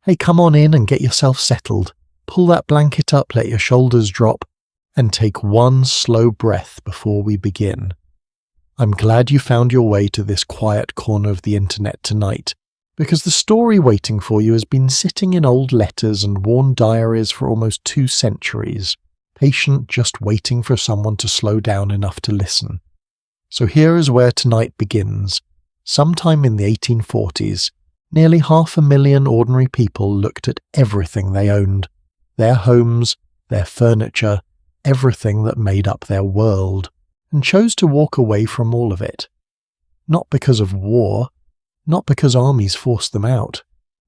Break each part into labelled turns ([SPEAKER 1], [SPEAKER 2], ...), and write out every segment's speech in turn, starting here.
[SPEAKER 1] Hey, come on in and get yourself settled. Pull that blanket up, let your shoulders drop, and take one slow breath before we begin. I'm glad you found your way to this quiet corner of the internet tonight, because the story waiting for you has been sitting in old letters and worn diaries for almost 2 centuries, patient just waiting for someone to slow down enough to listen. So here is where tonight begins. Sometime in the 1840s, nearly 500,000 ordinary people looked at everything they owned, their homes, their furniture, everything that made up their world, and chose to walk away from all of it. Not because of war, not because armies forced them out.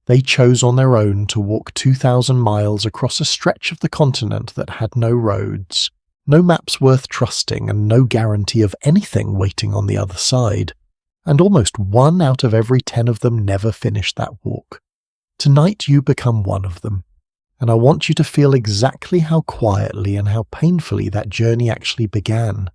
[SPEAKER 1] They chose on their own to walk 2,000 miles across a stretch of the continent that had no roads, no maps worth trusting, and no guarantee of anything waiting on the other side. And almost 1 out of every 10 of them never finished that walk. Tonight you become one of them, and I want you to feel exactly how quietly and how painfully that journey actually began.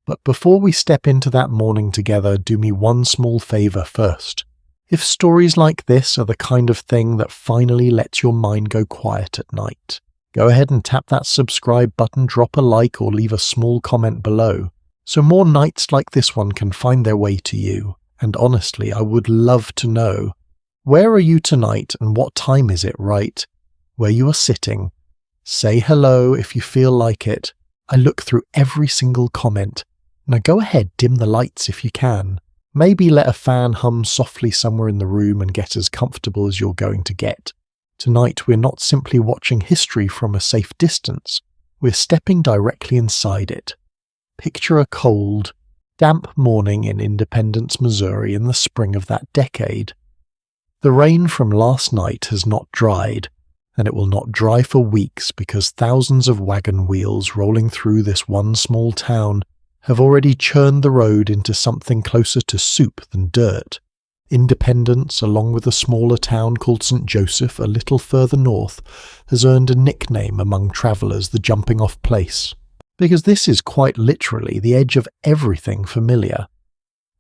[SPEAKER 1] But before we step into that morning together, do me one small favour first. If stories like this are the kind of thing that finally lets your mind go quiet at night, go ahead and tap that subscribe button, drop a like, or leave a small comment below, so more nights like this one can find their way to you. And honestly, I would love to know, where are you tonight and what time is it, right? Where you are sitting. Say hello if you feel like it. I look through every single comment. Now go ahead, dim the lights if you can. Maybe let a fan hum softly somewhere in the room and get as comfortable as you're going to get. Tonight we're not simply watching history from a safe distance, we're stepping directly inside it. Picture a cold, damp morning in Independence, Missouri in the spring of that decade. The rain from last night has not dried, and it will not dry for weeks because thousands of wagon wheels rolling through this one small town have already churned the road into something closer to soup than dirt. Independence, along with a smaller town called St. Joseph a little further north, has earned a nickname among travellers, the jumping-off place, because this is quite literally the edge of everything familiar.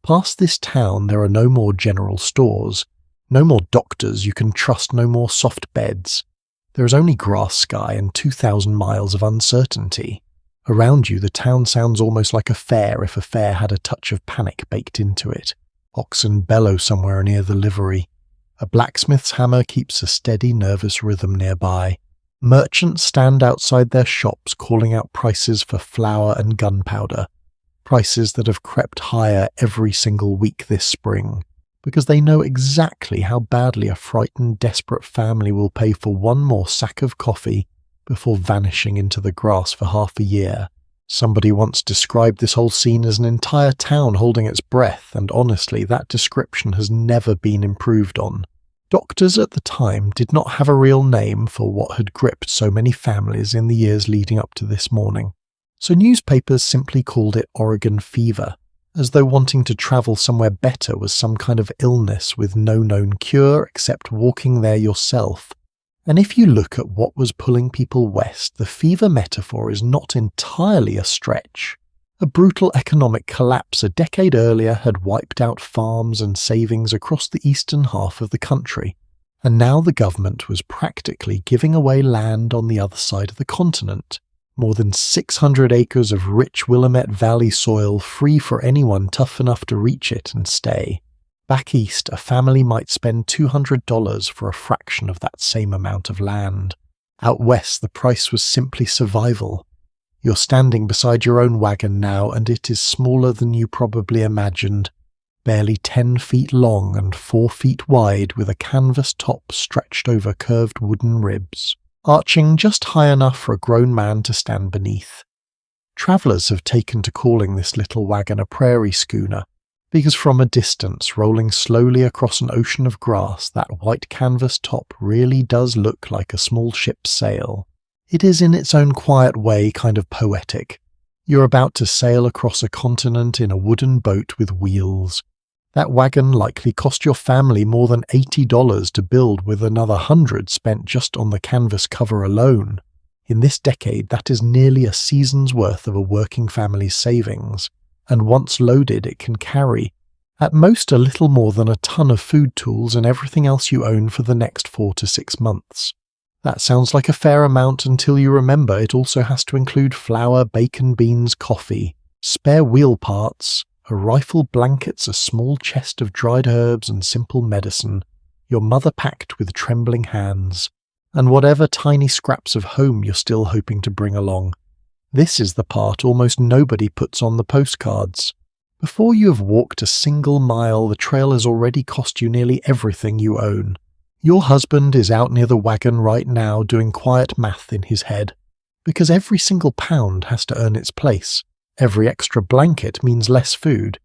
[SPEAKER 1] Past this town there are no more general stores, no more doctors you can trust, no more soft beds. There is only grass sky and 2,000 miles of uncertainty. Around you the town sounds almost like a fair if a fair had a touch of panic baked into it. Oxen bellow somewhere near the livery. A blacksmith's hammer keeps a steady, nervous rhythm nearby. Merchants stand outside their shops calling out prices for flour and gunpowder, prices that have crept higher every single week this spring, because they know exactly how badly a frightened, desperate family will pay for one more sack of coffee before vanishing into the grass for half a year. Somebody once described this whole scene as an entire town holding its breath, and honestly, that description has never been improved on. Doctors at the time did not have a real name for what had gripped so many families in the years leading up to this morning, so newspapers simply called it Oregon fever, as though wanting to travel somewhere better was some kind of illness with no known cure except walking there yourself. And if you look at what was pulling people west, the fever metaphor is not entirely a stretch. A brutal economic collapse a decade earlier had wiped out farms and savings across the eastern half of the country, and now the government was practically giving away land on the other side of the continent. More than 600 acres of rich Willamette Valley soil free for anyone tough enough to reach it and stay. Back east, a family might spend $200 for a fraction of that same amount of land. Out west, the price was simply survival. You're standing beside your own wagon now, and it is smaller than you probably imagined. Barely 10 feet long and 4 feet wide, with a canvas top stretched over curved wooden ribs, arching just high enough for a grown man to stand beneath. Travellers have taken to calling this little wagon a prairie schooner, because from a distance, rolling slowly across an ocean of grass, that white canvas top really does look like a small ship's sail. It is in its own quiet way kind of poetic. You're about to sail across a continent in a wooden boat with wheels. That wagon likely cost your family more than $80 to build, with another $100 spent just on the canvas cover alone. In this decade, that is nearly a season's worth of a working family's savings. And once loaded it can carry, At most a little more than a ton of food tools and everything else you own for the next 4 to 6 months. That sounds like a fair amount until you remember it also has to include flour, bacon, beans, coffee, spare wheel parts, a rifle, blankets, a small chest of dried herbs and simple medicine, your mother packed with trembling hands, and whatever tiny scraps of home you're still hoping to bring along. This is the part almost nobody puts on the postcards. Before you have walked a single mile, the trail has already cost you nearly everything you own. Your husband is out near the wagon right now doing quiet math in his head, because every single pound has to earn its place. Every extra blanket means less food.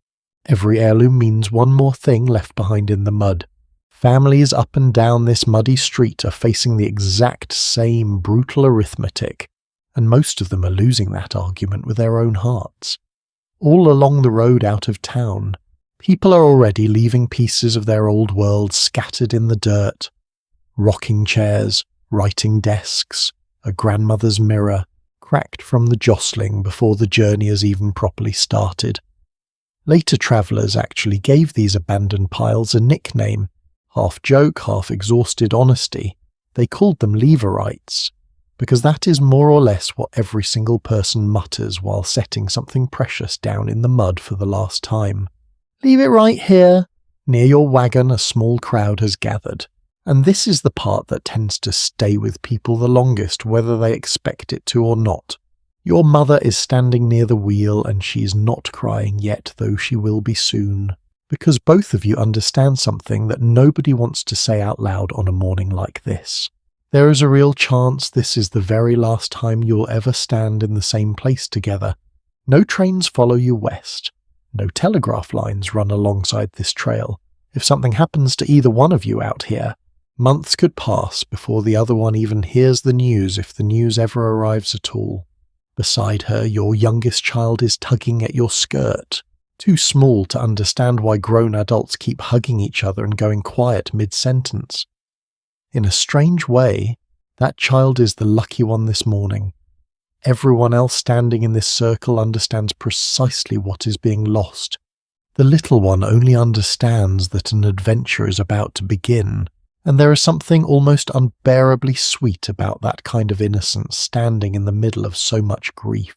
[SPEAKER 1] Every heirloom means one more thing left behind in the mud. Families up and down this muddy street are facing the exact same brutal arithmetic, and most of them are losing that argument with their own hearts. All along the road out of town, people are already leaving pieces of their old world scattered in the dirt. Rocking chairs, writing desks, a grandmother's mirror, cracked from the jostling before the journey has even properly started. Later travellers actually gave these abandoned piles a nickname, half joke, half exhausted honesty. They called them leverites, because that is more or less what every single person mutters while setting something precious down in the mud for the last time. Leave it right here. Near your wagon a small crowd has gathered, and this is the part that tends to stay with people the longest whether they expect it to or not. Your mother is standing near the wheel and she's not crying yet, though she will be soon, because both of you understand something that nobody wants to say out loud on a morning like this. There is a real chance this is the very last time you'll ever stand in the same place together. No trains follow you west. No telegraph lines run alongside this trail. If something happens to either one of you out here, months could pass before the other one even hears the news, if the news ever arrives at all. Beside her, your youngest child is tugging at your skirt, too small to understand why grown adults keep hugging each other and going quiet mid-sentence. In a strange way, that child is the lucky one this morning. Everyone else standing in this circle understands precisely what is being lost. The little one only understands that an adventure is about to begin, and there is something almost unbearably sweet about that kind of innocence standing in the middle of so much grief.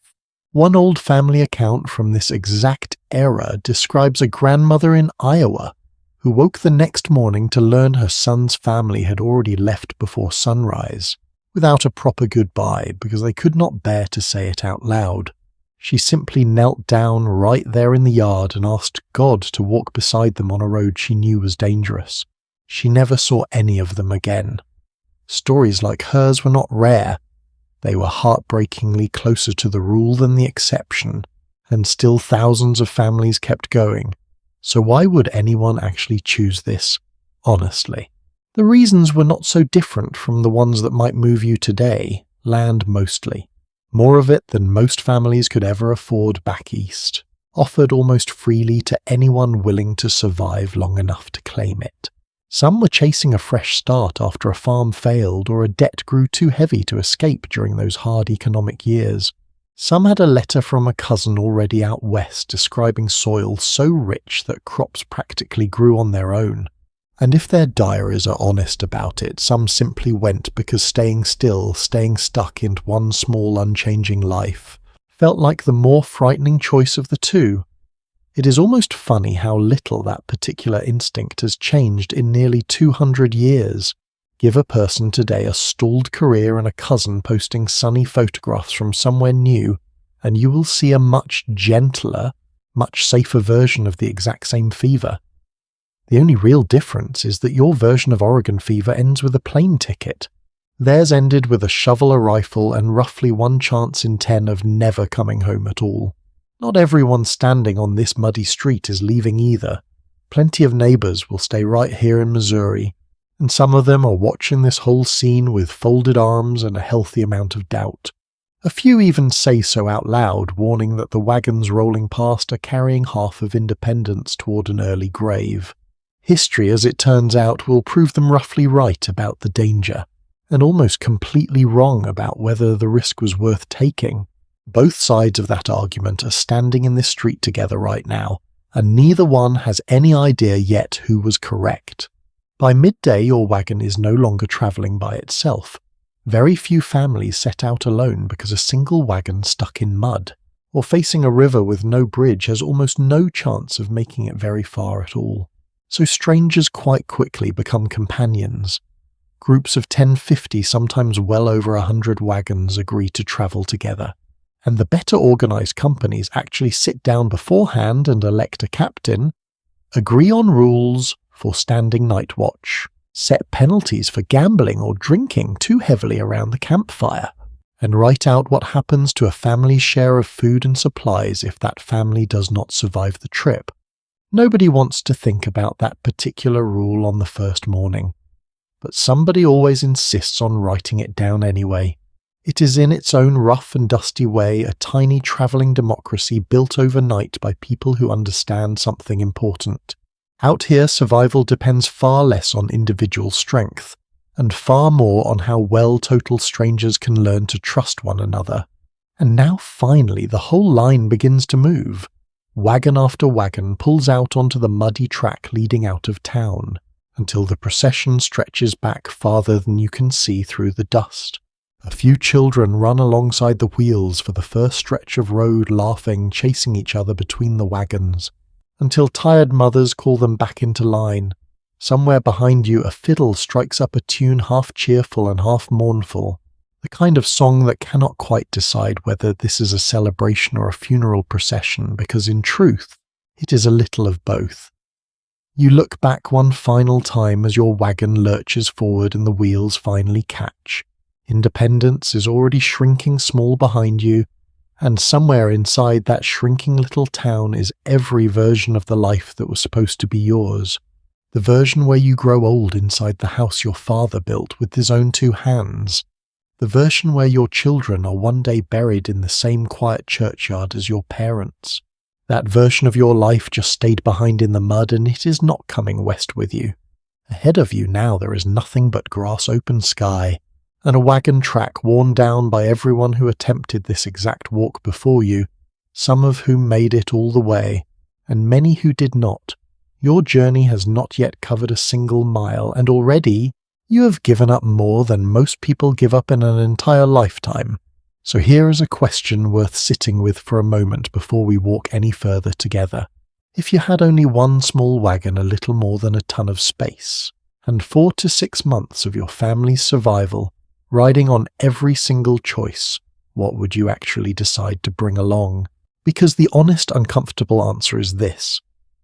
[SPEAKER 1] One old family account from this exact era describes a grandmother in Iowa who woke the next morning to learn her son's family had already left before sunrise, without a proper goodbye because they could not bear to say it out loud. She simply knelt down right there in the yard and asked God to walk beside them on a road she knew was dangerous. She never saw any of them again. Stories like hers were not rare. They were heartbreakingly closer to the rule than the exception, and still thousands of families kept going. So why would anyone actually choose this, honestly? The reasons were not so different from the ones that might move you today, land mostly. More of it than most families could ever afford back east, offered almost freely to anyone willing to survive long enough to claim it. Some were chasing a fresh start after a farm failed or a debt grew too heavy to escape during those hard economic years. Some had a letter from a cousin already out west describing soil so rich that crops practically grew on their own. And if their diaries are honest about it, some simply went because staying still, staying stuck in one small unchanging life, felt like the more frightening choice of the two. It is almost funny how little that particular instinct has changed in nearly 200 years. Give a person today a stalled career and a cousin posting sunny photographs from somewhere new, and you will see a much gentler, much safer version of the exact same fever. The only real difference is that your version of Oregon fever ends with a plane ticket. Theirs ended with a shovel, a rifle, and roughly 1 chance in 10 of never coming home at all. Not everyone standing on this muddy street is leaving either. Plenty of neighbors will stay right here in Missouri, and some of them are watching this whole scene with folded arms and a healthy amount of doubt. A few even say so out loud, warning that the wagons rolling past are carrying half of independence toward an early grave. History, as it turns out, will prove them roughly right about the danger, and almost completely wrong about whether the risk was worth taking. Both sides of that argument are standing in this street together right now, and neither one has any idea yet who was correct. By midday, your wagon is no longer travelling by itself. Very few families set out alone because a single wagon stuck in mud, or facing a river with no bridge has almost no chance of making it very far at all. So strangers quite quickly become companions. Groups of 10-50, sometimes well over 100 wagons agree to travel together. And the better organised companies actually sit down beforehand and elect a captain, agree on rules for standing night watch, set penalties for gambling or drinking too heavily around the campfire, and write out what happens to a family's share of food and supplies if that family does not survive the trip. Nobody wants to think about that particular rule on the first morning, but somebody always insists on writing it down anyway. It is in its own rough and dusty way a tiny travelling democracy built overnight by people who understand something important. Out here, survival depends far less on individual strength, and far more on how well total strangers can learn to trust one another. And now finally the whole line begins to move. Wagon after wagon pulls out onto the muddy track leading out of town, until the procession stretches back farther than you can see through the dust. A few children run alongside the wheels for the first stretch of road, laughing, chasing each other between the wagons, until tired mothers call them back into line. Somewhere behind you a fiddle strikes up a tune half cheerful and half mournful, the kind of song that cannot quite decide whether this is a celebration or a funeral procession, because in truth it is a little of both. You look back one final time as your wagon lurches forward and the wheels finally catch. Independence is already shrinking small behind you, and somewhere inside that shrinking little town is every version of the life that was supposed to be yours. The version where you grow old inside the house your father built with his own 2 hands. The version where your children are one day buried in the same quiet churchyard as your parents. That version of your life just stayed behind in the mud, and it is not coming west with you. Ahead of you now there is nothing but grass-open sky, and a wagon track worn down by everyone who attempted this exact walk before you, some of whom made it all the way, and many who did not. Your journey has not yet covered a single mile, and already you have given up more than most people give up in an entire lifetime. So here is a question worth sitting with for a moment before we walk any further together. If you had only one small wagon a little more than a ton of space, and 4 to 6 months of your family's survival riding on every single choice, what would you actually decide to bring along? Because the honest, uncomfortable answer is this.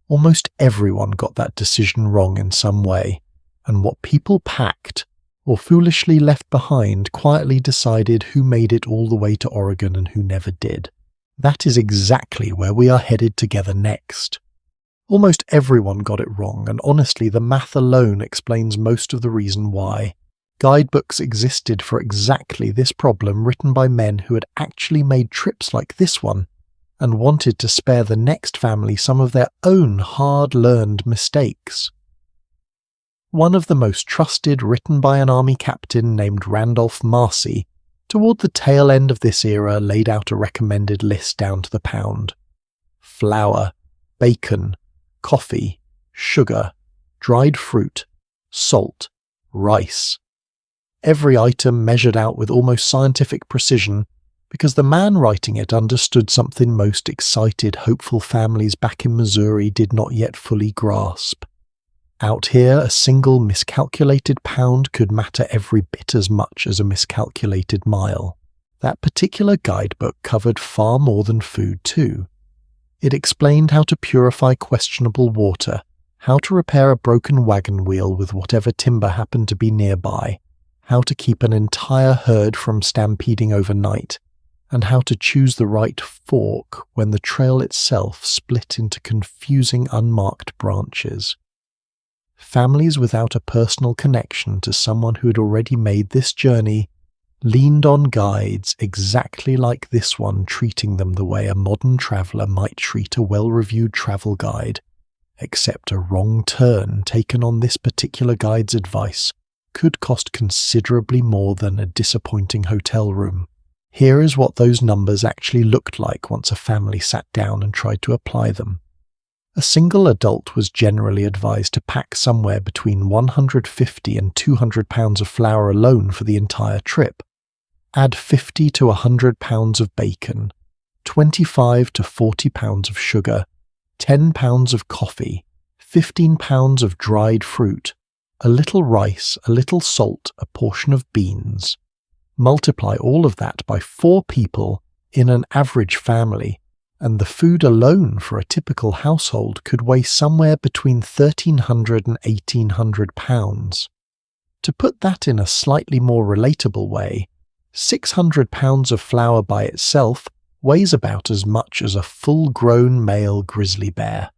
[SPEAKER 1] Almost everyone got that decision wrong in some way, and what people packed, or foolishly left behind, quietly decided who made it all the way to Oregon and who never did. That is exactly where we are headed together next. Almost everyone got it wrong, and honestly the math alone explains most of the reason why. Guidebooks existed for exactly this problem, written by men who had actually made trips like this one, and wanted to spare the next family some of their own hard-learned mistakes. One of the most trusted, written by an army captain named Randolph Marcy, toward the tail end of this era laid out a recommended list down to the pound. Flour, bacon, coffee, sugar, dried fruit, salt, rice. Every item measured out with almost scientific precision, because the man writing it understood something most excited, hopeful families back in Missouri did not yet fully grasp. Out here, a single miscalculated pound could matter every bit as much as a miscalculated mile. That particular guidebook covered far more than food too. It explained how to purify questionable water, how to repair a broken wagon wheel with whatever timber happened to be nearby, how to keep an entire herd from stampeding overnight, and how to choose the right fork when the trail itself split into confusing unmarked branches. Families without a personal connection to someone who had already made this journey leaned on guides exactly like this one, treating them the way a modern traveller might treat a well-reviewed travel guide, except a wrong turn taken on this particular guide's advice could cost considerably more than a disappointing hotel room. Here is what those numbers actually looked like once a family sat down and tried to apply them. A single adult was generally advised to pack somewhere between 150 and 200 pounds of flour alone for the entire trip. Add 50 to 100 pounds of bacon, 25 to 40 pounds of sugar, 10 pounds of coffee, 15 pounds of dried fruit, a little rice, a little salt, a portion of beans. Multiply all of that by 4 people in an average family, and the food alone for a typical household could weigh somewhere between 1,300 and 1,800 pounds. To put that in a slightly more relatable way, 600 pounds of flour by itself weighs about as much as a full-grown male grizzly bear.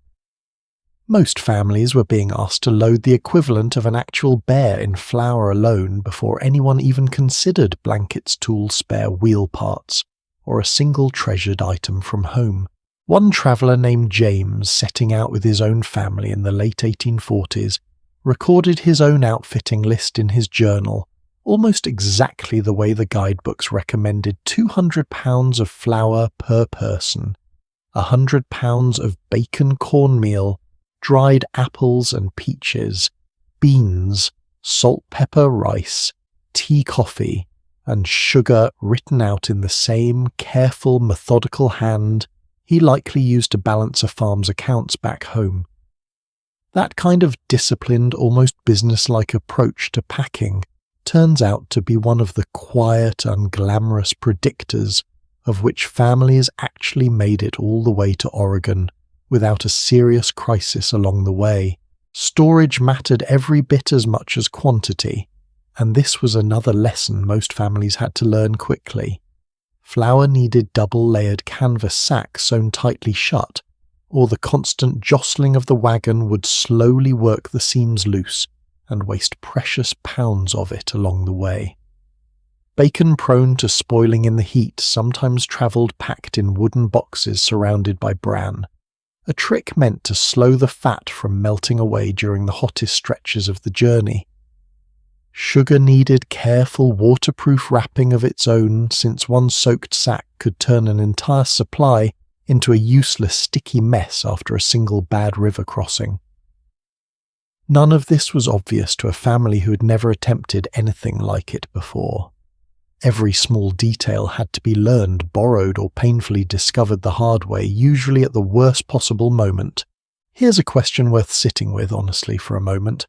[SPEAKER 1] Most families were being asked to load the equivalent of an actual bear in flour alone before anyone even considered blankets, tools, spare wheel parts, or a single treasured item from home. One traveller named James, setting out with his own family in the late 1840s, recorded his own outfitting list in his journal, almost exactly the way the guidebooks recommended: 200 pounds of flour per person, 100 pounds of bacon cornmeal, dried apples and peaches, beans, salt pepper rice, tea coffee, and sugar written out in the same careful, methodical hand he likely used to balance a farm's accounts back home. That kind of disciplined, almost business-like approach to packing turns out to be one of the quiet, unglamorous predictors of which families actually made it all the way to Oregon without a serious crisis along the way. Storage mattered every bit as much as quantity, and this was another lesson most families had to learn quickly. Flour needed double-layered canvas sacks sewn tightly shut, or the constant jostling of the wagon would slowly work the seams loose and waste precious pounds of it along the way. Bacon, prone to spoiling in the heat, sometimes travelled packed in wooden boxes surrounded by bran, a trick meant to slow the fat from melting away during the hottest stretches of the journey. Sugar needed careful waterproof wrapping of its own, since one soaked sack could turn an entire supply into a useless sticky mess after a single bad river crossing. None of this was obvious to a family who had never attempted anything like it before. Every small detail had to be learned, borrowed, or painfully discovered the hard way, usually at the worst possible moment. Here's a question worth sitting with, honestly, for a moment.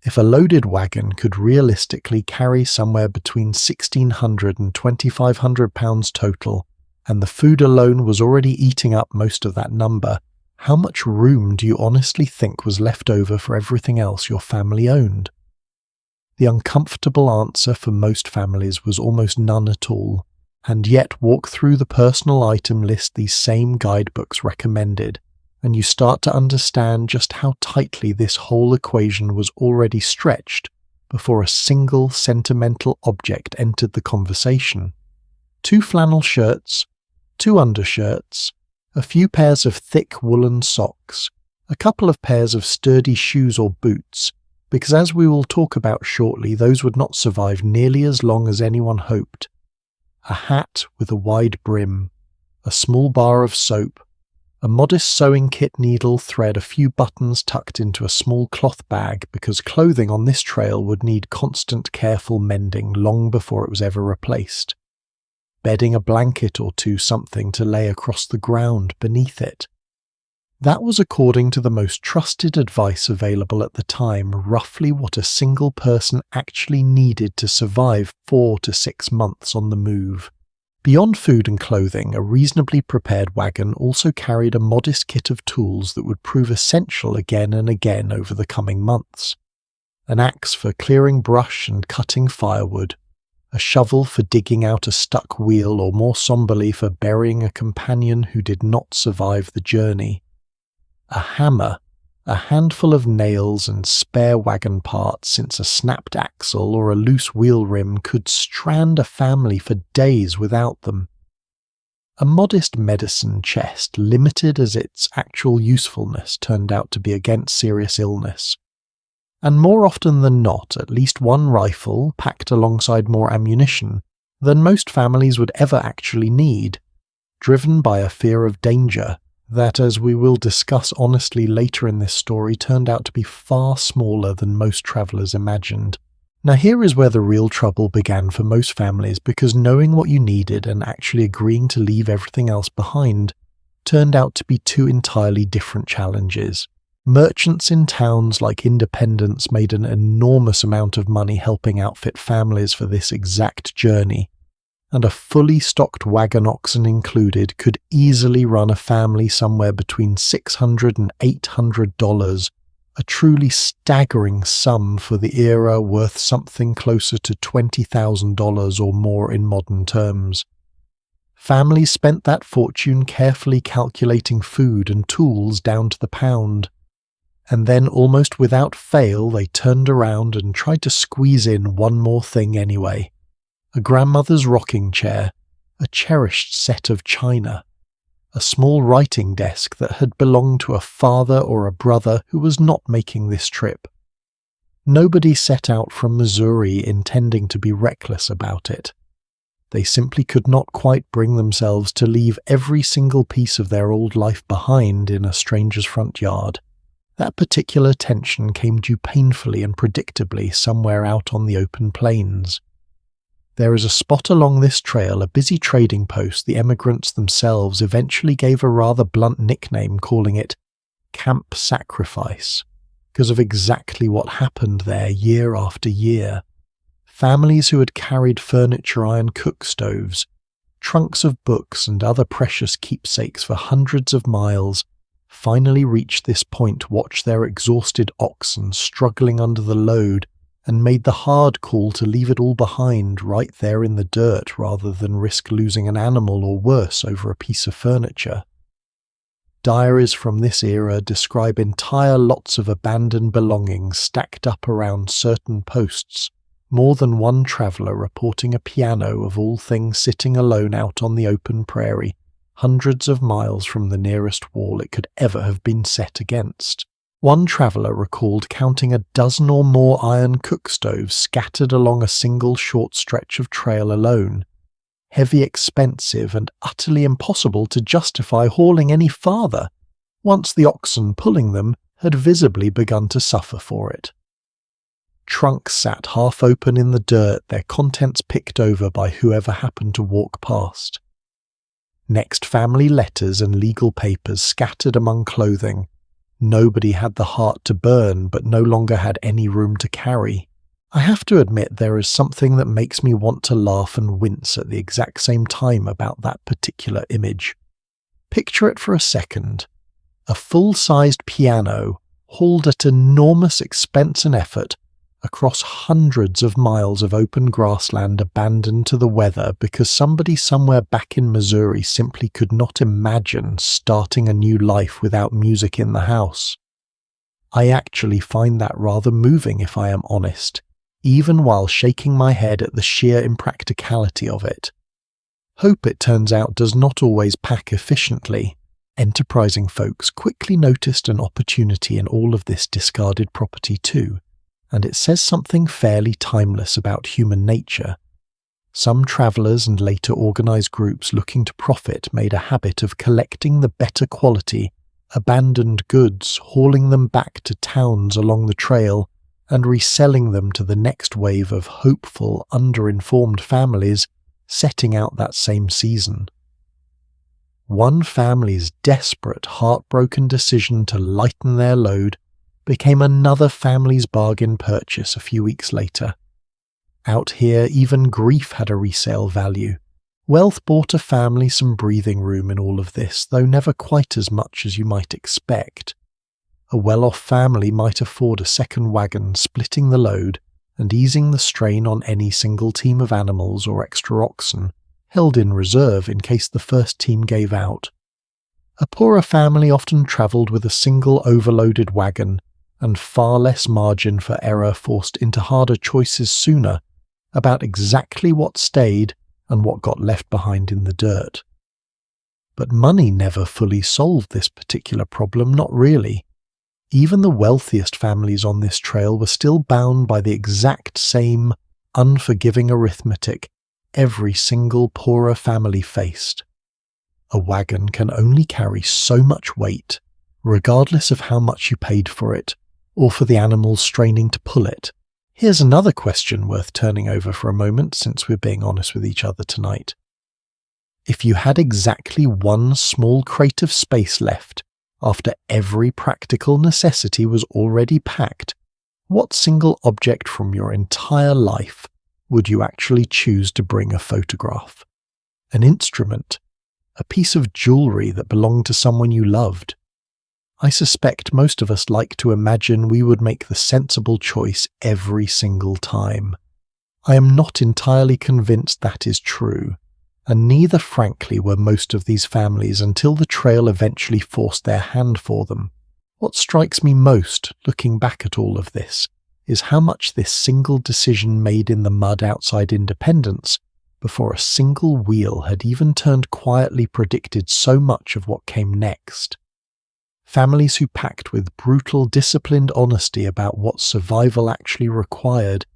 [SPEAKER 1] If a loaded wagon could realistically carry somewhere between 1,600 and 2,500 pounds total, and the food alone was already eating up most of that number, how much room do you honestly think was left over for everything else your family owned? The uncomfortable answer for most families was almost none at all, and yet walk through the personal item list these same guidebooks recommended, and you start to understand just how tightly this whole equation was already stretched before a single sentimental object entered the conversation. 2 flannel shirts, 2 undershirts, a few pairs of thick woolen socks, a couple of pairs of sturdy shoes or boots, because as we will talk about shortly, those would not survive nearly as long as anyone hoped. A hat with a wide brim, a small bar of soap, a modest sewing kit, needle, thread, a few buttons tucked into a small cloth bag, because clothing on this trail would need constant careful mending long before it was ever replaced. Bedding a blanket or 2, something to lay across the ground beneath it. That was, according to the most trusted advice available at the time, roughly what a single person actually needed to survive 4 to 6 months on the move. Beyond food and clothing, a reasonably prepared wagon also carried a modest kit of tools that would prove essential again and again over the coming months. An axe for clearing brush and cutting firewood, a shovel for digging out a stuck wheel, or more somberly for burying a companion who did not survive the journey. A hammer, a handful of nails and spare wagon parts, since a snapped axle or a loose wheel rim could strand a family for days without them. A modest medicine chest, limited as its actual usefulness turned out to be against serious illness. And more often than not, at least 1 rifle, packed alongside more ammunition than most families would ever actually need. Driven by a fear of danger, that, as we will discuss honestly later in this story, turned out to be far smaller than most travellers imagined. Now here is where the real trouble began for most families, because knowing what you needed and actually agreeing to leave everything else behind turned out to be two entirely different challenges. Merchants in towns like Independence made an enormous amount of money helping outfit families for this exact journey, and a fully stocked wagon, oxen included, could easily run a family somewhere between $600 and $800, a truly staggering sum for the era, worth something closer to $20,000 or more in modern terms. Families spent that fortune carefully calculating food and tools down to the pound, and then almost without fail they turned around and tried to squeeze in one more thing anyway. A grandmother's rocking chair, a cherished set of china, a small writing desk that had belonged to a father or a brother who was not making this trip. Nobody set out from Missouri intending to be reckless about it. They simply could not quite bring themselves to leave every single piece of their old life behind in a stranger's front yard. That particular tension came due painfully and predictably somewhere out on the open plains. There is a spot along this trail, a busy trading post the emigrants themselves eventually gave a rather blunt nickname, calling it Camp Sacrifice, because of exactly what happened there year after year. Families who had carried furniture iron cook stoves, trunks of books and other precious keepsakes for hundreds of miles finally reached this point to watch their exhausted oxen struggling under the load, and made the hard call to leave it all behind right there in the dirt rather than risk losing an animal or worse over a piece of furniture. Diaries from this era describe entire lots of abandoned belongings stacked up around certain posts, more than one traveller reporting a piano of all things sitting alone out on the open prairie, hundreds of miles from the nearest wall it could ever have been set against. One traveller recalled counting a dozen or more iron cook stoves scattered along a single short stretch of trail alone. Heavy, expensive, and utterly impossible to justify hauling any farther, once the oxen pulling them had visibly begun to suffer for it. Trunks sat half open in the dirt, their contents picked over by whoever happened to walk past. Next, family letters and legal papers scattered among clothing. Nobody had the heart to burn, but no longer had any room to carry. I have to admit there is something that makes me want to laugh and wince at the exact same time about that particular image. Picture it for a second. A full-sized piano, hauled at enormous expense and effort, across hundreds of miles of open grassland abandoned to the weather because somebody somewhere back in Missouri simply could not imagine starting a new life without music in the house. I actually find that rather moving, if I am honest, even while shaking my head at the sheer impracticality of it. Hope, it turns out, does not always pack efficiently. Enterprising folks quickly noticed an opportunity in all of this discarded property too, and it says something fairly timeless about human nature. Some travellers and later organised groups looking to profit made a habit of collecting the better quality, abandoned goods, hauling them back to towns along the trail, and reselling them to the next wave of hopeful, under-informed families setting out that same season. One family's desperate, heartbroken decision to lighten their load became another family's bargain purchase a few weeks later. Out here, even grief had a resale value. Wealth bought a family some breathing room in all of this, though never quite as much as you might expect. A well-off family might afford a second wagon, splitting the load and easing the strain on any single team of animals or extra oxen, held in reserve in case the first team gave out. A poorer family often travelled with a single overloaded wagon, and far less margin for error, forced into harder choices sooner about exactly what stayed and what got left behind in the dirt. But money never fully solved this particular problem, not really. Even the wealthiest families on this trail were still bound by the exact same unforgiving arithmetic every single poorer family faced. A wagon can only carry so much weight, regardless of how much you paid for it, or for the animals straining to pull it. Here's another question worth turning over for a moment, since we're being honest with each other tonight. If you had exactly one small crate of space left after every practical necessity was already packed, what single object from your entire life would you actually choose to bring a photograph? An instrument? A piece of jewelry that belonged to someone you loved? I suspect most of us like to imagine we would make the sensible choice every single time. I am not entirely convinced that is true, and neither frankly were most of these families until the trail eventually forced their hand for them. What strikes me most, looking back at all of this, is how much this single decision made in the mud outside Independence, before a single wheel had even turned quietly, predicted so much of what came next. Families who packed with brutal, disciplined honesty about what survival actually required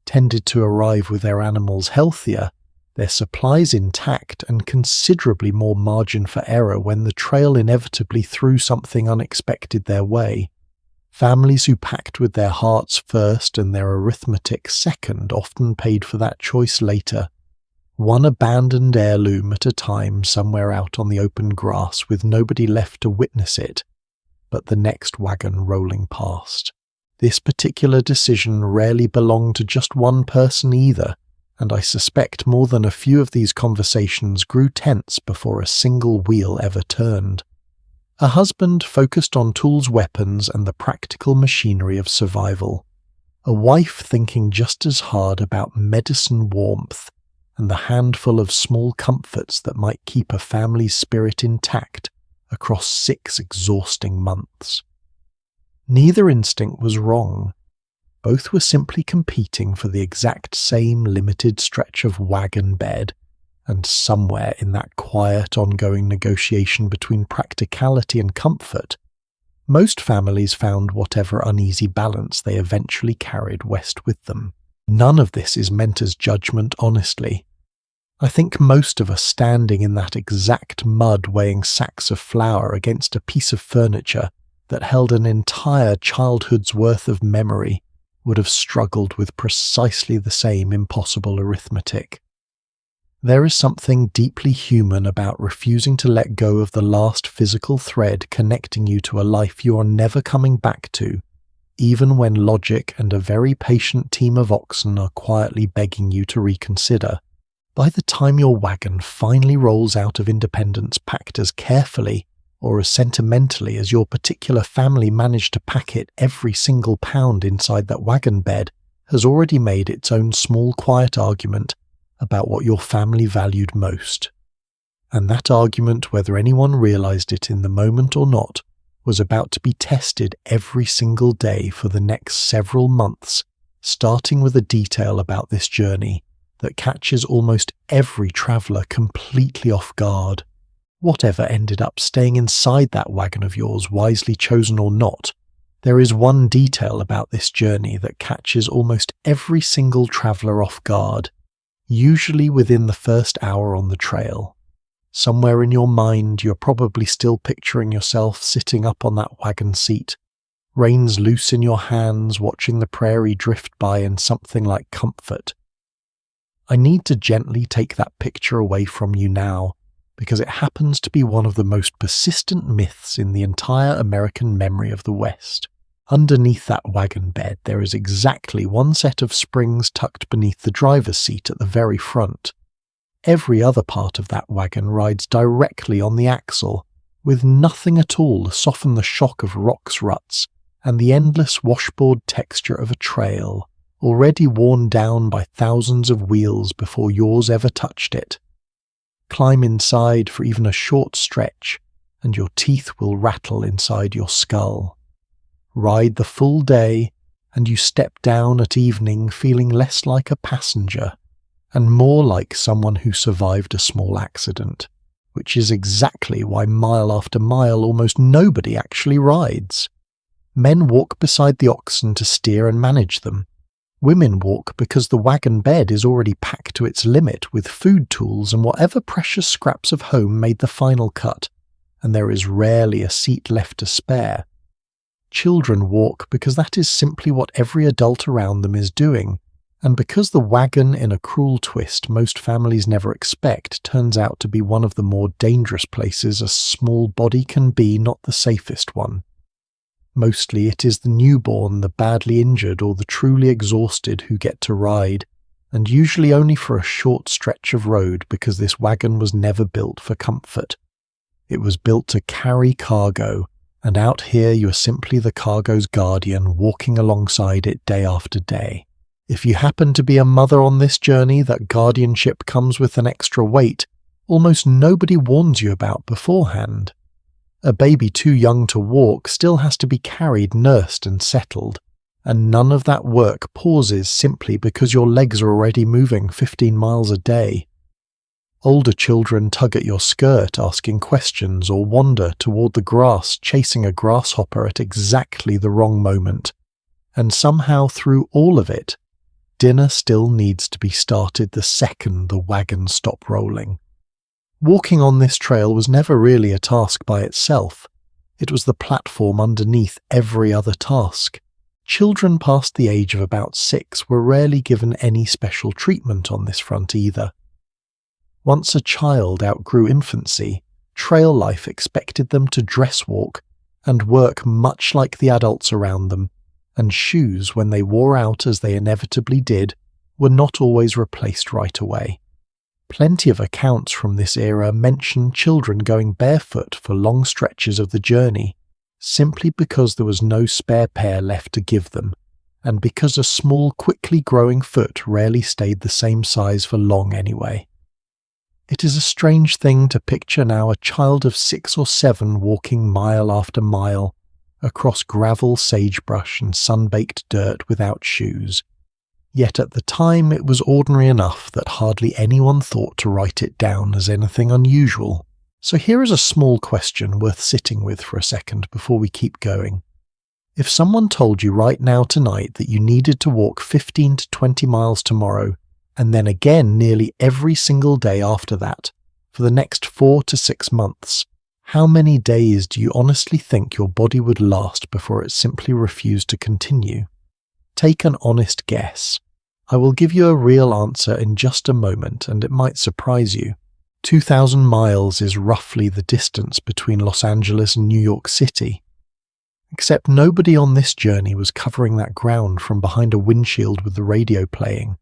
[SPEAKER 1] tended to arrive with their animals healthier, their supplies intact, and considerably more margin for error when the trail inevitably threw something unexpected their way. Families who packed with their hearts first and their arithmetic second often paid for that choice later, one abandoned heirloom at a time somewhere out on the open grass with nobody left to witness it, but the next wagon rolling past. This particular decision rarely belonged to just one person either, and I suspect more than a few of these conversations grew tense before a single wheel ever turned. A husband focused on tools, weapons, and the practical machinery of survival. A wife thinking just as hard about medicine, warmth, and the handful of small comforts that might keep a family's spirit intact across 6 exhausting months. Neither instinct was wrong. Both were simply competing for the exact same limited stretch of wagon bed, and somewhere in that quiet, ongoing negotiation between practicality and comfort, most families found whatever uneasy balance they eventually carried west with them. None of this is meant as judgment, honestly. I think most of us standing in that exact mud weighing sacks of flour against a piece of furniture that held an entire childhood's worth of memory would have struggled with precisely the same impossible arithmetic. There is something deeply human about refusing to let go of the last physical thread connecting you to a life you are never coming back to, even when logic and a very patient team of oxen are quietly begging you to reconsider. By the time your wagon finally rolls out of Independence packed as carefully or as sentimentally as your particular family managed to pack it, every single pound inside that wagon bed has already made its own small, quiet argument about what your family valued most. And that argument, whether anyone realized it in the moment or not, was about to be tested every single day for the next several months, starting with a detail about this journey that catches almost every traveller completely off guard. Whatever ended up staying inside that wagon of yours, wisely chosen or not, there is one detail about this journey that catches almost every single traveller off guard, usually within the first hour on the trail. Somewhere in your mind, you're probably still picturing yourself sitting up on that wagon seat, reins loose in your hands, watching the prairie drift by in something like comfort. I need to gently take that picture away from you now, because it happens to be one of the most persistent myths in the entire American memory of the West. Underneath that wagon bed, there is exactly one set of springs tucked beneath the driver's seat at the very front. Every other part of that wagon rides directly on the axle, with nothing at all to soften the shock of rocks ruts and the endless washboard texture of a trail, already worn down by thousands of wheels before yours ever touched it. Climb inside for even a short stretch, and your teeth will rattle inside your skull. Ride the full day, and you step down at evening feeling less like a passenger, and more like someone who survived a small accident, which is exactly why mile after mile almost nobody actually rides. Men walk beside the oxen to steer and manage them. Women walk because the wagon bed is already packed to its limit with food tools and whatever precious scraps of home made the final cut, and there is rarely a seat left to spare. Children walk because that is simply what every adult around them is doing, and because the wagon, in a cruel twist most families never expect, turns out to be one of the more dangerous places a small body can be, not the safest one. Mostly it is the newborn, the badly injured, or the truly exhausted who get to ride, and usually only for a short stretch of road because this wagon was never built for comfort. It was built to carry cargo, and out here you are simply the cargo's guardian, walking alongside it day after day. If you happen to be a mother on this journey, that guardianship comes with an extra weight almost nobody warns you about beforehand. A baby too young to walk still has to be carried, nursed and settled, and none of that work pauses simply because your legs are already moving 15 miles a day. Older children tug at your skirt asking questions or wander toward the grass chasing a grasshopper at exactly the wrong moment, and somehow through all of it, dinner still needs to be started the second the wagons stop rolling. Walking on this trail was never really a task by itself. It was the platform underneath every other task. Children past the age of about 6 were rarely given any special treatment on this front either. Once a child outgrew infancy, trail life expected them to dress walk and work much like the adults around them, and shoes, when they wore out as they inevitably did, were not always replaced right away. Plenty of accounts from this era mention children going barefoot for long stretches of the journey, simply because there was no spare pair left to give them, and because a small, quickly growing foot rarely stayed the same size for long anyway. It is a strange thing to picture now a child of 6 or 7 walking mile after mile across gravel, sagebrush and sun-baked dirt without shoes. Yet at the time it was ordinary enough that hardly anyone thought to write it down as anything unusual. So here is a small question worth sitting with for a second before we keep going. If someone told you right now tonight that you needed to walk 15 to 20 miles tomorrow, and then again nearly every single day after that, for the next 4 to 6 months, how many days do you honestly think your body would last before it simply refused to continue? Take an honest guess. I will give you a real answer in just a moment, and it might surprise you. 2,000 miles is roughly the distance between Los Angeles and New York City. Except nobody on this journey was covering that ground from behind a windshield with the radio playing.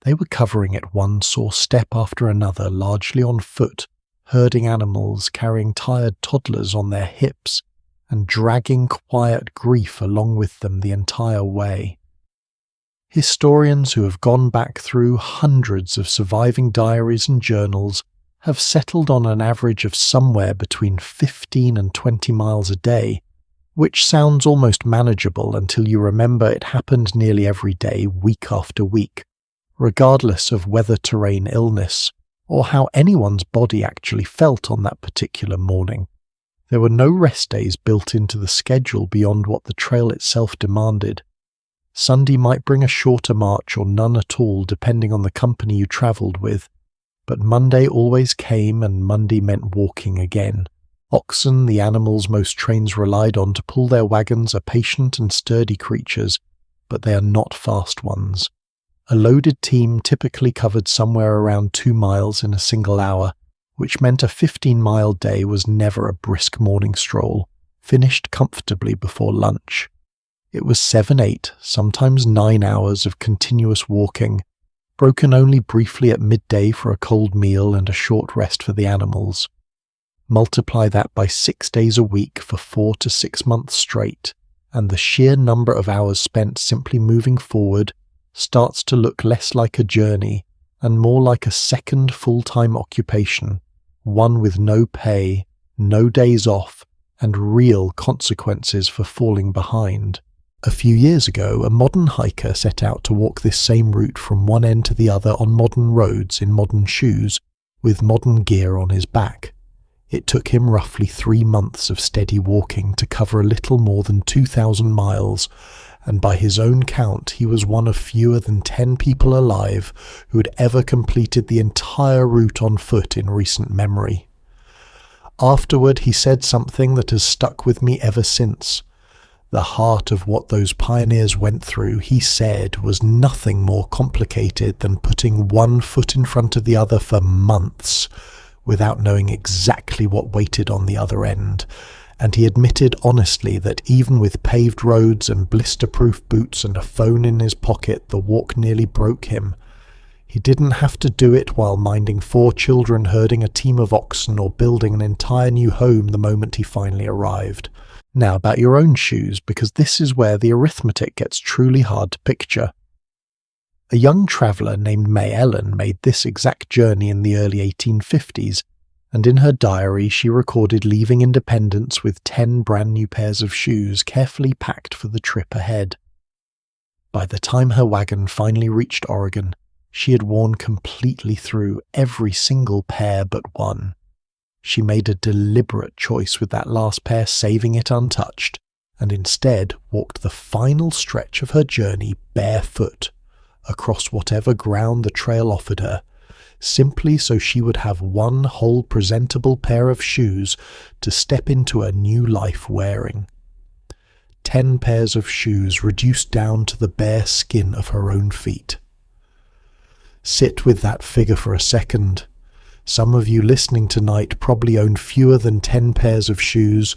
[SPEAKER 1] They were covering it one sore step after another, largely on foot, herding animals, carrying tired toddlers on their hips, and dragging quiet grief along with them the entire way. Historians who have gone back through hundreds of surviving diaries and journals have settled on an average of somewhere between 15 and 20 miles a day, which sounds almost manageable until you remember it happened nearly every day, week after week, regardless of weather, terrain, illness, or how anyone's body actually felt on that particular morning. There were no rest days built into the schedule beyond what the trail itself demanded. Sunday might bring a shorter march or none at all depending on the company you travelled with, but Monday always came and Monday meant walking again. Oxen, the animals most trains relied on to pull their wagons, are patient and sturdy creatures, but they are not fast ones. A loaded team typically covered somewhere around 2 miles in a single hour, which meant a 15-mile day was never a brisk morning stroll, finished comfortably before lunch. It was 7, 8, sometimes 9 hours of continuous walking, broken only briefly at midday for a cold meal and a short rest for the animals. Multiply that by 6 days a week for 4 to 6 months straight, and the sheer number of hours spent simply moving forward starts to look less like a journey and more like a second full-time occupation, one with no pay, no days off, and real consequences for falling behind. A few years ago, a modern hiker set out to walk this same route from one end to the other on modern roads in modern shoes, with modern gear on his back. It took him roughly 3 months of steady walking to cover a little more than 2,000 miles, and by his own count he was one of fewer than 10 people alive who had ever completed the entire route on foot in recent memory. Afterward he said something that has stuck with me ever since. The heart of what those pioneers went through, he said, was nothing more complicated than putting one foot in front of the other for months without knowing exactly what waited on the other end. And he admitted honestly that even with paved roads and blister-proof boots and a phone in his pocket, the walk nearly broke him. He didn't have to do it while minding 4 children, herding a team of oxen, or building an entire new home the moment he finally arrived. Now about your own shoes, because this is where the arithmetic gets truly hard to picture. A young traveller named May Ellen made this exact journey in the early 1850s, and in her diary she recorded leaving Independence with 10 brand new pairs of shoes carefully packed for the trip ahead. By the time her wagon finally reached Oregon, she had worn completely through every single pair but one. She made a deliberate choice with that last pair, saving it untouched, and instead walked the final stretch of her journey barefoot across whatever ground the trail offered her, simply so she would have one whole presentable pair of shoes to step into a new life wearing. 10 pairs of shoes reduced down to the bare skin of her own feet. Sit with that figure for a second. Some of you listening tonight probably own fewer than 10 pairs of shoes,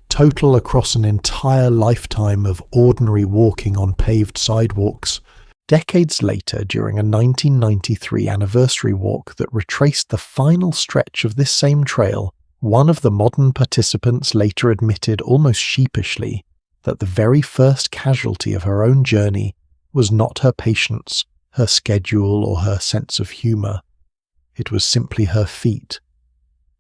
[SPEAKER 1] total across an entire lifetime of ordinary walking on paved sidewalks. Decades later, during a 1993 anniversary walk that retraced the final stretch of this same trail, one of the modern participants later admitted almost sheepishly that the very first casualty of her own journey was not her patience, her schedule, or her sense of humour. It was simply her feet.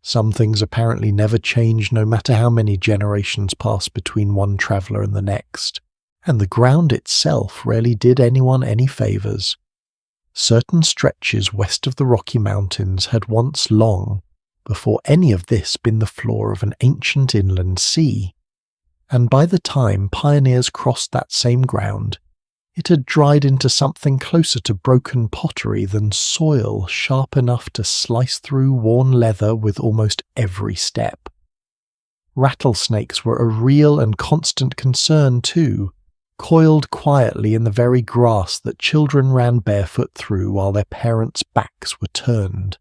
[SPEAKER 1] Some things apparently never change no matter how many generations pass between one traveller and the next, and the ground itself rarely did anyone any favours. Certain stretches west of the Rocky Mountains had once long, before any of this, been the floor of an ancient inland sea, and by the time pioneers crossed that same ground, it had dried into something closer to broken pottery than soil sharp enough to slice through worn leather with almost every step. Rattlesnakes were a real and constant concern too, coiled quietly in the very grass that children ran barefoot through while their parents' backs were turned.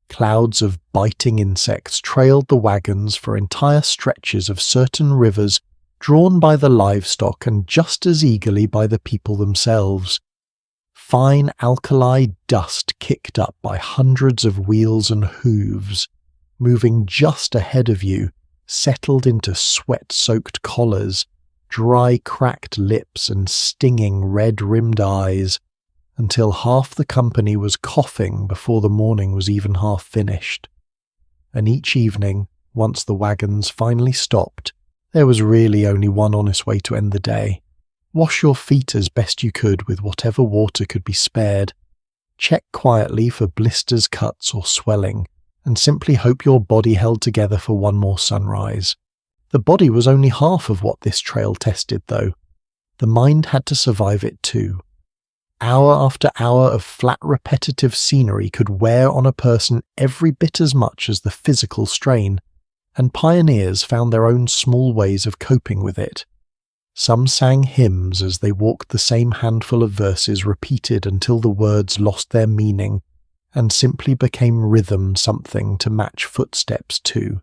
[SPEAKER 1] Clouds of biting insects trailed the wagons for entire stretches of certain rivers, drawn by the livestock and just as eagerly by the people themselves. Fine alkali dust kicked up by hundreds of wheels and hooves, moving just ahead of you, settled into sweat-soaked collars, dry cracked lips and stinging red-rimmed eyes, until half the company was coughing before the morning was even half finished. And each evening, once the wagons finally stopped, there was really only one honest way to end the day. Wash your feet as best you could with whatever water could be spared. Check quietly for blisters, cuts, or swelling, and simply hope your body held together for one more sunrise. The body was only half of what this trail tested, though. The mind had to survive it too. Hour after hour of flat repetitive scenery could wear on a person every bit as much as the physical strain, and pioneers found their own small ways of coping with it. Some sang hymns as they walked the same handful of verses repeated until the words lost their meaning and simply became rhythm, something to match footsteps to.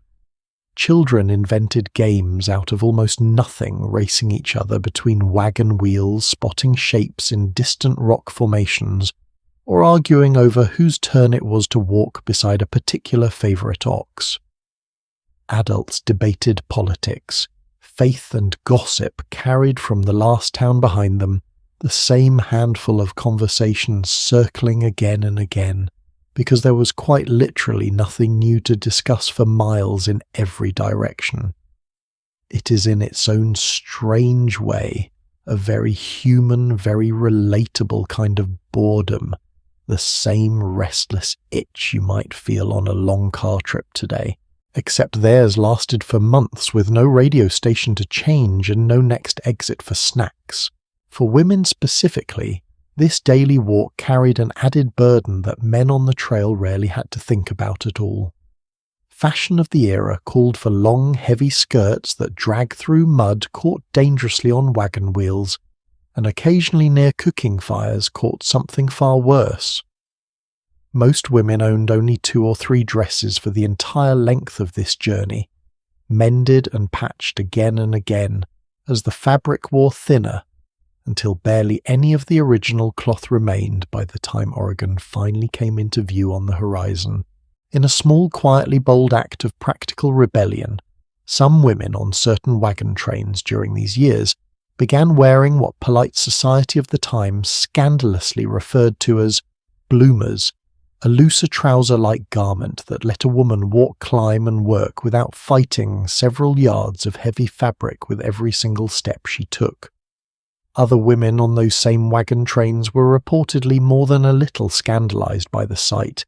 [SPEAKER 1] Children invented games out of almost nothing, racing each other between wagon wheels, spotting shapes in distant rock formations, or arguing over whose turn it was to walk beside a particular favourite ox. Adults debated politics, faith and gossip carried from the last town behind them, the same handful of conversations circling again and again, because there was quite literally nothing new to discuss for miles in every direction. It is in its own strange way a very human, very relatable kind of boredom, the same restless itch you might feel on a long car trip today. Except theirs lasted for months with no radio station to change and no next exit for snacks. For women specifically, this daily walk carried an added burden that men on the trail rarely had to think about at all. Fashion of the era called for long, heavy skirts that drag through mud caught dangerously on wagon wheels, and occasionally near cooking fires caught something far worse. Most women owned only 2 or 3 dresses for the entire length of this journey, mended and patched again and again as the fabric wore thinner, until barely any of the original cloth remained by the time Oregon finally came into view on the horizon. In a small, quietly bold act of practical rebellion, some women on certain wagon trains during these years began wearing what polite society of the time scandalously referred to as bloomers, a looser trouser-like garment that let a woman walk, climb and work without fighting several yards of heavy fabric with every single step she took. Other women on those same wagon trains were reportedly more than a little scandalized by the sight,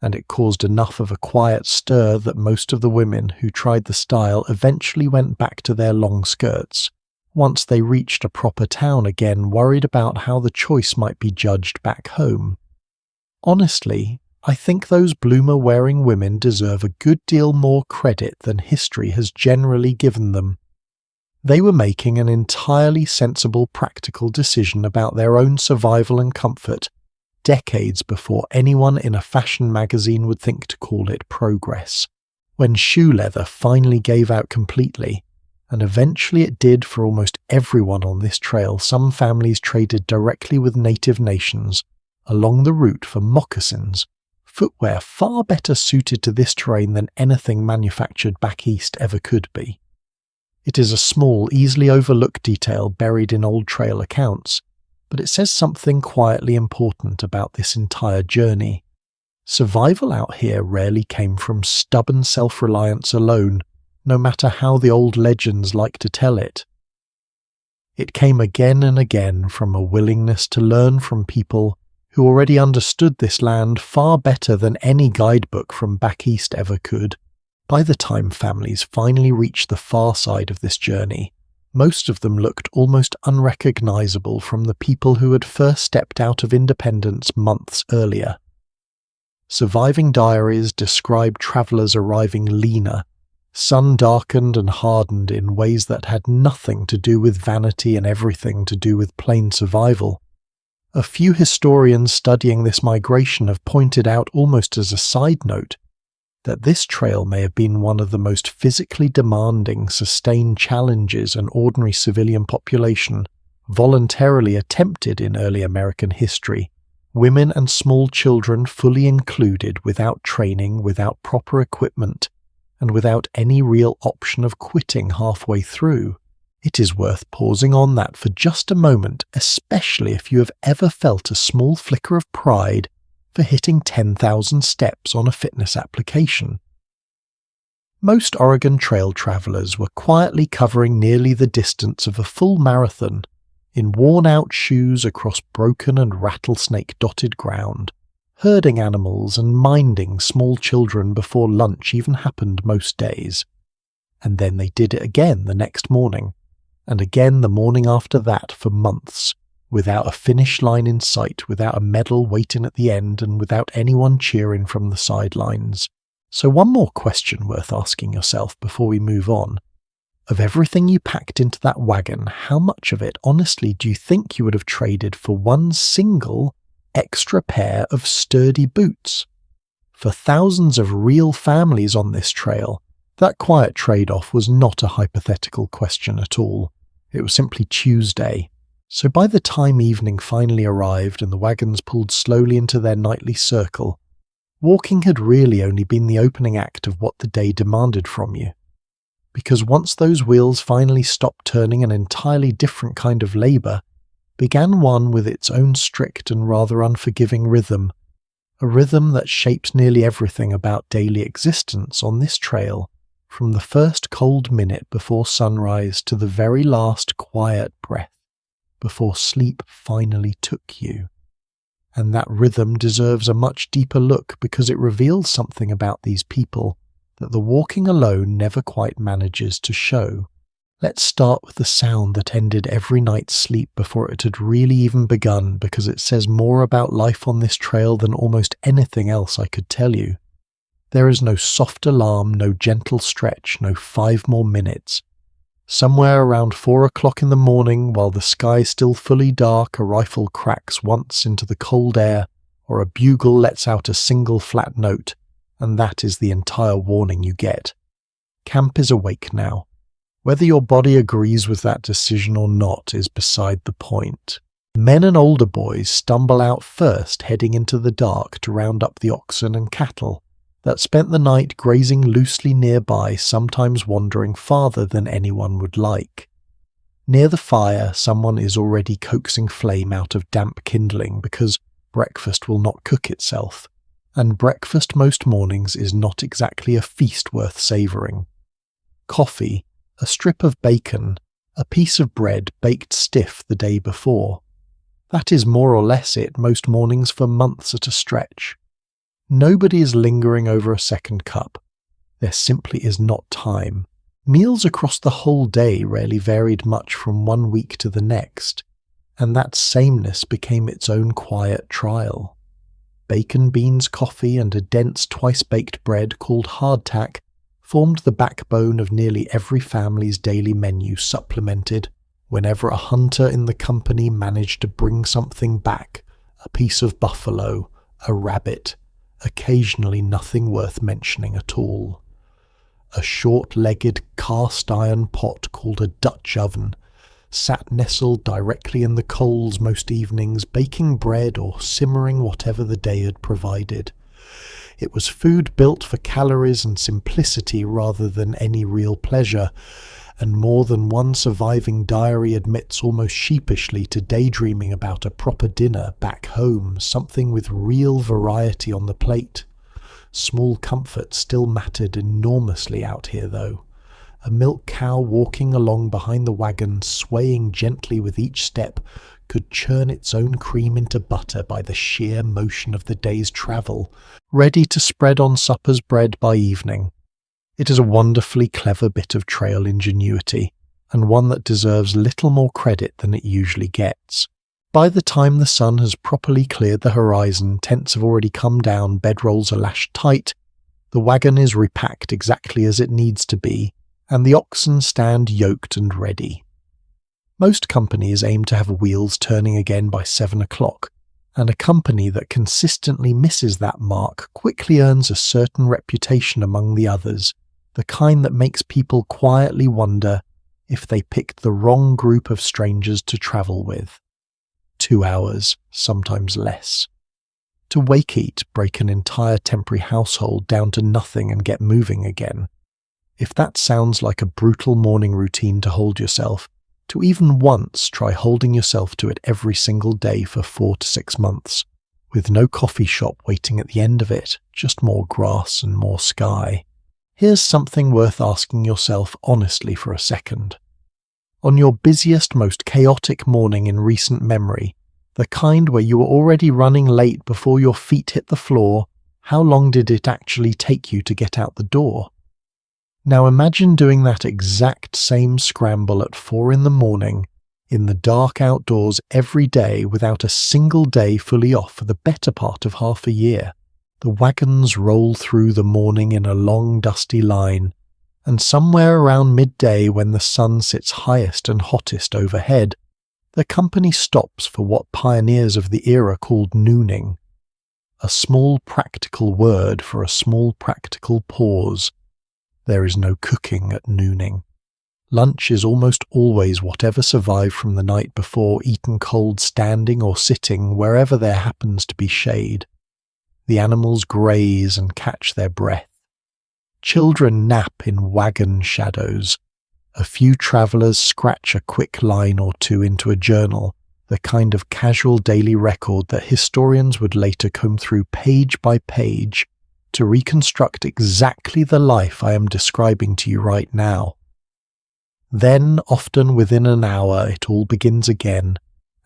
[SPEAKER 1] and it caused enough of a quiet stir that most of the women who tried the style eventually went back to their long skirts, once they reached a proper town again, worried about how the choice might be judged back home. Honestly, I think those bloomer-wearing women deserve a good deal more credit than history has generally given them. They were making an entirely sensible, practical decision about their own survival and comfort decades before anyone in a fashion magazine would think to call it progress. When shoe leather finally gave out completely, and eventually it did for almost everyone on this trail, some families traded directly with native nations along the route for moccasins, footwear far better suited to this terrain than anything manufactured back east ever could be. It is a small, easily overlooked detail buried in old trail accounts, but it says something quietly important about this entire journey. Survival out here rarely came from stubborn self-reliance alone, no matter how the old legends like to tell it. It came again and again from a willingness to learn from people who already understood this land far better than any guidebook from back east ever could. By the time families finally reached the far side of this journey, most of them looked almost unrecognizable from the people who had first stepped out of independence months earlier. Surviving diaries described travelers arriving leaner, sun-darkened and hardened in ways that had nothing to do with vanity and everything to do with plain survival. A few historians studying this migration have pointed out, almost as a side note, that this trail may have been one of the most physically demanding, sustained challenges an ordinary civilian population voluntarily attempted in early American history, women and small children fully included, without training, without proper equipment, and without any real option of quitting halfway through. It is worth pausing on that for just a moment, especially if you have ever felt a small flicker of pride for hitting 10,000 steps on a fitness application. Most Oregon Trail travelers were quietly covering nearly the distance of a full marathon in worn-out shoes across broken and rattlesnake-dotted ground, herding animals and minding small children before lunch even happened most days. And then they did it again the next morning, and again the morning after that for months, without a finish line in sight, without a medal waiting at the end, and without anyone cheering from the sidelines. So one more question worth asking yourself before we move on. Of everything you packed into that wagon, how much of it, honestly, do you think you would have traded for one single extra pair of sturdy boots? For thousands of real families on this trail, that quiet trade-off was not a hypothetical question at all. It was simply Tuesday. So by the time evening finally arrived and the wagons pulled slowly into their nightly circle, walking had really only been the opening act of what the day demanded from you. Because once those wheels finally stopped turning, an entirely different kind of labour began, one with its own strict and rather unforgiving rhythm, a rhythm that shaped nearly everything about daily existence on this trail, from the first cold minute before sunrise to the very last quiet breath before sleep finally took you. And that rhythm deserves a much deeper look because it reveals something about these people that the walking alone never quite manages to show. Let's start with the sound that ended every night's sleep before it had really even begun, because it says more about life on this trail than almost anything else I could tell you. There is no soft alarm, no gentle stretch, no 5 more minutes. Somewhere around 4 o'clock in the morning, while the sky is still fully dark, a rifle cracks once into the cold air, or a bugle lets out a single flat note, and that is the entire warning you get. Camp is awake now. Whether your body agrees with that decision or not is beside the point. Men and older boys stumble out first, heading into the dark to round up the oxen and cattle that spent the night grazing loosely nearby, sometimes wandering farther than anyone would like. Near the fire, someone is already coaxing flame out of damp kindling because breakfast will not cook itself, and breakfast most mornings is not exactly a feast worth savouring. Coffee, a strip of bacon, a piece of bread baked stiff the day before. That is more or less it most mornings for months at a stretch. Nobody is lingering over a second cup. There simply is not time. Meals across the whole day rarely varied much from one week to the next, and that sameness became its own quiet trial. Bacon, beans, coffee, and a dense twice-baked bread called hardtack formed the backbone of nearly every family's daily menu, supplemented whenever a hunter in the company managed to bring something back, a piece of buffalo, a rabbit, occasionally nothing worth mentioning at all. A short-legged cast-iron pot called a Dutch oven sat nestled directly in the coals most evenings, baking bread or simmering whatever the day had provided. It was food built for calories and simplicity rather than any real pleasure, and more than one surviving diary admits almost sheepishly to daydreaming about a proper dinner back home, something with real variety on the plate. Small comforts still mattered enormously out here, though. A milk cow walking along behind the wagon, swaying gently with each step, could churn its own cream into butter by the sheer motion of the day's travel, ready to spread on supper's bread by evening. It is a wonderfully clever bit of trail ingenuity, and one that deserves little more credit than it usually gets. By the time the sun has properly cleared the horizon, tents have already come down, bedrolls are lashed tight, the wagon is repacked exactly as it needs to be, and the oxen stand yoked and ready. Most companies aim to have wheels turning again by 7 o'clock, and a company that consistently misses that mark quickly earns a certain reputation among the others, the kind that makes people quietly wonder if they picked the wrong group of strangers to travel with. 2 hours, sometimes less. To wake-eat, break an entire temporary household down to nothing and get moving again. If that sounds like a brutal morning routine to hold yourself, to even once try holding yourself to it every single day for 4 to 6 months, with no coffee shop waiting at the end of it, just more grass and more sky. Here's something worth asking yourself honestly for a second. On your busiest, most chaotic morning in recent memory, the kind where you were already running late before your feet hit the floor, how long did it actually take you to get out the door? Now imagine doing that exact same scramble at 4 in the morning, in the dark outdoors every day without a single day fully off for the better part of half a year. The wagons roll through the morning in a long dusty line, and somewhere around midday when the sun sits highest and hottest overhead, the company stops for what pioneers of the era called nooning, a small practical word for a small practical pause. There is no cooking at nooning. Lunch is almost always whatever survived from the night before, eaten cold standing or sitting wherever there happens to be shade. The animals graze and catch their breath. Children nap in wagon shadows. A few travellers scratch a quick line or two into a journal, the kind of casual daily record that historians would later comb through page by page to reconstruct exactly the life I am describing to you right now. Then, often within an hour, it all begins again,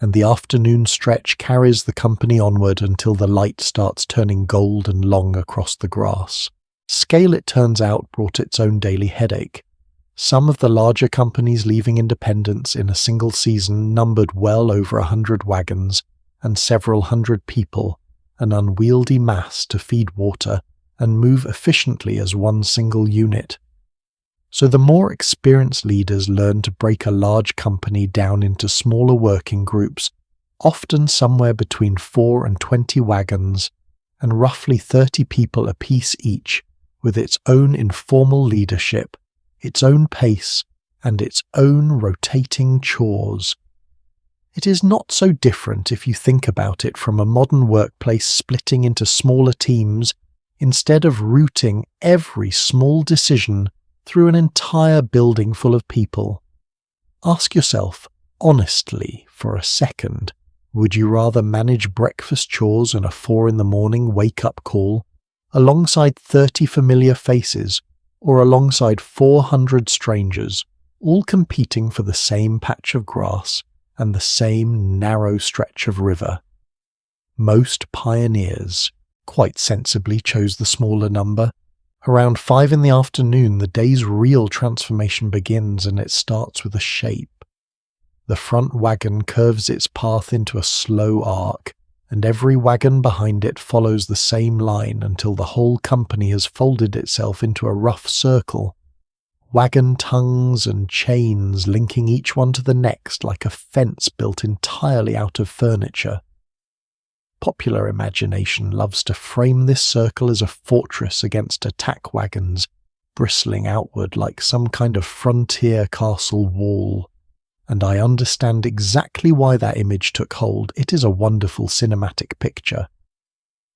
[SPEAKER 1] and the afternoon stretch carries the company onward until the light starts turning gold and long across the grass. Scale, it turns out, brought its own daily headache. Some of the larger companies leaving Independence in a single season numbered well over 100 wagons and several hundred people, an unwieldy mass to feed water and move efficiently as one single unit. So the more experienced leaders learn to break a large company down into smaller working groups, often somewhere between 4 and 20 wagons, and roughly 30 people apiece each, with its own informal leadership, its own pace, and its own rotating chores. It is not so different if you think about it from a modern workplace splitting into smaller teams instead of routing every small decision through an entire building full of people. Ask yourself, honestly, for a second, would you rather manage breakfast chores and a 4 a.m. wake-up call, alongside 30 familiar faces, or alongside 400 strangers, all competing for the same patch of grass and the same narrow stretch of river? Most pioneers quite sensibly chose the smaller number. Around 5 p.m, the day's real transformation begins, and it starts with a shape. The front wagon curves its path into a slow arc, and every wagon behind it follows the same line until the whole company has folded itself into a rough circle. Wagon tongues and chains linking each one to the next like a fence built entirely out of furniture. Popular imagination loves to frame this circle as a fortress against attack wagons, bristling outward like some kind of frontier castle wall. And I understand exactly why that image took hold. It is a wonderful cinematic picture.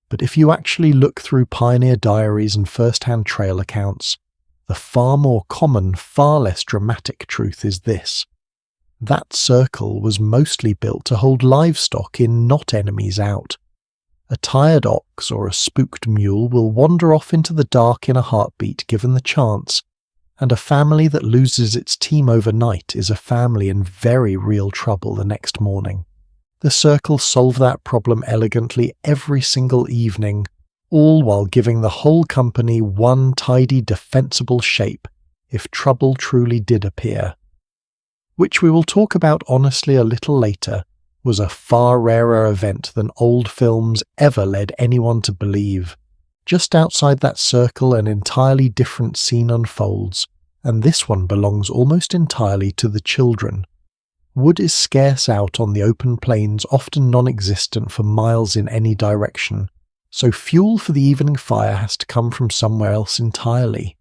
[SPEAKER 1] But if you actually look through pioneer diaries and first-hand trail accounts, the far more common, far less dramatic truth is this. That circle was mostly built to hold livestock in, not enemies out. A tired ox or a spooked mule will wander off into the dark in a heartbeat given the chance, and a family that loses its team overnight is a family in very real trouble the next morning. The circle solved that problem elegantly every single evening, all while giving the whole company one tidy, defensible shape if trouble truly did appear. Which we will talk about honestly a little later, was a far rarer event than old films ever led anyone to believe. Just outside that circle, an entirely different scene unfolds, and this one belongs almost entirely to the children. Wood is scarce out on the open plains, often non-existent for miles in any direction, so fuel for the evening fire has to come from somewhere else entirely.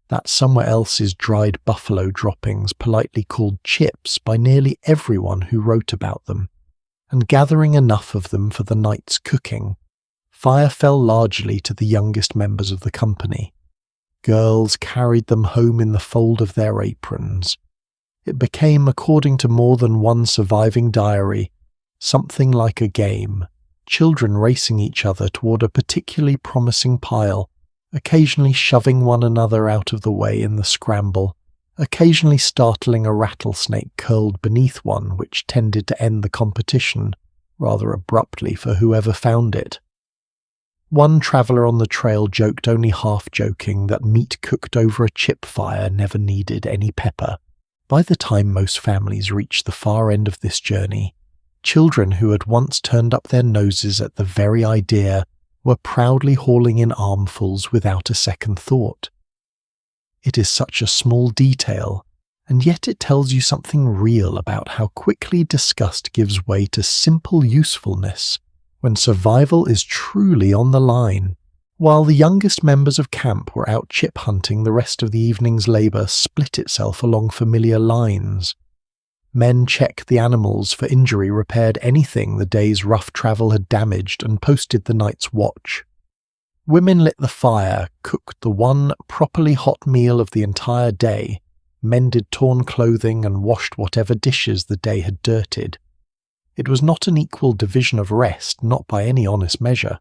[SPEAKER 1] That somewhere else is dried buffalo droppings, politely called chips by nearly everyone who wrote about them, and gathering enough of them for the night's cooking. Fire fell largely to the youngest members of the company. Girls carried them home in the fold of their aprons. It became, according to more than one surviving diary, something like a game, children racing each other toward a particularly promising pile, occasionally shoving one another out of the way in the scramble, occasionally startling a rattlesnake curled beneath one, which tended to end the competition, rather abruptly for whoever found it. One traveller on the trail joked, only half joking, that meat cooked over a chip fire never needed any pepper. By the time most families reached the far end of this journey, children who had once turned up their noses at the very idea were proudly hauling in armfuls without a second thought. It is such a small detail, and yet it tells you something real about how quickly disgust gives way to simple usefulness when survival is truly on the line. While the youngest members of camp were out chip hunting, the rest of the evening's labour split itself along familiar lines. Men checked the animals for injury, repaired anything the day's rough travel had damaged, and posted the night's watch. Women lit the fire, cooked the one properly hot meal of the entire day, mended torn clothing, and washed whatever dishes the day had dirtied. It was not an equal division of rest, not by any honest measure.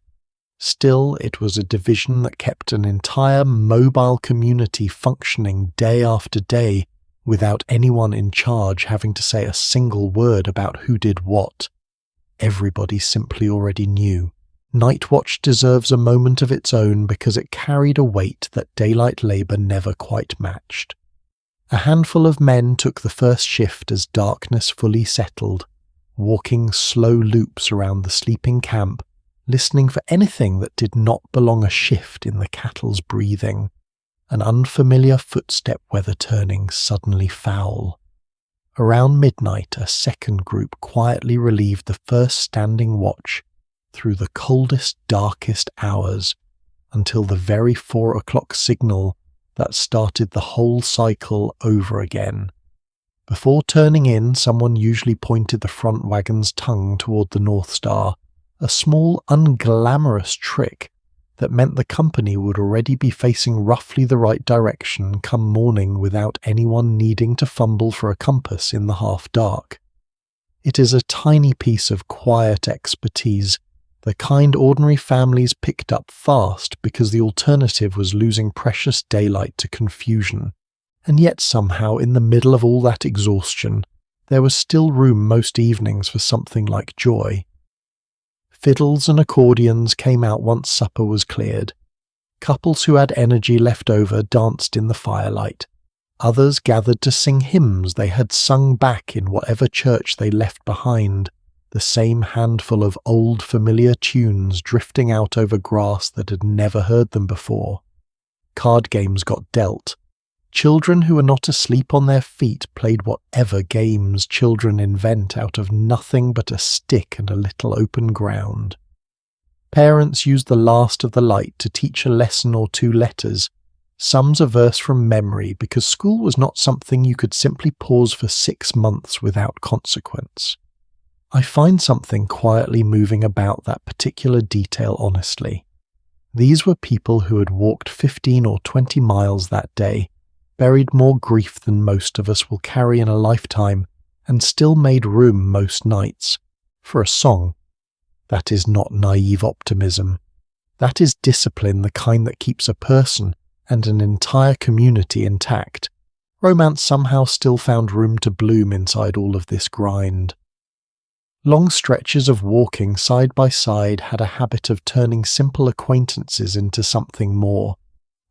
[SPEAKER 1] Still, it was a division that kept an entire mobile community functioning day after day, without anyone in charge having to say a single word about who did what. Everybody simply already knew. Night watch deserves a moment of its own because it carried a weight that daylight labour never quite matched. A handful of men took the first shift as darkness fully settled, walking slow loops around the sleeping camp, listening for anything that did not belong, a shift in the cattle's breathing, an unfamiliar footstep weather turning suddenly foul. Around midnight, a second group quietly relieved the first standing watch through the coldest, darkest hours until the very 4 o'clock signal that started the whole cycle over again. Before turning in, someone usually pointed the front wagon's tongue toward the North Star, a small, unglamorous trick that meant the company would already be facing roughly the right direction come morning without anyone needing to fumble for a compass in the half-dark. It is a tiny piece of quiet expertise, the kind ordinary families picked up fast because the alternative was losing precious daylight to confusion. And yet somehow, in the middle of all that exhaustion, there was still room most evenings for something like joy. Fiddles and accordions came out once supper was cleared. Couples who had energy left over danced in the firelight. Others gathered to sing hymns they had sung back in whatever church they left behind, the same handful of old familiar tunes drifting out over grass that had never heard them before. Card games got dealt. Children who were not asleep on their feet played whatever games children invent out of nothing but a stick and a little open ground. Parents used the last of the light to teach a lesson or 2 letters, sums a verse from memory, because school was not something you could simply pause for 6 months without consequence. I find something quietly moving about that particular detail, honestly. These were people who had walked 15 or 20 miles that day, buried more grief than most of us will carry in a lifetime, and still made room most nights for a song. That is not naive optimism. That is discipline, the kind that keeps a person and an entire community intact. Romance somehow still found room to bloom inside all of this grind. Long stretches of walking side by side had a habit of turning simple acquaintances into something more,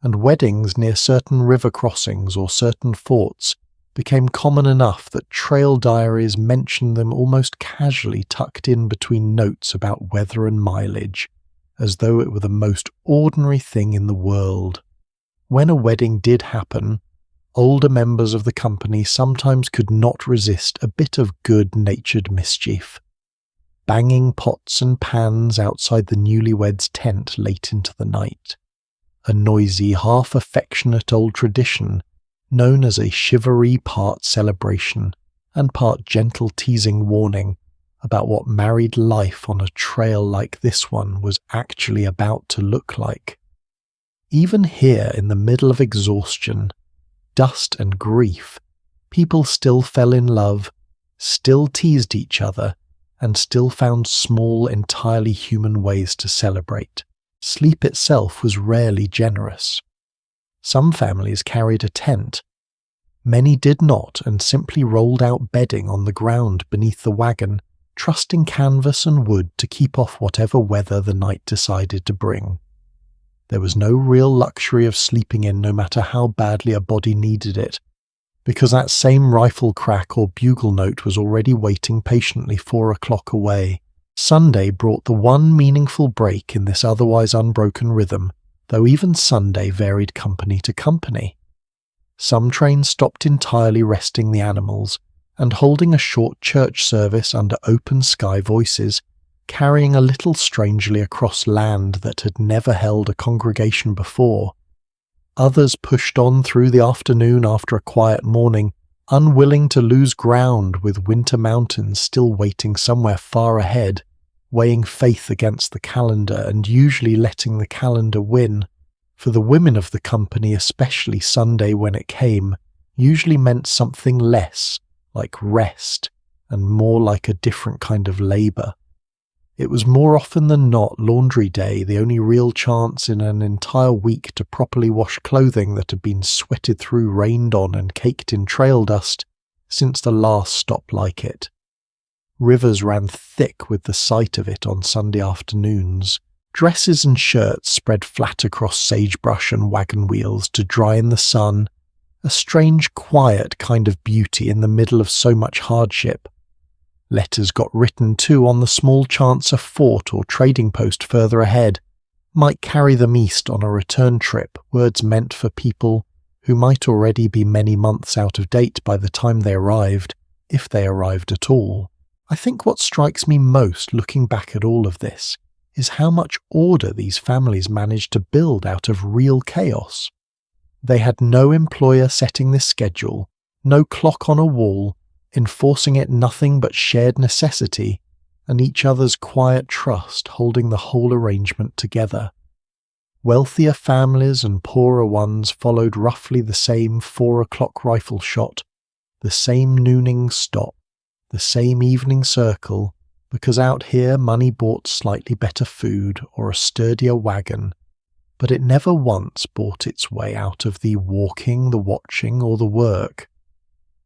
[SPEAKER 1] and weddings near certain river crossings or certain forts became common enough that trail diaries mentioned them almost casually, tucked in between notes about weather and mileage, as though it were the most ordinary thing in the world. When a wedding did happen, older members of the company sometimes could not resist a bit of good-natured mischief, banging pots and pans outside the newlyweds' tent late into the night, a noisy, half-affectionate old tradition known as a chivalry, part celebration and part gentle teasing warning about what married life on a trail like this one was actually about to look like. Even here, in the middle of exhaustion, dust and grief, people still fell in love, still teased each other, and still found small, entirely human ways to celebrate. Sleep itself was rarely generous. Some families carried a tent. Many did not, and simply rolled out bedding on the ground beneath the wagon, trusting canvas and wood to keep off whatever weather the night decided to bring. There was no real luxury of sleeping in, no matter how badly a body needed it, because that same rifle crack or bugle note was already waiting patiently 4 o'clock away. Sunday brought the one meaningful break in this otherwise unbroken rhythm, though even Sunday varied company to company. Some trains stopped entirely resting the animals and holding a short church service under open sky voices, carrying a little strangely across land that had never held a congregation before. Others pushed on through the afternoon after a quiet morning, unwilling to lose ground, with winter mountains still waiting somewhere far ahead, weighing faith against the calendar and usually letting the calendar win. For the women of the company, especially Sunday when it came, usually meant something less, like rest, and more like a different kind of labour. It was more often than not laundry day, the only real chance in an entire week to properly wash clothing that had been sweated through, rained on, and caked in trail dust since the last stop like it. Rivers ran thick with the sight of it on Sunday afternoons. Dresses and shirts spread flat across sagebrush and wagon wheels to dry in the sun, a strange, quiet kind of beauty in the middle of so much hardship. Letters got written too on the small chance a fort or trading post further ahead might carry them east on a return trip, words meant for people who might already be many months out of date by the time they arrived, if they arrived at all. I think what strikes me most looking back at all of this is how much order these families managed to build out of real chaos. They had no employer setting this schedule, no clock on a wall, enforcing it nothing but shared necessity, and each other's quiet trust holding the whole arrangement together. Wealthier families and poorer ones followed roughly the same 4 o'clock rifle shot, the same nooning stop, the same evening circle, because out here money bought slightly better food or a sturdier wagon, but it never once bought its way out of the walking, the watching, or the work.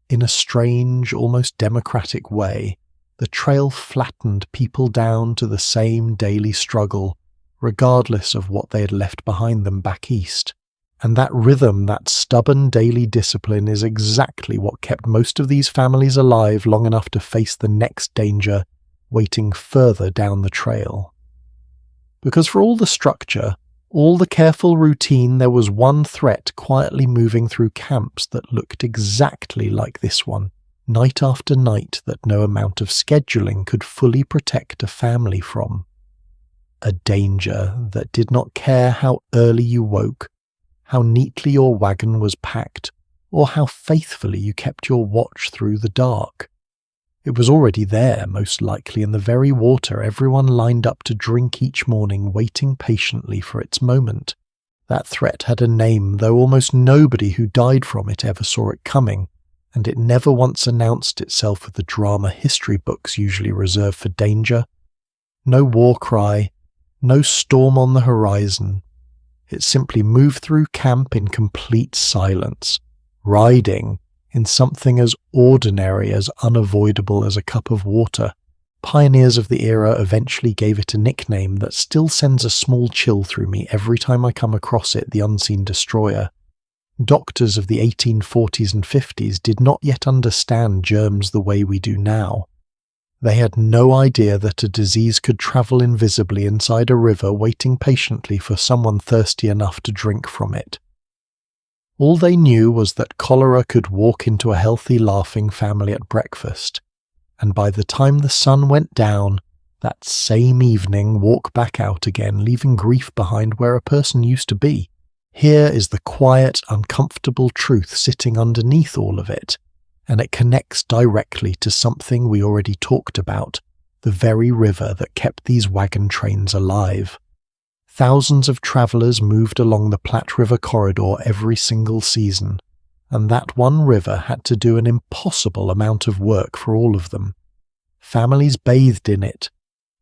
[SPEAKER 1] In a strange, almost democratic way, the trail flattened people down to the same daily struggle, regardless of what they had left behind them back east. And that rhythm, that stubborn daily discipline, is exactly what kept most of these families alive long enough to face the next danger waiting further down the trail. Because for all the structure, all the careful routine, there was one threat quietly moving through camps that looked exactly like this one, night after night, that no amount of scheduling could fully protect a family from. A danger that did not care how early you woke, how neatly your wagon was packed, or how faithfully you kept your watch through the dark. It was already there, most likely in the very water everyone lined up to drink each morning, waiting patiently for its moment. That threat had a name, though almost nobody who died from it ever saw it coming, and it never once announced itself with the drama history books usually reserve for danger. No war cry, no storm on the horizon. It simply moved through camp in complete silence, riding in something as ordinary, as unavoidable as a cup of water. Pioneers of the era eventually gave it a nickname that still sends a small chill through me every time I come across it, the unseen destroyer. Doctors of the 1840s and 50s did not yet understand germs the way we do now. They had no idea that a disease could travel invisibly inside a river, waiting patiently for someone thirsty enough to drink from it. All they knew was that cholera could walk into a healthy, laughing family at breakfast, and by the time the sun went down, that same evening walk back out again, leaving grief behind where a person used to be. Here is the quiet, uncomfortable truth sitting underneath all of it, and it connects directly to something we already talked about, the very river that kept these wagon trains alive. Thousands of travellers moved along the Platte River corridor every single season, and that one river had to do an impossible amount of work for all of them. Families bathed in it.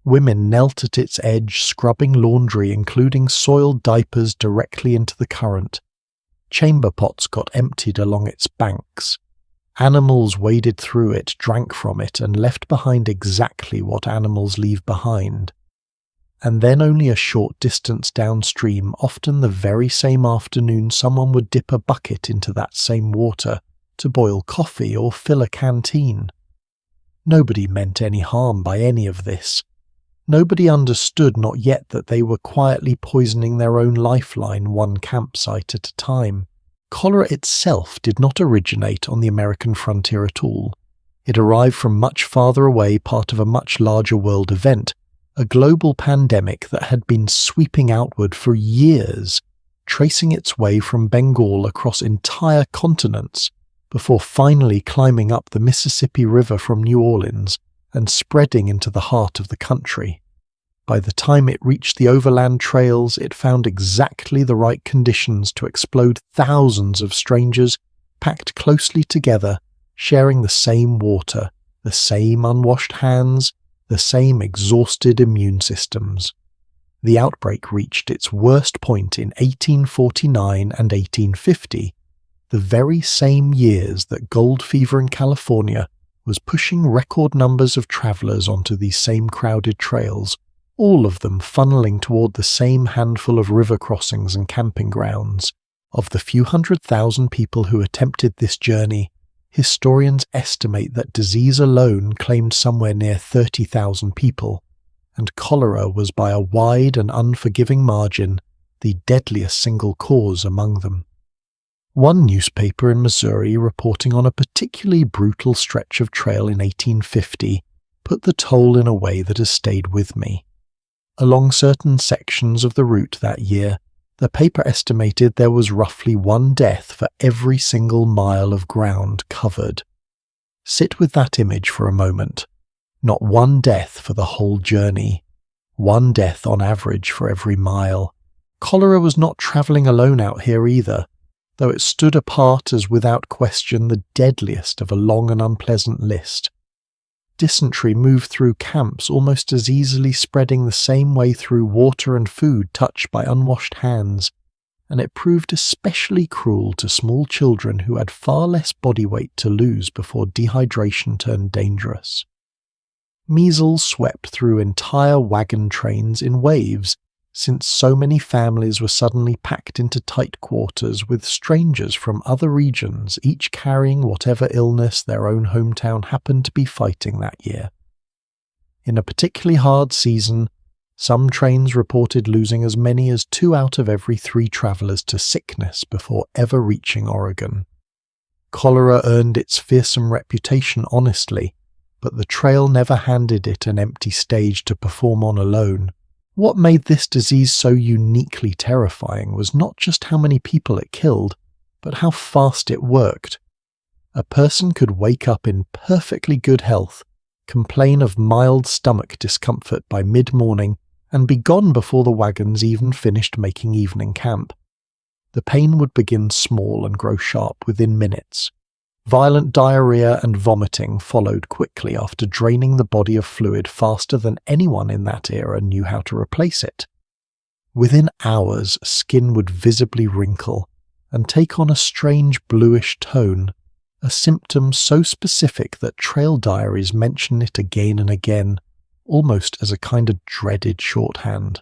[SPEAKER 1] Women knelt at its edge, scrubbing laundry, including soiled diapers, directly into the current. Chamber pots got emptied along its banks. Animals waded through it, drank from it, and left behind exactly what animals leave behind. And then only a short distance downstream, often the very same afternoon, someone would dip a bucket into that same water to boil coffee or fill a canteen. Nobody meant any harm by any of this. Nobody understood not yet that they were quietly poisoning their own lifeline, one campsite at a time. Cholera itself did not originate on the American frontier at all. It arrived from much farther away, part of a much larger world event, a global pandemic that had been sweeping outward for years, tracing its way from Bengal across entire continents, before finally climbing up the Mississippi River from New Orleans and spreading into the heart of the country. By the time it reached the overland trails, it found exactly the right conditions to explode thousands of strangers packed closely together, sharing the same water, the same unwashed hands, the same exhausted immune systems. The outbreak reached its worst point in 1849 and 1850, the very same years that gold fever in California was pushing record numbers of travelers onto these same crowded trails, all of them funneling toward the same handful of river crossings and camping grounds. Of the few 100,000 people who attempted this journey, historians estimate that disease alone claimed somewhere near 30,000 people, and cholera was by a wide and unforgiving margin the deadliest single cause among them. One newspaper in Missouri reporting on a particularly brutal stretch of trail in 1850 put the toll in a way that has stayed with me. Along certain sections of the route that year, the paper estimated there was roughly 1 death for every single mile of ground covered. Sit with that image for a moment. Not 1 death for the whole journey. 1 death on average for every mile. Cholera was not travelling alone out here either, though it stood apart as without question the deadliest of a long and unpleasant list. Dysentery moved through camps almost as easily spreading the same way through water and food touched by unwashed hands, and it proved especially cruel to small children who had far less body weight to lose before dehydration turned dangerous. Measles swept through entire wagon trains in waves, since so many families were suddenly packed into tight quarters with strangers from other regions, each carrying whatever illness their own hometown happened to be fighting that year. In a particularly hard season, some trains reported losing as many as 2 out of every 3 travellers to sickness before ever reaching Oregon. Cholera earned its fearsome reputation honestly, but the trail never handed it an empty stage to perform on alone. What made this disease so uniquely terrifying was not just how many people it killed, but how fast it worked. A person could wake up in perfectly good health, complain of mild stomach discomfort by mid-morning, and be gone before the wagons even finished making evening camp. The pain would begin small and grow sharp within minutes. Violent diarrhea and vomiting followed quickly after draining the body of fluid faster than anyone in that era knew how to replace it. Within hours, skin would visibly wrinkle and take on a strange bluish tone, a symptom so specific that trail diaries mention it again and again, almost as a kind of dreaded shorthand.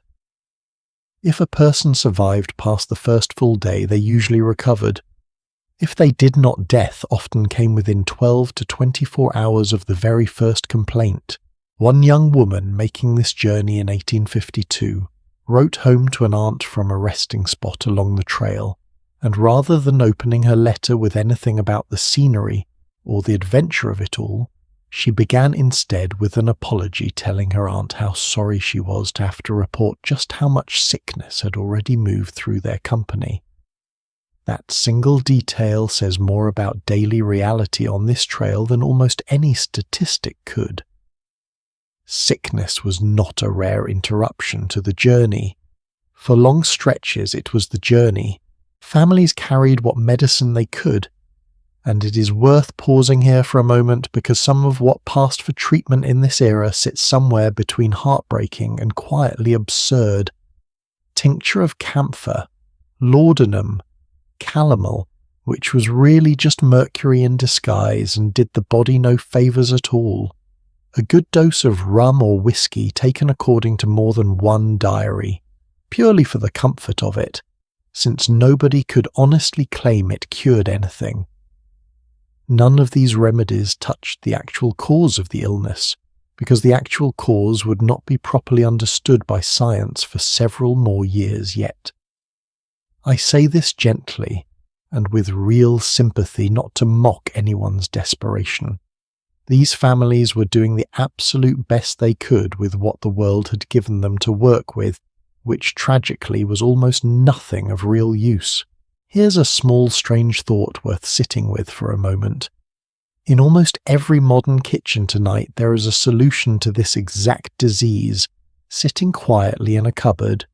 [SPEAKER 1] If a person survived past the first full day, they usually recovered. If they did not, death often came within 12 to 24 hours of the very first complaint. One young woman making this journey in 1852 wrote home to an aunt from a resting spot along the trail, and rather than opening her letter with anything about the scenery or the adventure of it all, she began instead with an apology telling her aunt how sorry she was to have to report just how much sickness had already moved through their company. That single detail says more about daily reality on this trail than almost any statistic could. Sickness was not a rare interruption to the journey. For long stretches it was the journey. Families carried what medicine they could, and it is worth pausing here for a moment because some of what passed for treatment in this era sits somewhere between heartbreaking and quietly absurd. Tincture of camphor, laudanum, calomel, which was really just mercury in disguise and did the body no favours at all. A good dose of rum or whiskey taken according to more than one diary, purely for the comfort of it, since nobody could honestly claim it cured anything. None of these remedies touched the actual cause of the illness, because the actual cause would not be properly understood by science for several more years yet. I say this gently, and with real sympathy, not to mock anyone's desperation. These families were doing the absolute best they could with what the world had given them to work with, which tragically was almost nothing of real use. Here's a small strange thought worth sitting with for a moment. In almost every modern kitchen tonight there is a solution to this exact disease, sitting quietly in a cupboard: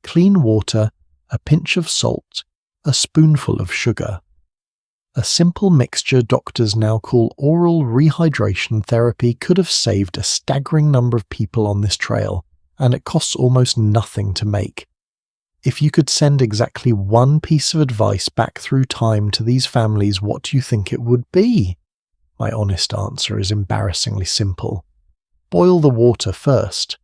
[SPEAKER 1] clean water, a pinch of salt, a spoonful of sugar. A simple mixture doctors now call oral rehydration therapy could have saved a staggering number of people on this trail, and it costs almost nothing to make. If you could send exactly one piece of advice back through time to these families, what do you think it would be? My honest answer is embarrassingly simple. Boil the water first.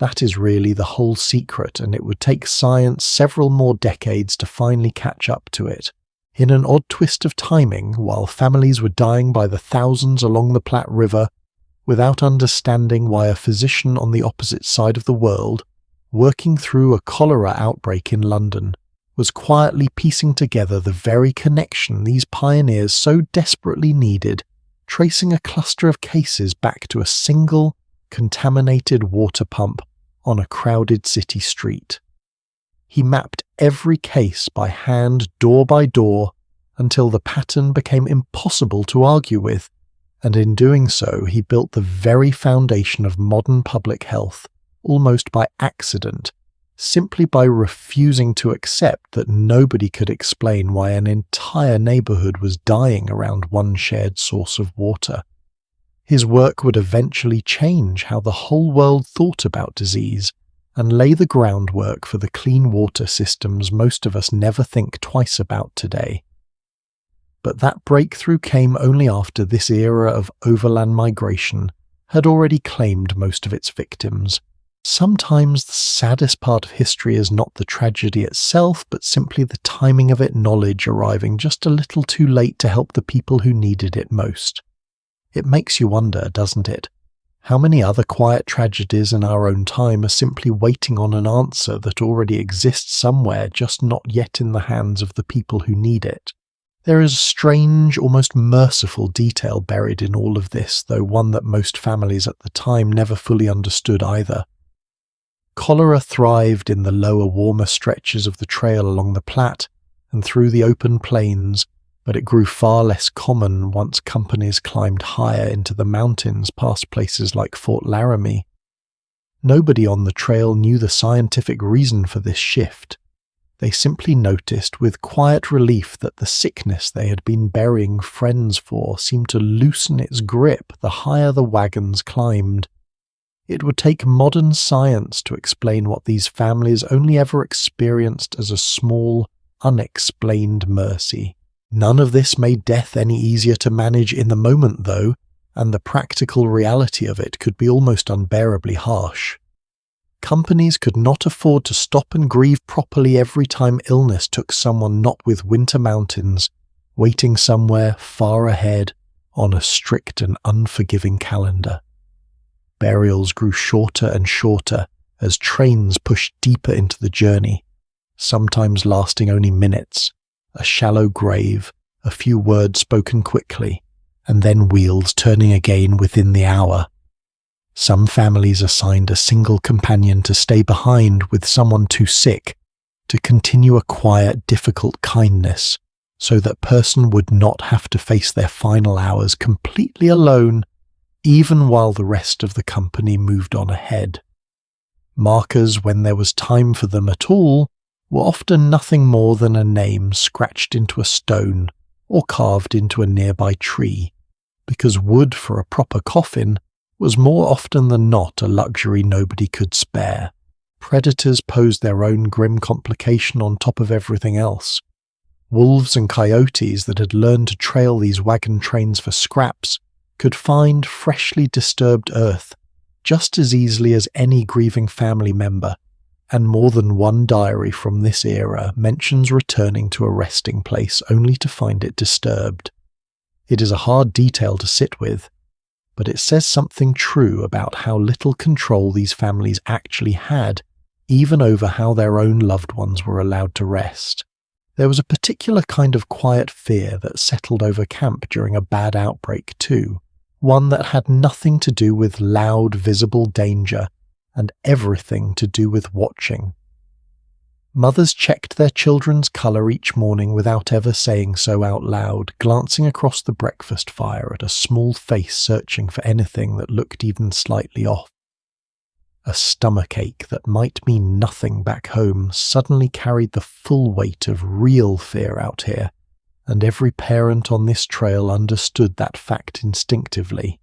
[SPEAKER 1] That is really the whole secret, and it would take science several more decades to finally catch up to it. In an odd twist of timing, while families were dying by the thousands along the Platte River, without understanding why a physician on the opposite side of the world, working through a cholera outbreak in London, was quietly piecing together the very connection these pioneers so desperately needed, tracing a cluster of cases back to a single, contaminated water pump on a crowded city street. He mapped every case by hand, door by door, until the pattern became impossible to argue with, and in doing so he built the very foundation of modern public health, almost by accident, simply by refusing to accept that nobody could explain why an entire neighborhood was dying around one shared source of water. His work would eventually change how the whole world thought about disease, and lay the groundwork for the clean water systems most of us never think twice about today. But that breakthrough came only after this era of overland migration had already claimed most of its victims. Sometimes the saddest part of history is not the tragedy itself, but simply the timing of it, knowledge arriving just a little too late to help the people who needed it most. It makes you wonder, doesn't it? How many other quiet tragedies in our own time are simply waiting on an answer that already exists somewhere, just not yet in the hands of the people who need it? There is a strange, almost merciful detail buried in all of this, though one that most families at the time never fully understood either. Cholera thrived in the lower, warmer stretches of the trail along the Platte and through the open plains, but it grew far less common once companies climbed higher into the mountains past places like Fort Laramie. Nobody on the trail knew the scientific reason for this shift. They simply noticed with quiet relief that the sickness they had been burying friends for seemed to loosen its grip the higher the wagons climbed. It would take modern science to explain what these families only ever experienced as a small, unexplained mercy. None of this made death any easier to manage in the moment, though, and the practical reality of it could be almost unbearably harsh. Companies could not afford to stop and grieve properly every time illness took someone not with winter mountains, waiting somewhere far ahead on a strict and unforgiving calendar. Burials grew shorter and shorter as trains pushed deeper into the journey, sometimes lasting only minutes. A shallow grave, a few words spoken quickly, and then wheels turning again within the hour. Some families assigned a single companion to stay behind with someone too sick, to continue a quiet, difficult kindness, so that person would not have to face their final hours completely alone, even while the rest of the company moved on ahead. Markers when there was time for them at all were often nothing more than a name scratched into a stone or carved into a nearby tree, because wood for a proper coffin was more often than not a luxury nobody could spare. Predators posed their own grim complication on top of everything else. Wolves and coyotes that had learned to trail these wagon trains for scraps could find freshly disturbed earth just as easily as any grieving family member, and more than one diary from this era mentions returning to a resting place only to find it disturbed. It is a hard detail to sit with, but it says something true about how little control these families actually had, even over how their own loved ones were allowed to rest. There was a particular kind of quiet fear that settled over camp during a bad outbreak too, one that had nothing to do with loud, visible danger, and everything to do with watching. Mothers checked their children's colour each morning without ever saying so out loud, glancing across the breakfast fire at a small face searching for anything that looked even slightly off. A stomachache that might mean nothing back home suddenly carried the full weight of real fear out here, and every parent on this trail understood that fact instinctively.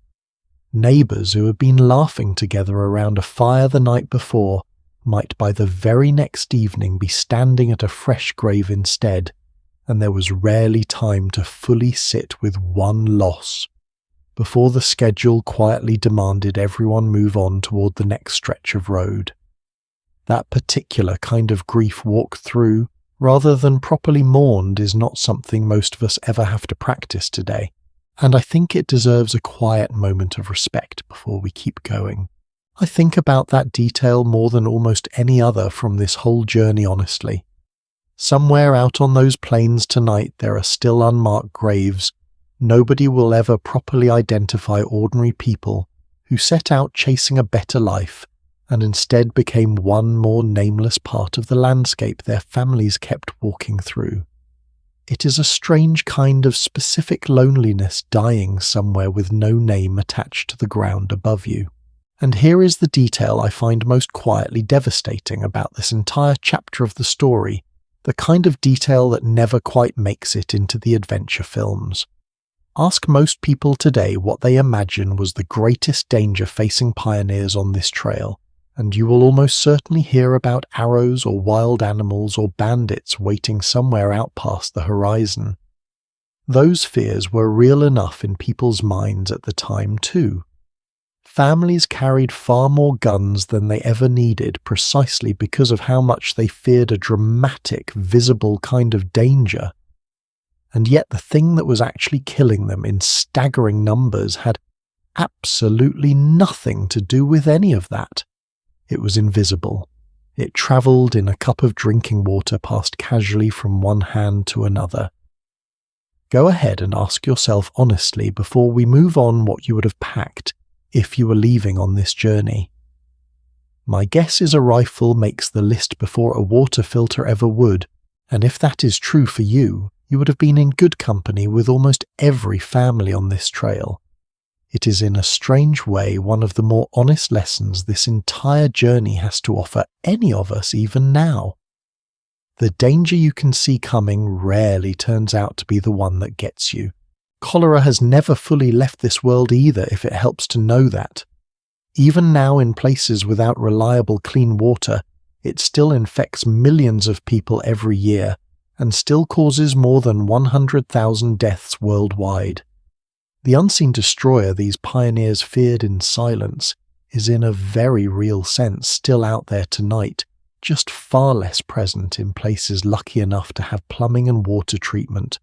[SPEAKER 1] Neighbours who had been laughing together around a fire the night before might by the very next evening be standing at a fresh grave instead, and there was rarely time to fully sit with one loss. before the schedule quietly demanded everyone move on toward the next stretch of road. That particular kind of grief walked through, rather than properly mourned, is not something most of us ever have to practice today, and I think it deserves a quiet moment of respect before we keep going. I think about that detail more than almost any other from this whole journey, honestly. Somewhere out on those plains tonight there are still unmarked graves. Nobody will ever properly identify ordinary people who set out chasing a better life and instead became one more nameless part of the landscape their families kept walking through. It is a strange kind of specific loneliness dying somewhere with no name attached to the ground above you. And here is the detail I find most quietly devastating about this entire chapter of the story, the kind of detail that never quite makes it into the adventure films. Ask most people today what they imagine was the greatest danger facing pioneers on this trail, and you will almost certainly hear about arrows or wild animals or bandits waiting somewhere out past the horizon. Those fears were real enough in people's minds at the time too. Families carried far more guns than they ever needed precisely because of how much they feared a dramatic, visible kind of danger. And yet the thing that was actually killing them in staggering numbers had absolutely nothing to do with any of that. It was invisible. It travelled in a cup of drinking water passed casually from one hand to another. Go ahead and ask yourself honestly before we move on what you would have packed if you were leaving on this journey. My guess is a rifle makes the list before a water filter ever would, and if that is true for you, you would have been in good company with almost every family on this trail. It is in a strange way one of the more honest lessons this entire journey has to offer any of us even now. The danger you can see coming rarely turns out to be the one that gets you. Cholera has never fully left this world either, if it helps to know that. Even now in places without reliable clean water, it still infects millions of people every year and still causes more than 100,000 deaths worldwide. The unseen destroyer these pioneers feared in silence is in a very real sense still out there tonight, just far less present in places lucky enough to have plumbing and water treatment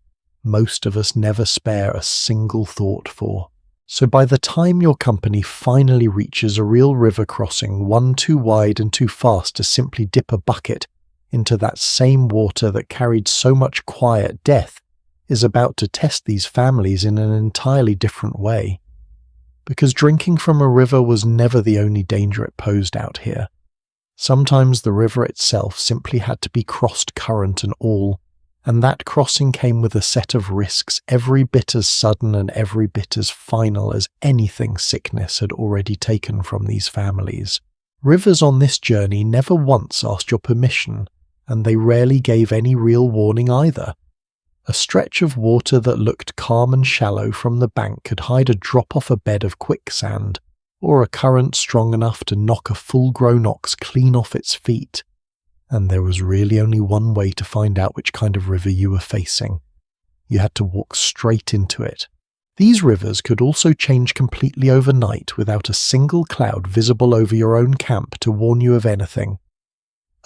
[SPEAKER 1] most of us never spare a single thought for. So by the time your company finally reaches a real river crossing, one too wide and too fast to simply dip a bucket into that same water that carried so much quiet death, is about to test these families in an entirely different way. Because drinking from a river was never the only danger it posed out here. Sometimes the river itself simply had to be crossed current and all, and that crossing came with a set of risks every bit as sudden and every bit as final as anything sickness had already taken from these families. Rivers on this journey never once asked your permission, and they rarely gave any real warning either. A stretch of water that looked calm and shallow from the bank could hide a drop off a bed of quicksand, or a current strong enough to knock a full-grown ox clean off its feet. And there was really only one way to find out which kind of river you were facing. You had to walk straight into it. These rivers could also change completely overnight without a single cloud visible over your own camp to warn you of anything.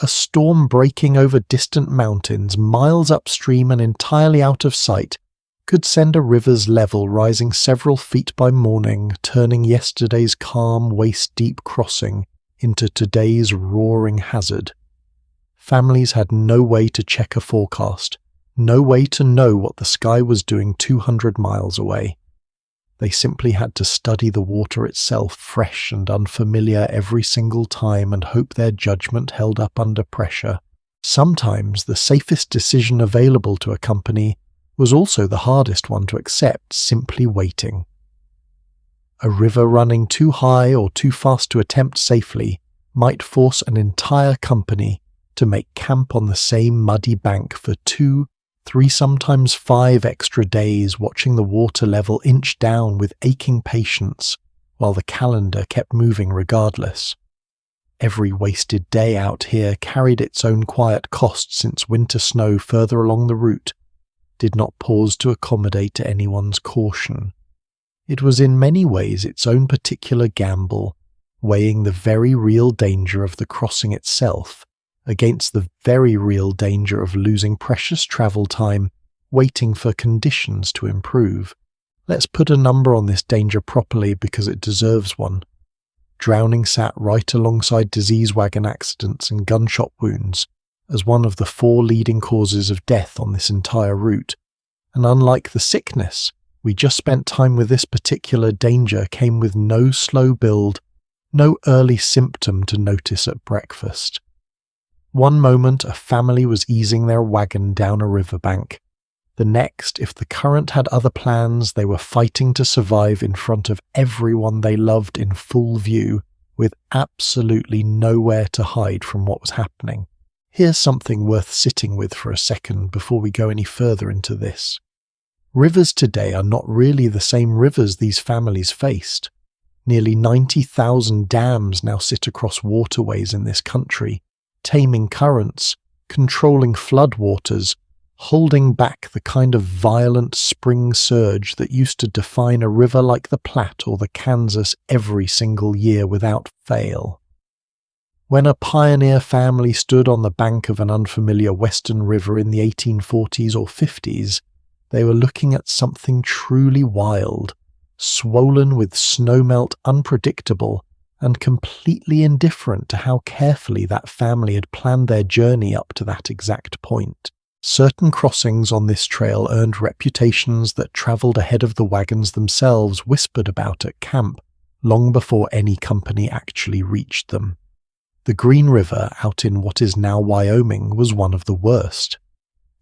[SPEAKER 1] A storm breaking over distant mountains miles upstream and entirely out of sight could send a river's level rising several feet by morning, turning yesterday's calm, waist-deep crossing into today's roaring hazard. Families had no way to check a forecast, no way to know what the sky was doing 200 miles away. They simply had to study the water itself fresh and unfamiliar every single time and hope their judgment held up under pressure. Sometimes the safest decision available to a company was also the hardest one to accept, simply waiting. A river running too high or too fast to attempt safely might force an entire company to make camp on the same muddy bank for 2, 3, sometimes 5 extra days, watching the water level inch down with aching patience while the calendar kept moving regardless. Every wasted day out here carried its own quiet cost, since winter snow further along the route did not pause to accommodate anyone's caution. It was in many ways its own particular gamble, weighing the very real danger of the crossing itself against the very real danger of losing precious travel time waiting for conditions to improve. Let's put a number on this danger properly because it deserves one. Drowning sat right alongside disease wagon accidents and gunshot wounds as one of the 4 leading causes of death on this entire route, and unlike the sickness, we just spent time with, this particular danger came with no slow build, no early symptom to notice at breakfast. One moment a family was easing their wagon down a riverbank. The next, if the current had other plans, they were fighting to survive in front of everyone they loved in full view, with absolutely nowhere to hide from what was happening. Here's something worth sitting with for a second before we go any further into this. Rivers today are not really the same rivers these families faced. Nearly 90,000 dams now sit across waterways in this country, taming currents, controlling floodwaters, holding back the kind of violent spring surge that used to define a river like the Platte or the Kansas every single year without fail. When a pioneer family stood on the bank of an unfamiliar western river in the 1840s or 50s, they were looking at something truly wild, swollen with snowmelt, unpredictable, and completely indifferent to how carefully that family had planned their journey up to that exact point. Certain crossings on this trail earned reputations that travelled ahead of the wagons themselves whispered about at camp, long before any company actually reached them. The Green River out in what is now Wyoming was one of the worst.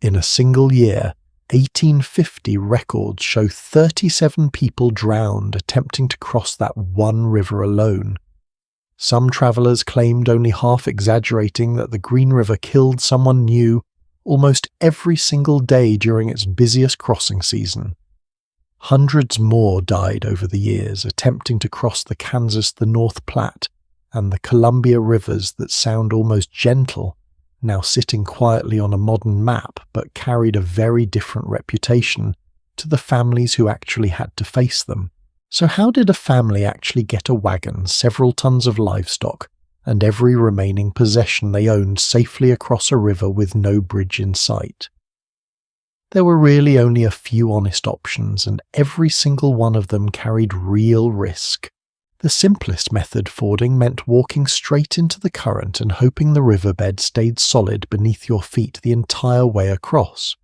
[SPEAKER 1] In a single year, 1850 records show 37 people drowned attempting to cross that one river alone. Some travellers claimed, only half exaggerating, that the Green River killed someone new almost every single day during its busiest crossing season. Hundreds more died over the years attempting to cross the Kansas, the North Platte, and the Columbia rivers that sound almost gentle, now sitting quietly on a modern map but carried a very different reputation to the families who actually had to face them. So how did a family actually get a wagon, several tons of livestock, and every remaining possession they owned safely across a river with no bridge in sight? There were really only a few honest options, and every single one of them carried real risk. The simplest method, fording, meant walking straight into the current and hoping the riverbed stayed solid beneath your feet the entire way across.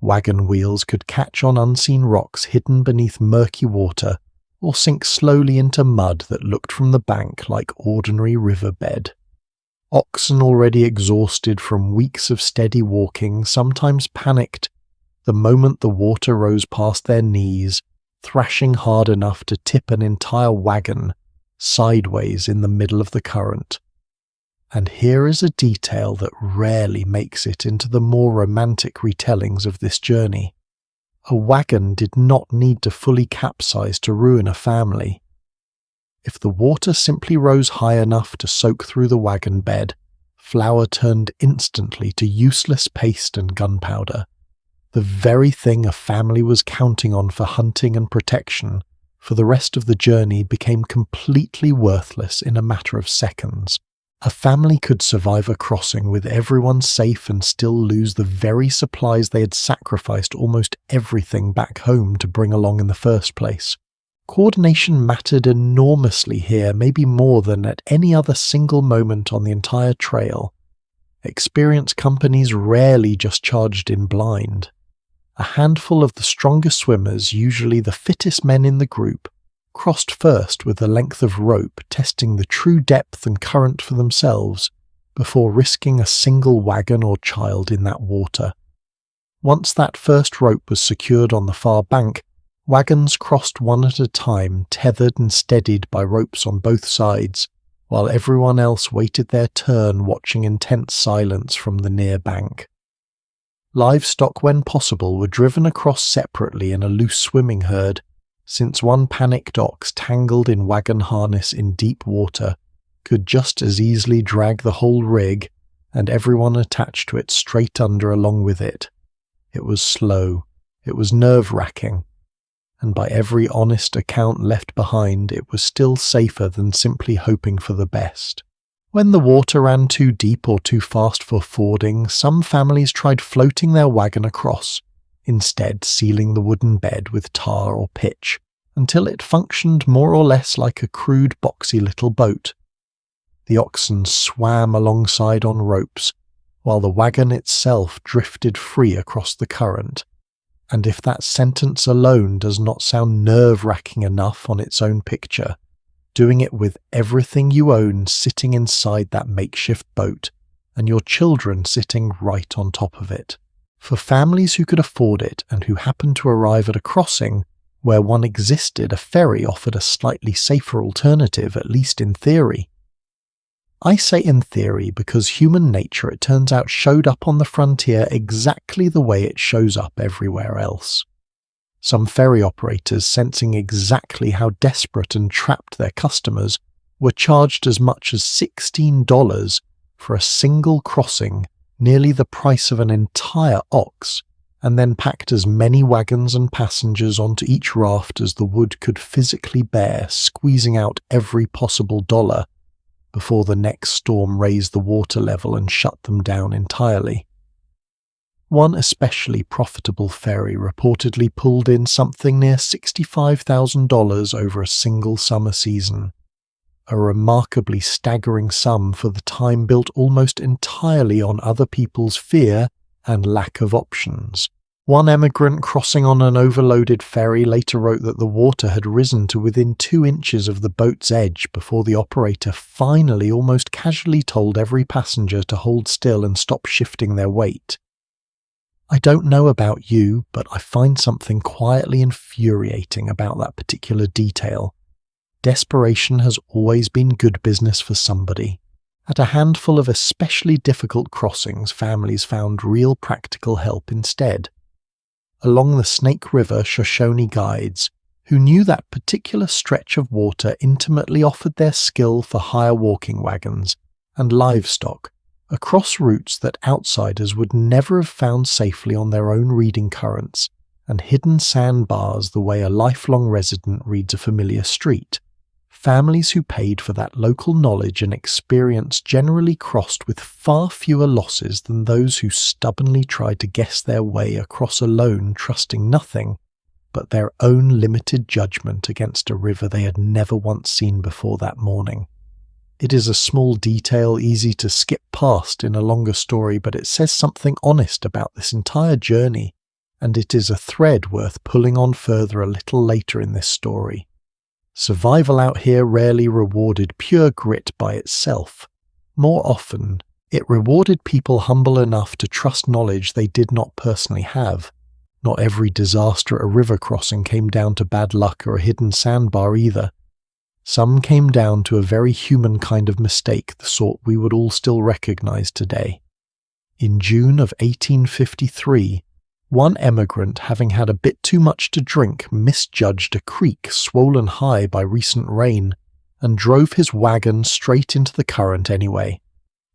[SPEAKER 1] Wagon wheels could catch on unseen rocks hidden beneath murky water, or sink slowly into mud that looked from the bank like ordinary riverbed. Oxen, already exhausted from weeks of steady walking, sometimes panicked the moment the water rose past their knees, thrashing hard enough to tip an entire wagon sideways in the middle of the current. And here is a detail that rarely makes it into the more romantic retellings of this journey. A wagon did not need to fully capsize to ruin a family. If the water simply rose high enough to soak through the wagon bed, flour turned instantly to useless paste and gunpowder. The very thing a family was counting on for hunting and protection for the rest of the journey became completely worthless in a matter of seconds. A family could survive a crossing with everyone safe and still lose the very supplies they had sacrificed almost everything back home to bring along in the first place. Coordination mattered enormously here, maybe more than at any other single moment on the entire trail. Experienced companies rarely just charged in blind. A handful of the strongest swimmers, usually the fittest men in the group, crossed first with a length of rope, testing the true depth and current for themselves before risking a single wagon or child in that water. Once that first rope was secured on the far bank, wagons crossed one at a time, tethered and steadied by ropes on both sides, while everyone else waited their turn, watching in tense silence from the near bank. Livestock, when possible, were driven across separately in a loose swimming herd, since one panicked ox tangled in wagon harness in deep water could just as easily drag the whole rig and everyone attached to it straight under along with it. It was slow, it was nerve-wracking, and by every honest account left behind, it was still safer than simply hoping for the best. When the water ran too deep or too fast for fording, some families tried floating their wagon across, instead sealing the wooden bed with tar or pitch, until it functioned more or less like a crude, boxy little boat. The oxen swam alongside on ropes, while the wagon itself drifted free across the current. And if that sentence alone does not sound nerve-wracking enough on its own picture, doing it with everything you own sitting inside that makeshift boat, and your children sitting right on top of it. For families who could afford it and who happened to arrive at a crossing where one existed, a ferry offered a slightly safer alternative, at least in theory. I say in theory because human nature, it turns out, showed up on the frontier exactly the way it shows up everywhere else. Some ferry operators, sensing exactly how desperate and trapped their customers, were charged as much as $16 for a single crossing, nearly the price of an entire ox, and then packed as many wagons and passengers onto each raft as the wood could physically bear, squeezing out every possible dollar before the next storm raised the water level and shut them down entirely. One especially profitable ferry reportedly pulled in something near $65,000 over a single summer season, a remarkably staggering sum for the time built almost entirely on other people's fear and lack of options. One emigrant crossing on an overloaded ferry later wrote that the water had risen to within 2 inches of the boat's edge before the operator finally almost casually told every passenger to hold still and stop shifting their weight. I don't know about you, but I find something quietly infuriating about that particular detail. Desperation has always been good business for somebody. At a handful of especially difficult crossings, families found real practical help instead. Along the Snake River, Shoshone guides, who knew that particular stretch of water intimately, offered their skill for hire walking wagons and livestock across routes that outsiders would never have found safely on their own reading currents and hidden sandbars the way a lifelong resident reads a familiar street. Families who paid for that local knowledge and experience generally crossed with far fewer losses than those who stubbornly tried to guess their way across alone, trusting nothing but their own limited judgment against a river they had never once seen before that morning. It is a small detail easy to skip past in a longer story, but it says something honest about this entire journey, and it is a thread worth pulling on further a little later in this story. Survival out here rarely rewarded pure grit by itself. More often, it rewarded people humble enough to trust knowledge they did not personally have. Not every disaster at a river crossing came down to bad luck or a hidden sandbar either. Some came down to a very human kind of mistake, the sort we would all still recognize today. In June of 1853, one emigrant, having had a bit too much to drink, misjudged a creek swollen high by recent rain and drove his wagon straight into the current anyway.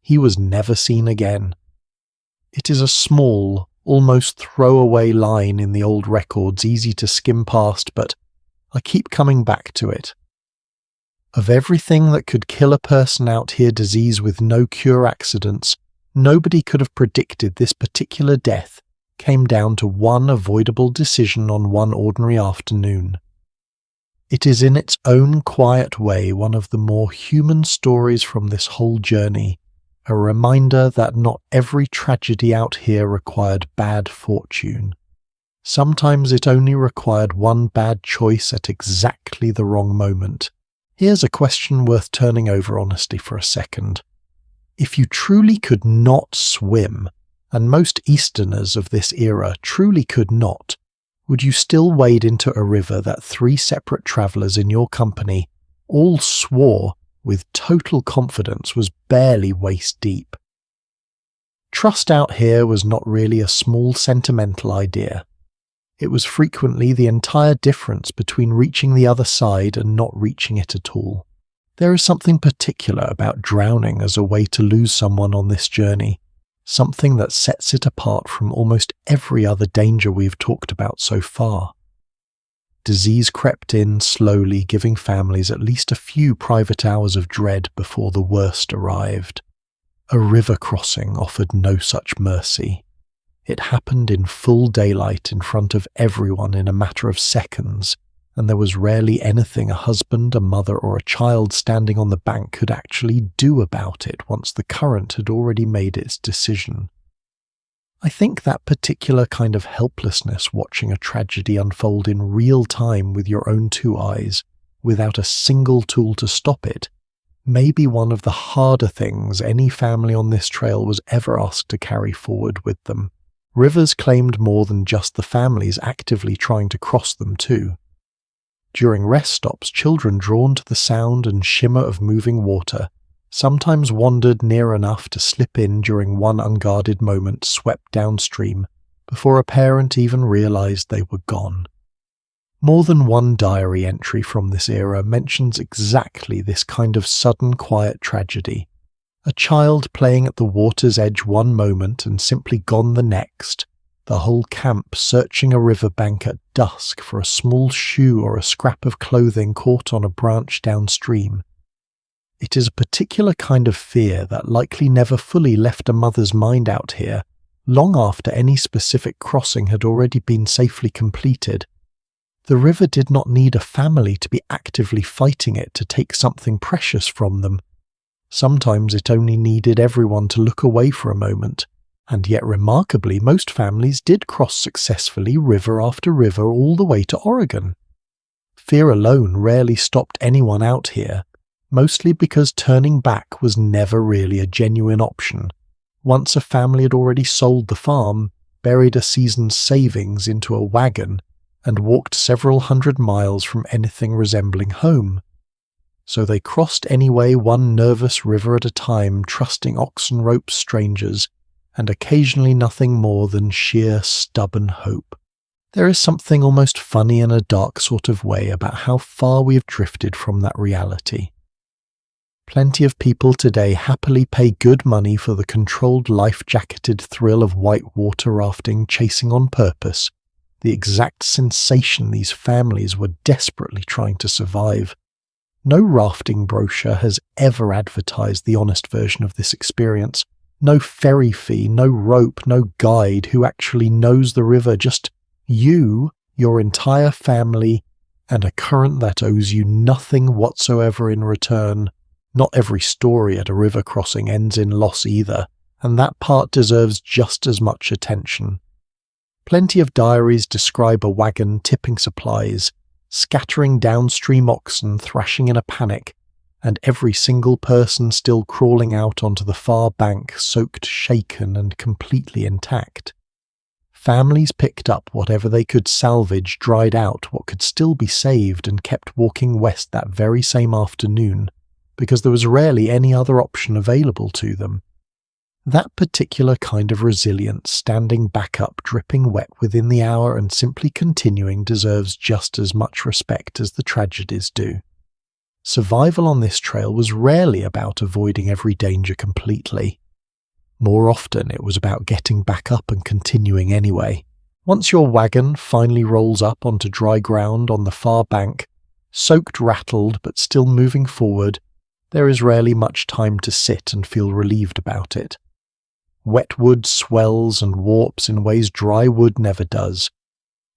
[SPEAKER 1] He was never seen again. It is a small, almost throwaway line in the old records, easy to skim past, but I keep coming back to it. Of everything that could kill a person out here, disease with no cure accidents, nobody could have predicted this particular death came down to one avoidable decision on one ordinary afternoon. It is in its own quiet way one of the more human stories from this whole journey, a reminder that not every tragedy out here required bad fortune. Sometimes it only required one bad choice at exactly the wrong moment. Here's a question worth turning over honestly for a second. If you truly could not swim, and most Easterners of this era truly could not, would you still wade into a river that 3 separate travellers in your company all swore with total confidence was barely waist deep? Trust out here was not really a small sentimental idea. It was frequently the entire difference between reaching the other side and not reaching it at all. There is something particular about drowning as a way to lose someone on this journey, something that sets it apart from almost every other danger we've talked about so far. disease crept in slowly, giving families at least a few private hours of dread before the worst arrived. A river crossing offered no such mercy. It happened in full daylight in front of everyone in a matter of seconds, and there was rarely anything a husband, a mother, or a child standing on the bank could actually do about it once the current had already made its decision. I think that particular kind of helplessness watching a tragedy unfold in real time with your own two eyes, without a single tool to stop it, may be one of the harder things any family on this trail was ever asked to carry forward with them. Rivers claimed more than just the families actively trying to cross them too. During rest stops, children drawn to the sound and shimmer of moving water sometimes wandered near enough to slip in during one unguarded moment swept downstream before a parent even realized they were gone. More than one diary entry from this era mentions exactly this kind of sudden quiet tragedy. A child playing at the water's edge one moment and simply gone the next, the whole camp searching a riverbank at dusk for a small shoe or a scrap of clothing caught on a branch downstream. It is a particular kind of fear that likely never fully left a mother's mind out here, long after any specific crossing had already been safely completed. The river did not need a family to be actively fighting it to take something precious from them. Sometimes it only needed everyone to look away for a moment, and yet remarkably most families did cross successfully river after river all the way to Oregon. Fear alone rarely stopped anyone out here, mostly because turning back was never really a genuine option. Once a family had already sold the farm, buried a season's savings into a wagon, and walked several hundred miles from anything resembling home. So they crossed anyway, one nervous river at a time, trusting oxen rope strangers, and occasionally nothing more than sheer stubborn hope. There is something almost funny in a dark sort of way about how far we have drifted from that reality. Plenty of people today happily pay good money for the controlled life-jacketed thrill of whitewater rafting chasing on purpose, the exact sensation these families were desperately trying to survive. No rafting brochure has ever advertised the honest version of this experience. No ferry fee, no rope, no guide who actually knows the river, just you, your entire family, and a current that owes you nothing whatsoever in return. Not every story at a river crossing ends in loss either, and that part deserves just as much attention. Plenty of diaries describe a wagon tipping supplies, scattering downstream oxen thrashing in a panic, and every single person still crawling out onto the far bank soaked, shaken, and completely intact. Families picked up whatever they could salvage, dried out what could still be saved, and kept walking west that very same afternoon, because there was rarely any other option available to them. That particular kind of resilience, standing back up, dripping wet within the hour and simply continuing, deserves just as much respect as the tragedies do. Survival on this trail was rarely about avoiding every danger completely. More often it was about getting back up and continuing anyway. Once your wagon finally rolls up onto dry ground on the far bank, soaked, rattled, but still moving forward, there is rarely much time to sit and feel relieved about it. Wet wood swells and warps in ways dry wood never does.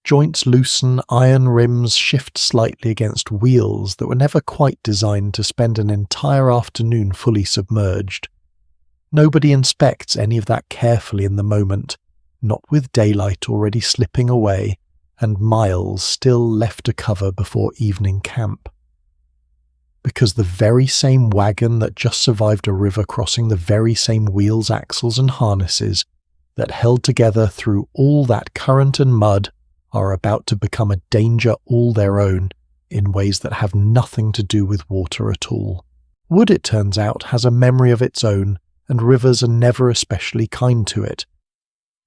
[SPEAKER 1] Joints loosen, iron rims shift slightly against wheels that were never quite designed to spend an entire afternoon fully submerged. Nobody inspects any of that carefully in the moment, not with daylight already slipping away and miles still left to cover before evening camp. Because the very same wagon that just survived a river crossing, the very same wheels, axles, and harnesses that held together through all that current and mud are about to become a danger all their own in ways that have nothing to do with water at all. Wood, it turns out, has a memory of its own, and rivers are never especially kind to it.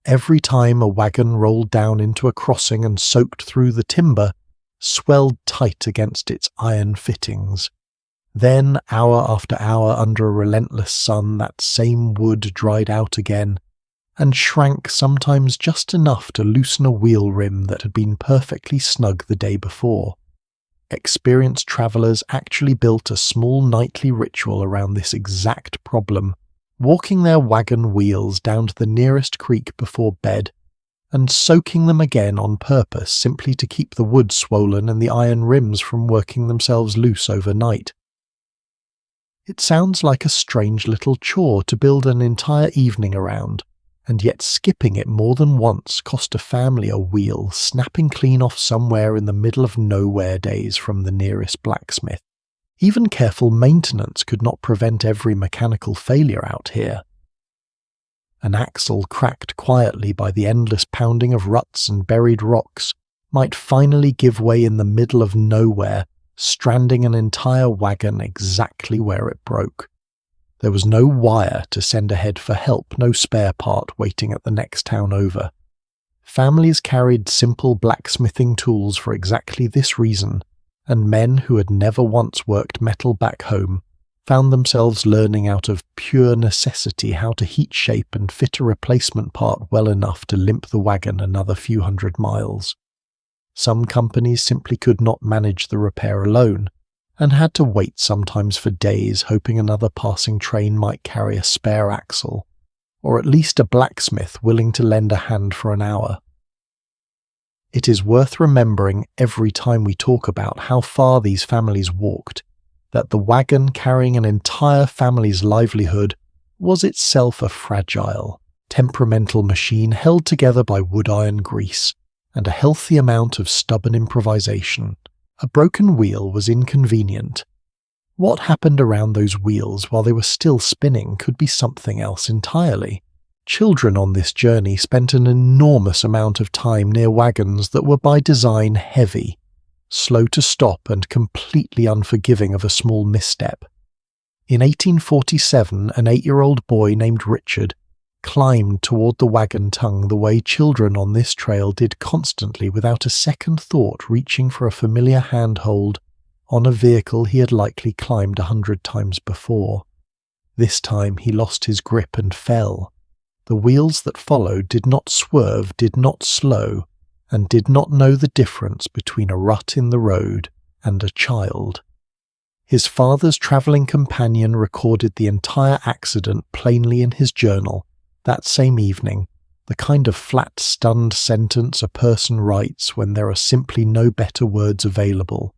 [SPEAKER 1] Every time a wagon rolled down into a crossing and soaked through the timber, swelled tight against its iron fittings. Then, hour after hour under a relentless sun, that same wood dried out again, and shrank sometimes just enough to loosen a wheel rim that had been perfectly snug the day before. Experienced travellers actually built a small nightly ritual around this exact problem, walking their wagon wheels down to the nearest creek before bed, and soaking them again on purpose simply to keep the wood swollen and the iron rims from working themselves loose overnight. It sounds like a strange little chore to build an entire evening around, and yet skipping it more than once cost a family a wheel snapping clean off somewhere in the middle of nowhere days from the nearest blacksmith. Even careful maintenance could not prevent every mechanical failure out here. An axle cracked quietly by the endless pounding of ruts and buried rocks might finally give way in the middle of nowhere, stranding an entire wagon exactly where it broke. There was no wire to send ahead for help, no spare part waiting at the next town over. Families carried simple blacksmithing tools for exactly this reason, and men who had never once worked metal back home found themselves learning out of pure necessity how to heat shape and fit a replacement part well enough to limp the wagon another few hundred miles. Some companies simply could not manage the repair alone, and had to wait sometimes for days hoping another passing train might carry a spare axle, or at least a blacksmith willing to lend a hand for an hour. It is worth remembering every time we talk about how far these families walked, that the wagon carrying an entire family's livelihood was itself a fragile, temperamental machine held together by wood iron grease and a healthy amount of stubborn improvisation. A broken wheel was inconvenient. What happened around those wheels while they were still spinning could be something else entirely. Children on this journey spent an enormous amount of time near wagons that were by design heavy, slow to stop and completely unforgiving of a small misstep. In 1847, an 8-year-old boy named Richard climbed toward the wagon tongue the way children on this trail did constantly without a second thought, reaching for a familiar handhold on a vehicle he had likely climbed 100 times before. This time he lost his grip and fell. The wheels that followed did not swerve, did not slow, and did not know the difference between a rut in the road and a child. His father's travelling companion recorded the entire accident plainly in his journal that same evening, the kind of flat, stunned sentence a person writes when there are simply no better words available.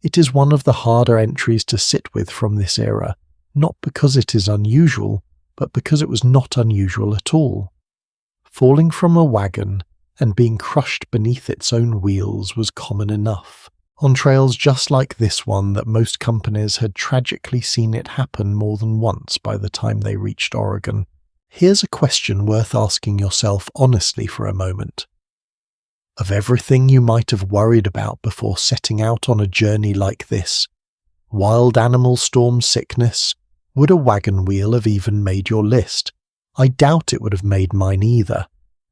[SPEAKER 1] It is one of the harder entries to sit with from this era, not because it is unusual, but because it was not unusual at all. Falling from a wagon and being crushed beneath its own wheels was common enough, on trails just like this one that most companies had tragically seen it happen more than once by the time they reached Oregon. Here's a question worth asking yourself honestly for a moment. Of everything you might have worried about before setting out on a journey like this, wild animal storm sickness, would a wagon wheel have even made your list? I doubt it would have made mine either,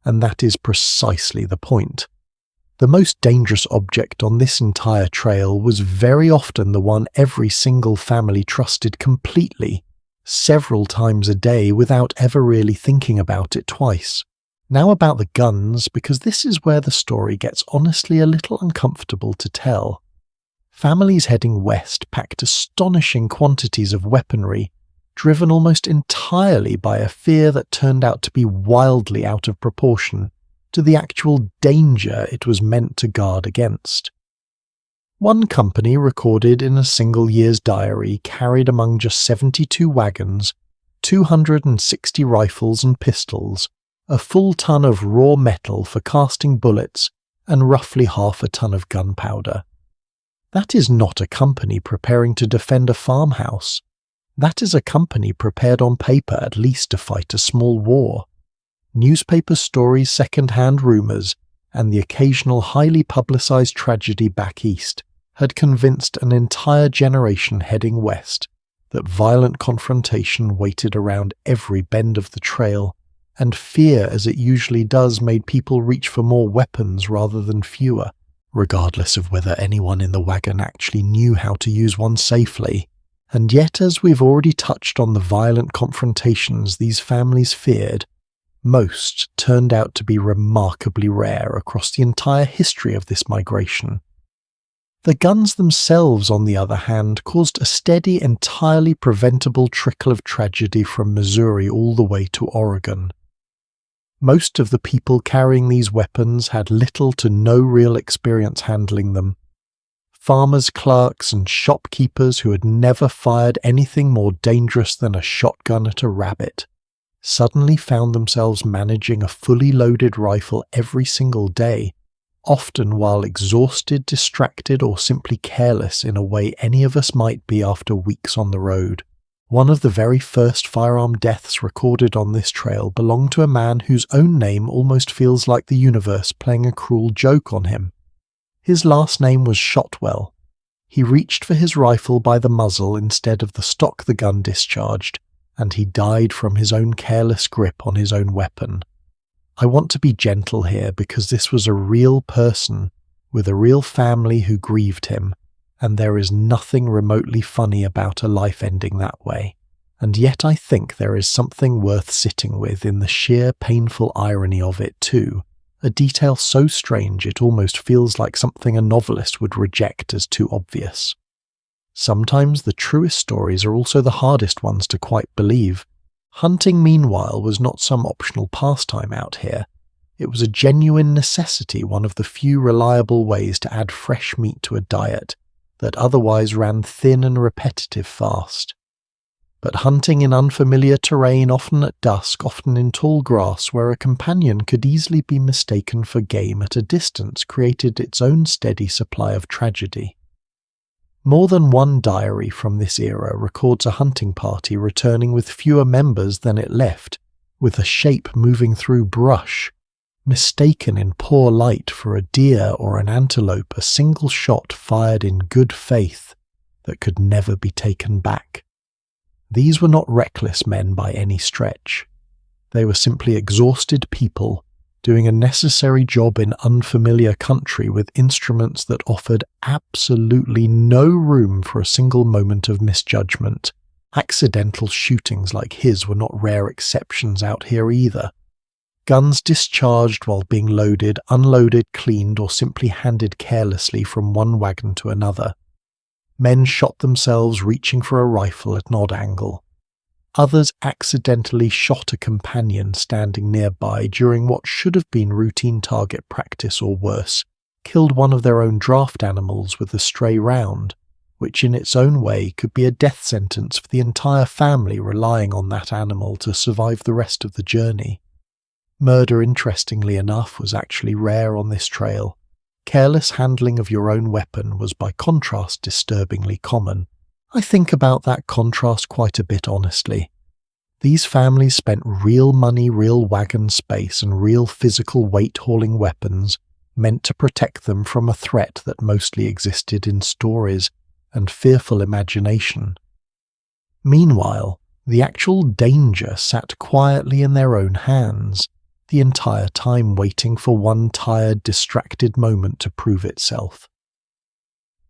[SPEAKER 1] and that is precisely the point. The most dangerous object on this entire trail was very often the one every single family trusted completely, several times a day without ever really thinking about it twice. Now about the guns, because this is where the story gets honestly a little uncomfortable to tell. Families heading west packed astonishing quantities of weaponry, driven almost entirely by a fear that turned out to be wildly out of proportion to the actual danger it was meant to guard against. One company recorded in a single year's diary carried among just 72 wagons, 260 rifles and pistols, a full ton of raw metal for casting bullets, and roughly half a ton of gunpowder. That is not a company preparing to defend a farmhouse. That is a company prepared on paper at least to fight a small war. Newspaper stories, second-hand rumours, and the occasional highly publicised tragedy back east had convinced an entire generation heading west that violent confrontation waited around every bend of the trail, and fear, as it usually does, made people reach for more weapons rather than fewer, regardless of whether anyone in the wagon actually knew how to use one safely. And yet, as we've already touched on the violent confrontations these families feared, Most turned out to be remarkably rare across the entire history of this migration. The guns themselves, on the other hand, caused a steady, entirely preventable trickle of tragedy from Missouri all the way to Oregon. Most of the people carrying these weapons had little to no real experience handling them. Farmers, clerks, and shopkeepers who had never fired anything more dangerous than a shotgun at a rabbit suddenly found themselves managing a fully loaded rifle every single day, often while exhausted, distracted, or simply careless in a way any of us might be after weeks on the road. One of the very first firearm deaths recorded on this trail belonged to a man whose own name almost feels like the universe playing a cruel joke on him. His last name was Shotwell. He reached for his rifle by the muzzle instead of the stock the gun discharged, and he died from his own careless grip on his own weapon. I want to be gentle here because this was a real person with a real family who grieved him, and there is nothing remotely funny about a life ending that way. And yet I think there is something worth sitting with in the sheer painful irony of it too, a detail so strange it almost feels like something a novelist would reject as too obvious. Sometimes the truest stories are also the hardest ones to quite believe. Hunting, meanwhile, was not some optional pastime out here. It was a genuine necessity, one of the few reliable ways to add fresh meat to a diet that otherwise ran thin and repetitive fast. But hunting in unfamiliar terrain, often at dusk, often in tall grass where a companion could easily be mistaken for game at a distance, created its own steady supply of tragedy. More than one diary from this era records a hunting party returning with fewer members than it left, with a shape moving through brush, mistaken in poor light for a deer or an antelope, a single shot fired in good faith that could never be taken back. These were not reckless men by any stretch. They were simply exhausted people doing a necessary job in unfamiliar country with instruments that offered absolutely no room for a single moment of misjudgment. Accidental shootings like his were not rare exceptions out here either. Guns discharged while being loaded, unloaded, cleaned, or simply handed carelessly from one wagon to another. Men shot themselves reaching for a rifle at an odd angle. Others accidentally shot a companion standing nearby during what should have been routine target practice or worse, killed one of their own draft animals with a stray round, which in its own way could be a death sentence for the entire family relying on that animal to survive the rest of the journey. Murder, interestingly enough, was actually rare on this trail. Careless handling of your own weapon was by contrast disturbingly common. I think about that contrast quite a bit honestly. These families spent real money, real wagon space, and real physical weight-hauling weapons meant to protect them from a threat that mostly existed in stories and fearful imagination. Meanwhile, the actual danger sat quietly in their own hands, the entire time waiting for one tired, distracted moment to prove itself.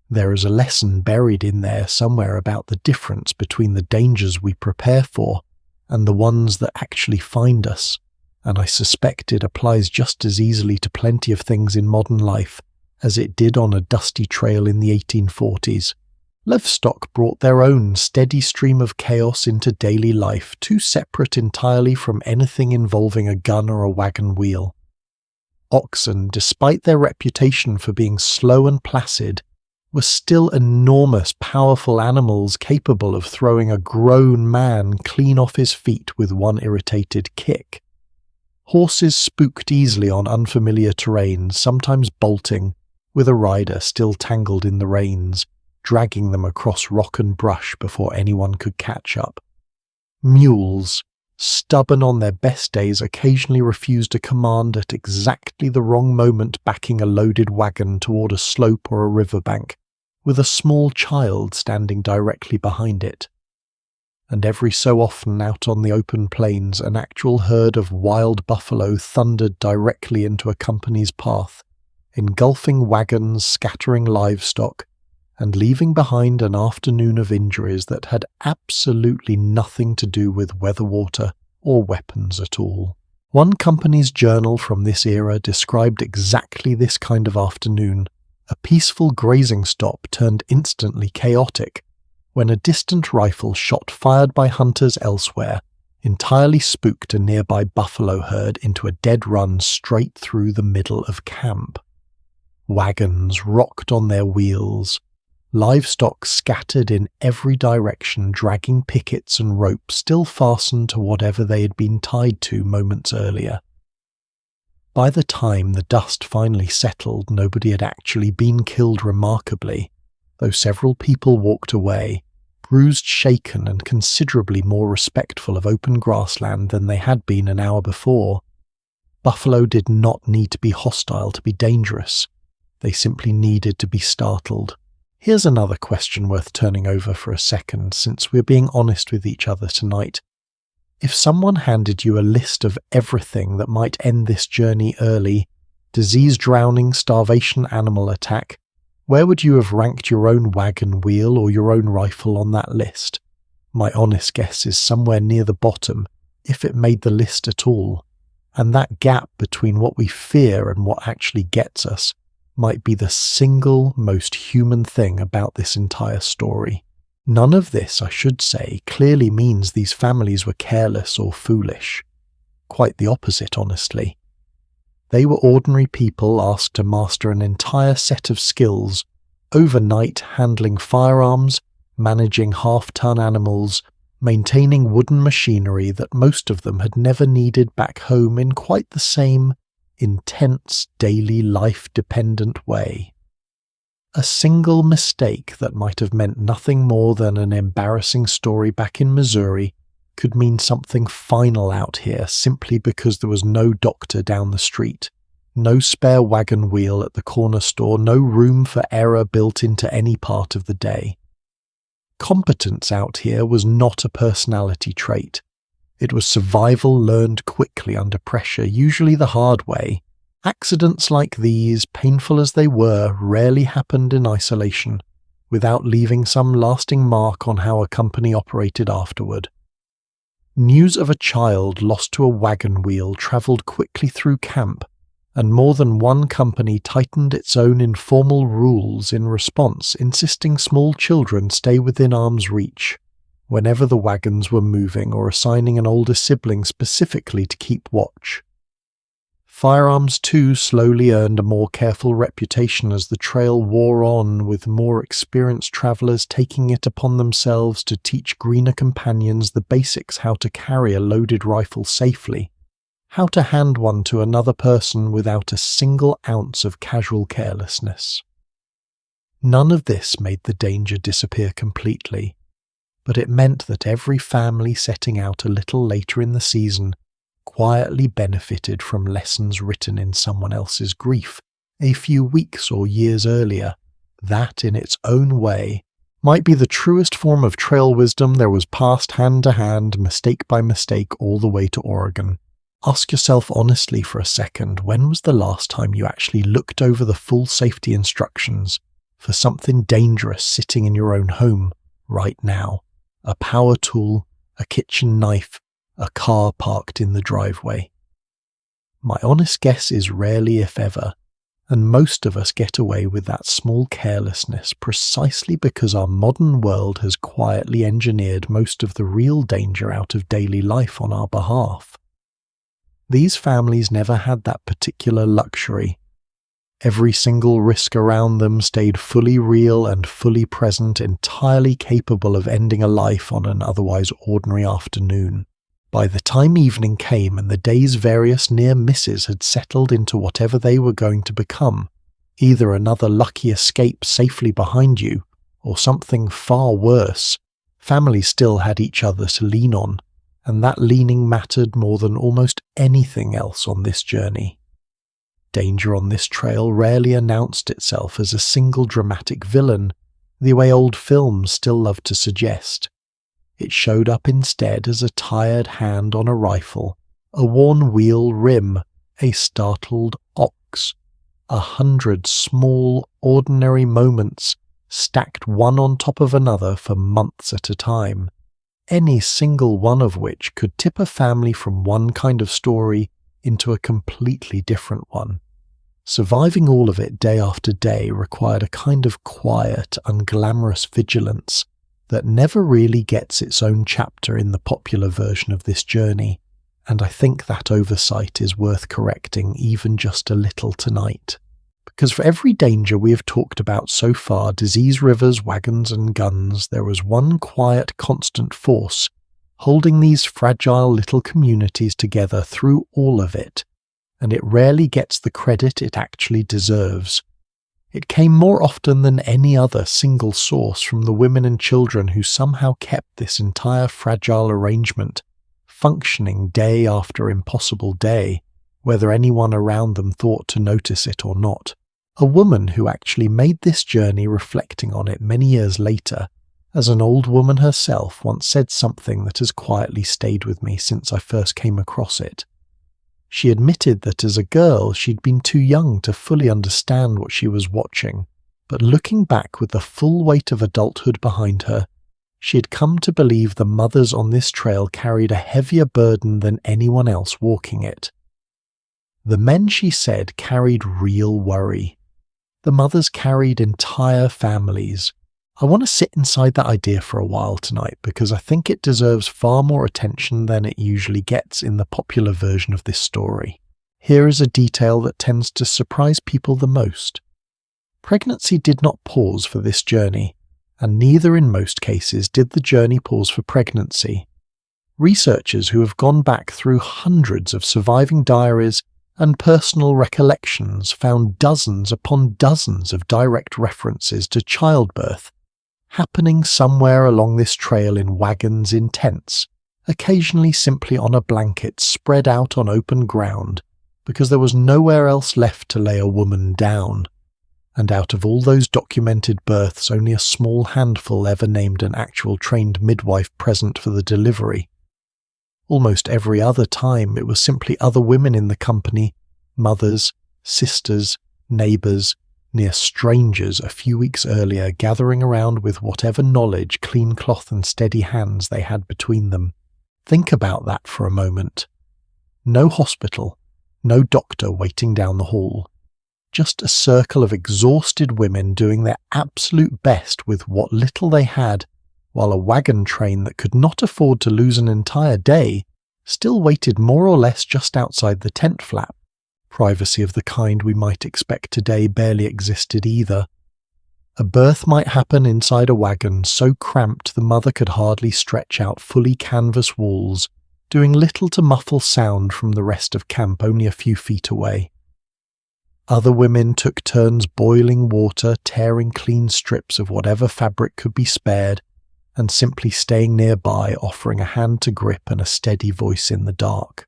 [SPEAKER 1] There is a lesson buried in there somewhere about the difference between the dangers we prepare for and the ones that actually find us, and I suspect it applies just as easily to plenty of things in modern life as it did on a dusty trail in the 1840s. Livestock brought their own steady stream of chaos into daily life, too separate entirely from anything involving a gun or a wagon wheel. Oxen, despite their reputation for being slow and placid, were still enormous, powerful animals capable of throwing a grown man clean off his feet with one irritated kick. Horses spooked easily on unfamiliar terrain, sometimes bolting, with a rider still tangled in the reins, dragging them across rock and brush before anyone could catch up. Mules, stubborn on their best days, occasionally refused a command at exactly the wrong moment, backing a loaded wagon toward a slope or a riverbank, with a small child standing directly behind it. And every so often out on the open plains, an actual herd of wild buffalo thundered directly into a company's path, engulfing wagons, scattering livestock, and leaving behind an afternoon of injuries that had absolutely nothing to do with weather water or weapons at all. One company's journal from this era described exactly this kind of afternoon. A peaceful grazing stop turned instantly chaotic when a distant rifle shot fired by hunters elsewhere entirely spooked a nearby buffalo herd into a dead run straight through the middle of camp. Wagons rocked on their wheels, livestock scattered in every direction, dragging pickets and ropes still fastened to whatever they had been tied to moments earlier. By the time the dust finally settled, nobody had actually been killed remarkably, though several people walked away, bruised, shaken, and considerably more respectful of open grassland than they had been an hour before. Buffalo did not need to be hostile to be dangerous. They simply needed to be startled. Here's another question worth turning over for a second, since we're being honest with each other tonight. If someone handed you a list of everything that might end this journey early, disease, drowning, starvation, animal attack, where would you have ranked your own wagon wheel or your own rifle on that list? My honest guess is somewhere near the bottom, if it made the list at all, and that gap between what we fear and what actually gets us might be the single most human thing about this entire story. None of this, I should say, clearly means these families were careless or foolish. Quite the opposite, honestly. They were ordinary people asked to master an entire set of skills, overnight handling firearms, managing half-ton animals, maintaining wooden machinery that most of them had never needed back home in quite the same intense, daily life-dependent way. A single mistake that might have meant nothing more than an embarrassing story back in Missouri could mean something final out here simply because there was no doctor down the street, no spare wagon wheel at the corner store, no room for error built into any part of the day. Competence out here was not a personality trait. It was survival learned quickly under pressure, usually the hard way. Accidents like these, painful as they were, rarely happened in isolation, without leaving some lasting mark on how a company operated afterward. News of a child lost to a wagon wheel travelled quickly through camp, and more than one company tightened its own informal rules in response, insisting small children stay within arm's reach whenever the wagons were moving, or assigning an older sibling specifically to keep watch. Firearms too slowly earned a more careful reputation as the trail wore on, with more experienced travellers taking it upon themselves to teach greener companions the basics: how to carry a loaded rifle safely, how to hand one to another person without a single ounce of casual carelessness. None of this made the danger disappear completely, but it meant that every family setting out a little later in the season quietly benefited from lessons written in someone else's grief a few weeks or years earlier. That, in its own way, might be the truest form of trail wisdom there was passed hand to hand, mistake by mistake, all the way to Oregon. Ask yourself honestly for a second, when was the last time you actually looked over the full safety instructions for something dangerous sitting in your own home right now? A power tool, a kitchen knife, a car parked in the driveway. My honest guess is rarely, if ever, and most of us get away with that small carelessness precisely because our modern world has quietly engineered most of the real danger out of daily life on our behalf. These families never had that particular luxury. Every single risk around them stayed fully real and fully present, entirely capable of ending a life on an otherwise ordinary afternoon. By the time evening came and the day's various near misses had settled into whatever they were going to become, either another lucky escape safely behind you, or something far worse, families still had each other to lean on, and that leaning mattered more than almost anything else on this journey. Danger on this trail rarely announced itself as a single dramatic villain, the way old films still love to suggest. It showed up instead as a tired hand on a rifle, a worn wheel rim, a startled ox, 100 small, ordinary moments stacked one on top of another for months at a time, any single one of which could tip a family from one kind of story into a completely different one. Surviving all of it day after day required a kind of quiet, unglamorous vigilance that never really gets its own chapter in the popular version of this journey, and I think that oversight is worth correcting even just a little tonight. Because for every danger we have talked about so far, disease rivers, wagons and guns, there was one quiet, constant force holding these fragile little communities together through all of it, and it rarely gets the credit it actually deserves. It came more often than any other single source from the women and children who somehow kept this entire fragile arrangement functioning day after impossible day, whether anyone around them thought to notice it or not. A woman who actually made this journey reflecting on it many years later, as an old woman herself, once said something that has quietly stayed with me since I first came across it. She admitted that as a girl she'd been too young to fully understand what she was watching, but looking back with the full weight of adulthood behind her, she had come to believe the mothers on this trail carried a heavier burden than anyone else walking it. The men, she said, carried real worry. The mothers carried entire families. I want to sit inside that idea for a while tonight because I think it deserves far more attention than it usually gets in the popular version of this story. Here is a detail that tends to surprise people the most. Pregnancy did not pause for this journey, and neither in most cases did the journey pause for pregnancy. Researchers who have gone back through hundreds of surviving diaries and personal recollections found dozens upon dozens of direct references to childbirth happening somewhere along this trail in wagons in tents, occasionally simply on a blanket spread out on open ground, because there was nowhere else left to lay a woman down. And out of all those documented births, only a small handful ever named an actual trained midwife present for the delivery. Almost every other time it was simply other women in the company, mothers, sisters, neighbours, near strangers a few weeks earlier, gathering around with whatever knowledge, clean cloth and steady hands they had between them. Think about that for a moment. No hospital, no doctor waiting down the hall. Just a circle of exhausted women doing their absolute best with what little they had, while a wagon train that could not afford to lose an entire day still waited more or less just outside the tent flap. Privacy of the kind we might expect today barely existed either. A birth might happen inside a wagon so cramped the mother could hardly stretch out fully canvas walls, doing little to muffle sound from the rest of camp only a few feet away. Other women took turns boiling water, tearing clean strips of whatever fabric could be spared, and simply staying nearby, offering a hand to grip and a steady voice in the dark.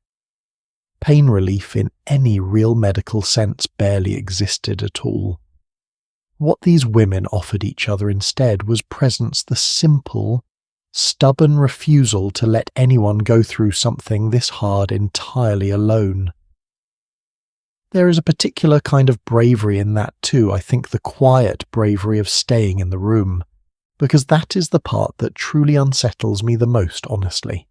[SPEAKER 1] Pain relief in any real medical sense barely existed at all. What these women offered each other instead was presence the simple, stubborn refusal to let anyone go through something this hard entirely alone. There is a particular kind of bravery in that too, I think the quiet bravery of staying in the room, because that is the part that truly unsettles me the most, honestly.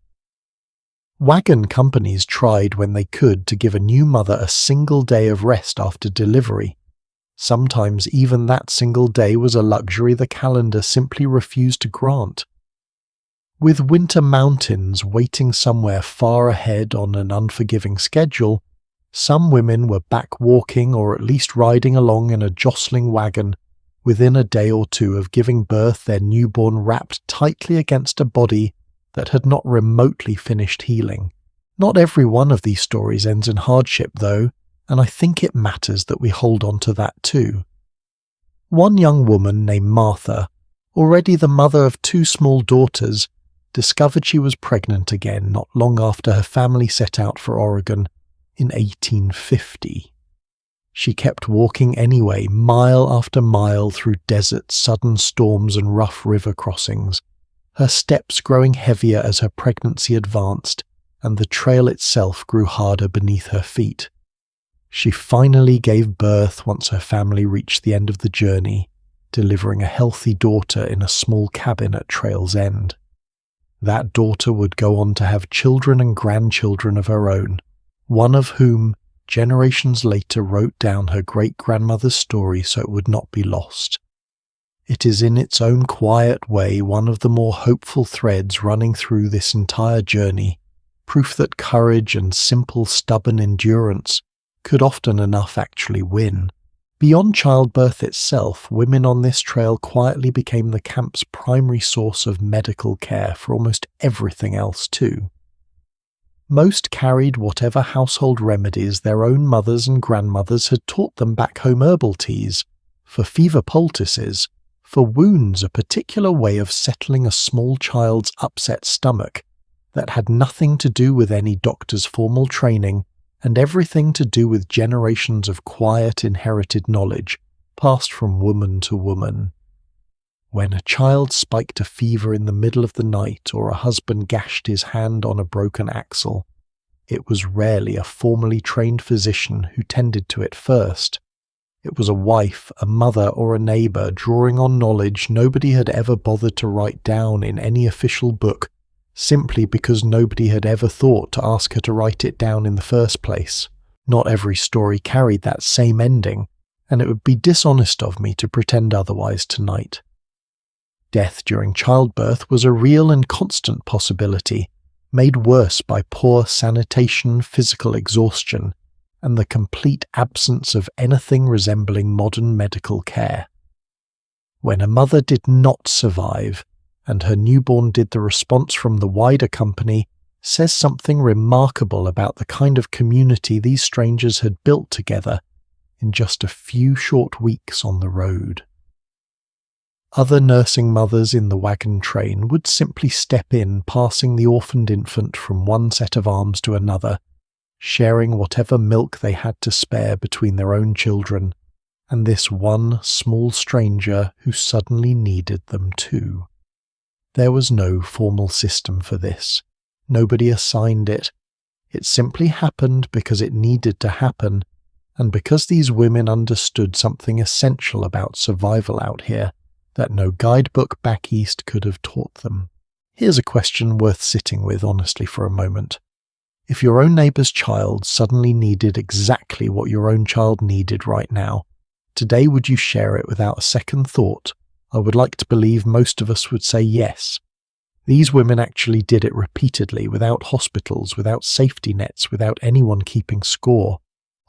[SPEAKER 1] Wagon companies tried when they could to give a new mother a single day of rest after delivery. Sometimes even that single day was a luxury the calendar simply refused to grant. With winter mountains waiting somewhere far ahead on an unforgiving schedule, some women were back walking or at least riding along in a jostling wagon within a day or two of giving birth, their newborn wrapped tightly against a body that had not remotely finished healing. Not every one of these stories ends in hardship, though, and I think it matters that we hold on to that too. One young woman named Martha, already the mother of 2 small daughters, discovered she was pregnant again not long after her family set out for Oregon in 1850. She kept walking anyway, mile after mile through deserts, sudden storms and rough river crossings, her steps growing heavier as her pregnancy advanced, and the trail itself grew harder beneath her feet. She finally gave birth once her family reached the end of the journey, delivering a healthy daughter in a small cabin at trail's end. That daughter would go on to have children and grandchildren of her own, one of whom generations later wrote down her great-grandmother's story so it would not be lost. It is in its own quiet way one of the more hopeful threads running through this entire journey, proof that courage and simple stubborn endurance could often enough actually win. Beyond childbirth itself, women on this trail quietly became the camp's primary source of medical care for almost everything else too. Most carried whatever household remedies their own mothers and grandmothers had taught them back home: herbal teas, for fever poultices, for wounds a particular way of settling a small child's upset stomach that had nothing to do with any doctor's formal training and everything to do with generations of quiet inherited knowledge passed from woman to woman. When a child spiked a fever in the middle of the night or a husband gashed his hand on a broken axle, it was rarely a formally trained physician who tended to it first. It was a wife, a mother, or a neighbour drawing on knowledge nobody had ever bothered to write down in any official book, simply because nobody had ever thought to ask her to write it down in the first place. Not every story carried that same ending, and it would be dishonest of me to pretend otherwise tonight. Death during childbirth was a real and constant possibility, made worse by poor sanitation, physical exhaustion, and the complete absence of anything resembling modern medical care. When a mother did not survive, and her newborn did, the response from the wider company says something remarkable about the kind of community these strangers had built together in just a few short weeks on the road. Other nursing mothers in the wagon train would simply step in, passing the orphaned infant from one set of arms to another, sharing whatever milk they had to spare between their own children and this one small stranger who suddenly needed them too. There was no formal system for this. Nobody assigned it. It simply happened because it needed to happen, and because these women understood something essential about survival out here that no guidebook back east could have taught them. Here's a question worth sitting with honestly for a moment. If your own neighbour's child suddenly needed exactly what your own child needed right now, today would you share it without a second thought? I would like to believe most of us would say yes. These women actually did it repeatedly, without hospitals, without safety nets, without anyone keeping score.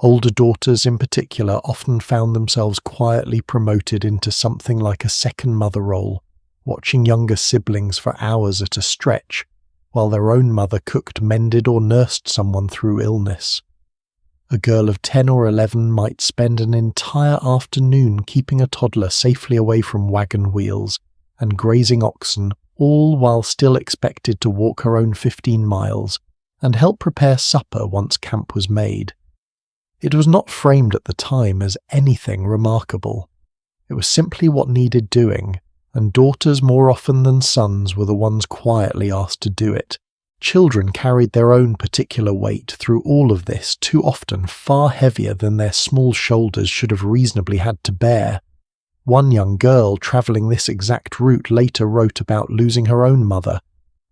[SPEAKER 1] Older daughters in particular often found themselves quietly promoted into something like a second mother role, watching younger siblings for hours at a stretch, while their own mother cooked, mended, or nursed someone through illness. A girl of 10 or 11 might spend an entire afternoon keeping a toddler safely away from wagon wheels and grazing oxen, all while still expected to walk her own 15 miles and help prepare supper once camp was made. It was not framed at the time as anything remarkable. It was simply what needed doing, and daughters more often than sons were the ones quietly asked to do it. Children carried their own particular weight through all of this, too often far heavier than their small shoulders should have reasonably had to bear. One young girl travelling this exact route later wrote about losing her own mother,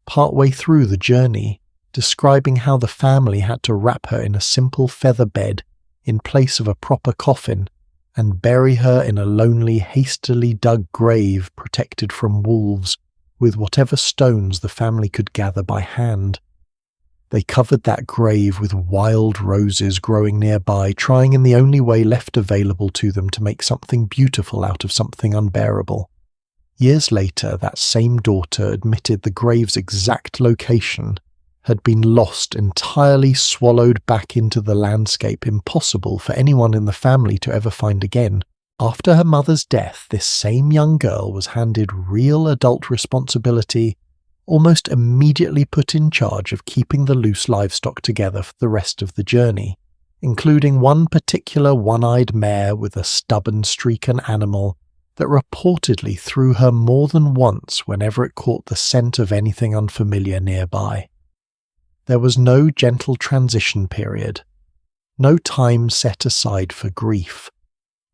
[SPEAKER 1] partway through the journey, describing how the family had to wrap her in a simple feather bed in place of a proper coffin and bury her in a lonely, hastily dug grave protected from wolves, with whatever stones the family could gather by hand. They covered that grave with wild roses growing nearby, trying in the only way left available to them to make something beautiful out of something unbearable. Years later, that same daughter admitted the grave's exact location had been lost, entirely swallowed back into the landscape, impossible for anyone in the family to ever find again. After her mother's death, this same young girl was handed real adult responsibility, almost immediately put in charge of keeping the loose livestock together for the rest of the journey, including one particular one-eyed mare with a stubborn streak-an animal that reportedly threw her more than once whenever it caught the scent of anything unfamiliar nearby. There was no gentle transition period, no time set aside for grief.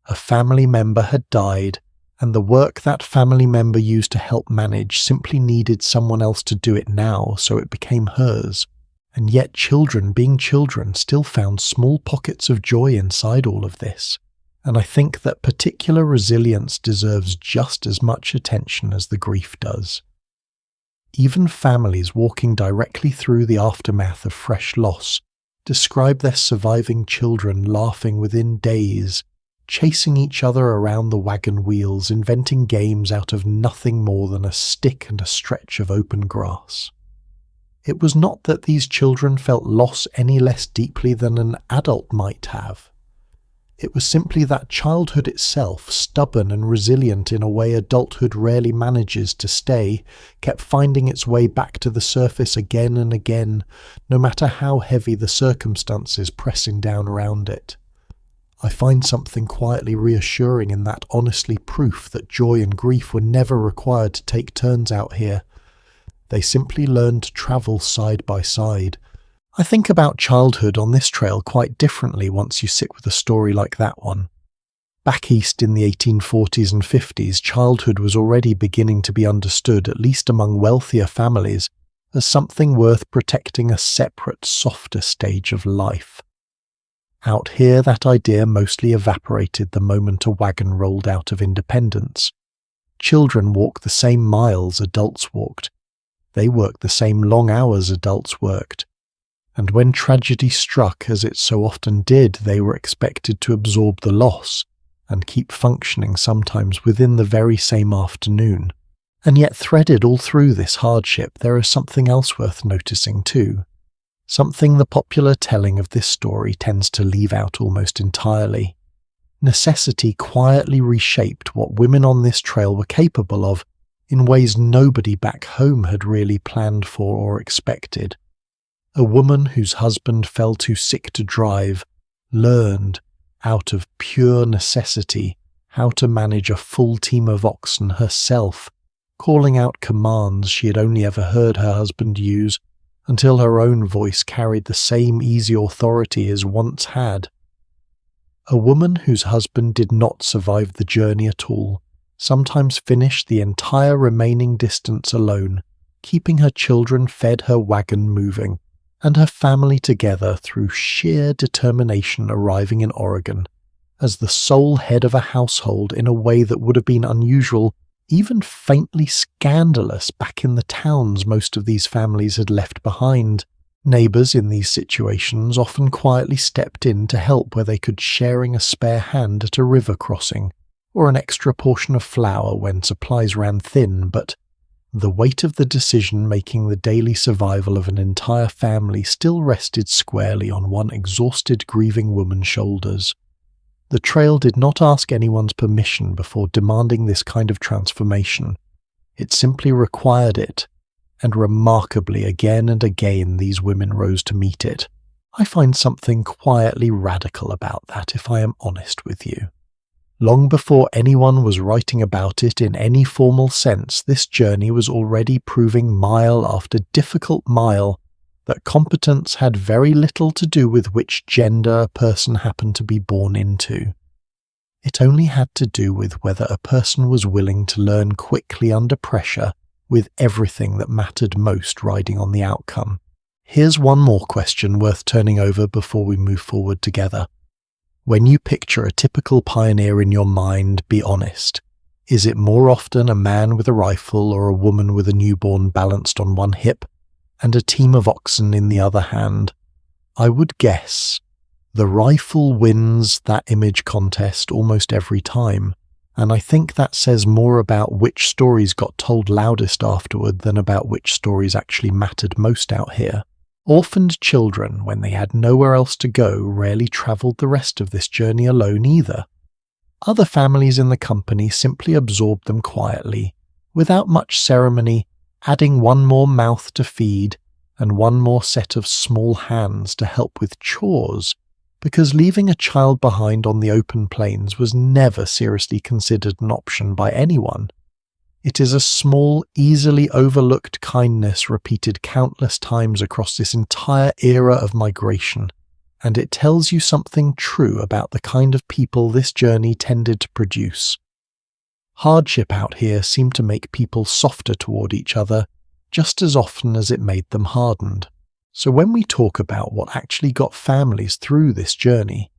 [SPEAKER 1] A family member had died, and the work that family member used to help manage simply needed someone else to do it now, so it became hers. And yet children, being children, still found small pockets of joy inside all of this. And I think that particular resilience deserves just as much attention as the grief does. Even families walking directly through the aftermath of fresh loss describe their surviving children laughing within days, chasing each other around the wagon wheels, inventing games out of nothing more than a stick and a stretch of open grass. It was not that these children felt loss any less deeply than an adult might have. It was simply that childhood itself, stubborn and resilient in a way adulthood rarely manages to stay, kept finding its way back to the surface again and again, no matter how heavy the circumstances pressing down around it. I find something quietly reassuring in that honestly proof that joy and grief were never required to take turns out here. They simply learned to travel side by side. I think about childhood on this trail quite differently once you sit with a story like that one. Back east in the 1840s and 50s, childhood was already beginning to be understood, at least among wealthier families, as something worth protecting, a separate, softer stage of life. Out here, that idea mostly evaporated the moment a wagon rolled out of independence. Children walk the same miles adults walked. They worked the same long hours adults worked. And when tragedy struck, as it so often did, they were expected to absorb the loss and keep functioning sometimes within the very same afternoon. And yet threaded all through this hardship, there is something else worth noticing too. Something the popular telling of this story tends to leave out almost entirely. Necessity quietly reshaped what women on this trail were capable of in ways nobody back home had really planned for or expected. A woman whose husband fell too sick to drive learned, out of pure necessity, how to manage a full team of oxen herself, calling out commands she had only ever heard her husband use, until her own voice carried the same easy authority as once had. A woman whose husband did not survive the journey at all, sometimes finished the entire remaining distance alone, keeping her children fed, her wagon moving, and her family together through sheer determination, arriving in Oregon as the sole head of a household in a way that would have been unusual, even faintly scandalous, back in the towns most of these families had left behind. Neighbours in these situations often quietly stepped in to help where they could, sharing a spare hand at a river crossing, or an extra portion of flour when supplies ran thin, but the weight of the decision making the daily survival of an entire family still rested squarely on one exhausted, grieving woman's shoulders. The trail did not ask anyone's permission before demanding this kind of transformation. It simply required it, and remarkably again and again these women rose to meet it. I find something quietly radical about that, if I am honest with you. Long before anyone was writing about it in any formal sense, this journey was already proving mile after difficult mile that competence had very little to do with which gender a person happened to be born into. It only had to do with whether a person was willing to learn quickly under pressure, with everything that mattered most riding on the outcome. Here's one more question worth turning over before we move forward together. When you picture a typical pioneer in your mind, be honest. Is it more often a man with a rifle or a woman with a newborn balanced on one hip, and a team of oxen in the other hand? I would guess the rifle wins that image contest almost every time, and I think that says more about which stories got told loudest afterward than about which stories actually mattered most out here. Orphaned children, when they had nowhere else to go, rarely travelled the rest of this journey alone either. Other families in the company simply absorbed them quietly, without much ceremony, adding one more mouth to feed and one more set of small hands to help with chores, because leaving a child behind on the open plains was never seriously considered an option by anyone. It is a small, easily overlooked kindness repeated countless times across this entire era of migration, and it tells you something true about the kind of people this journey tended to produce. Hardship out here seemed to make people softer toward each other, just as often as it made them hardened. So when we talk about what actually got families through this journey,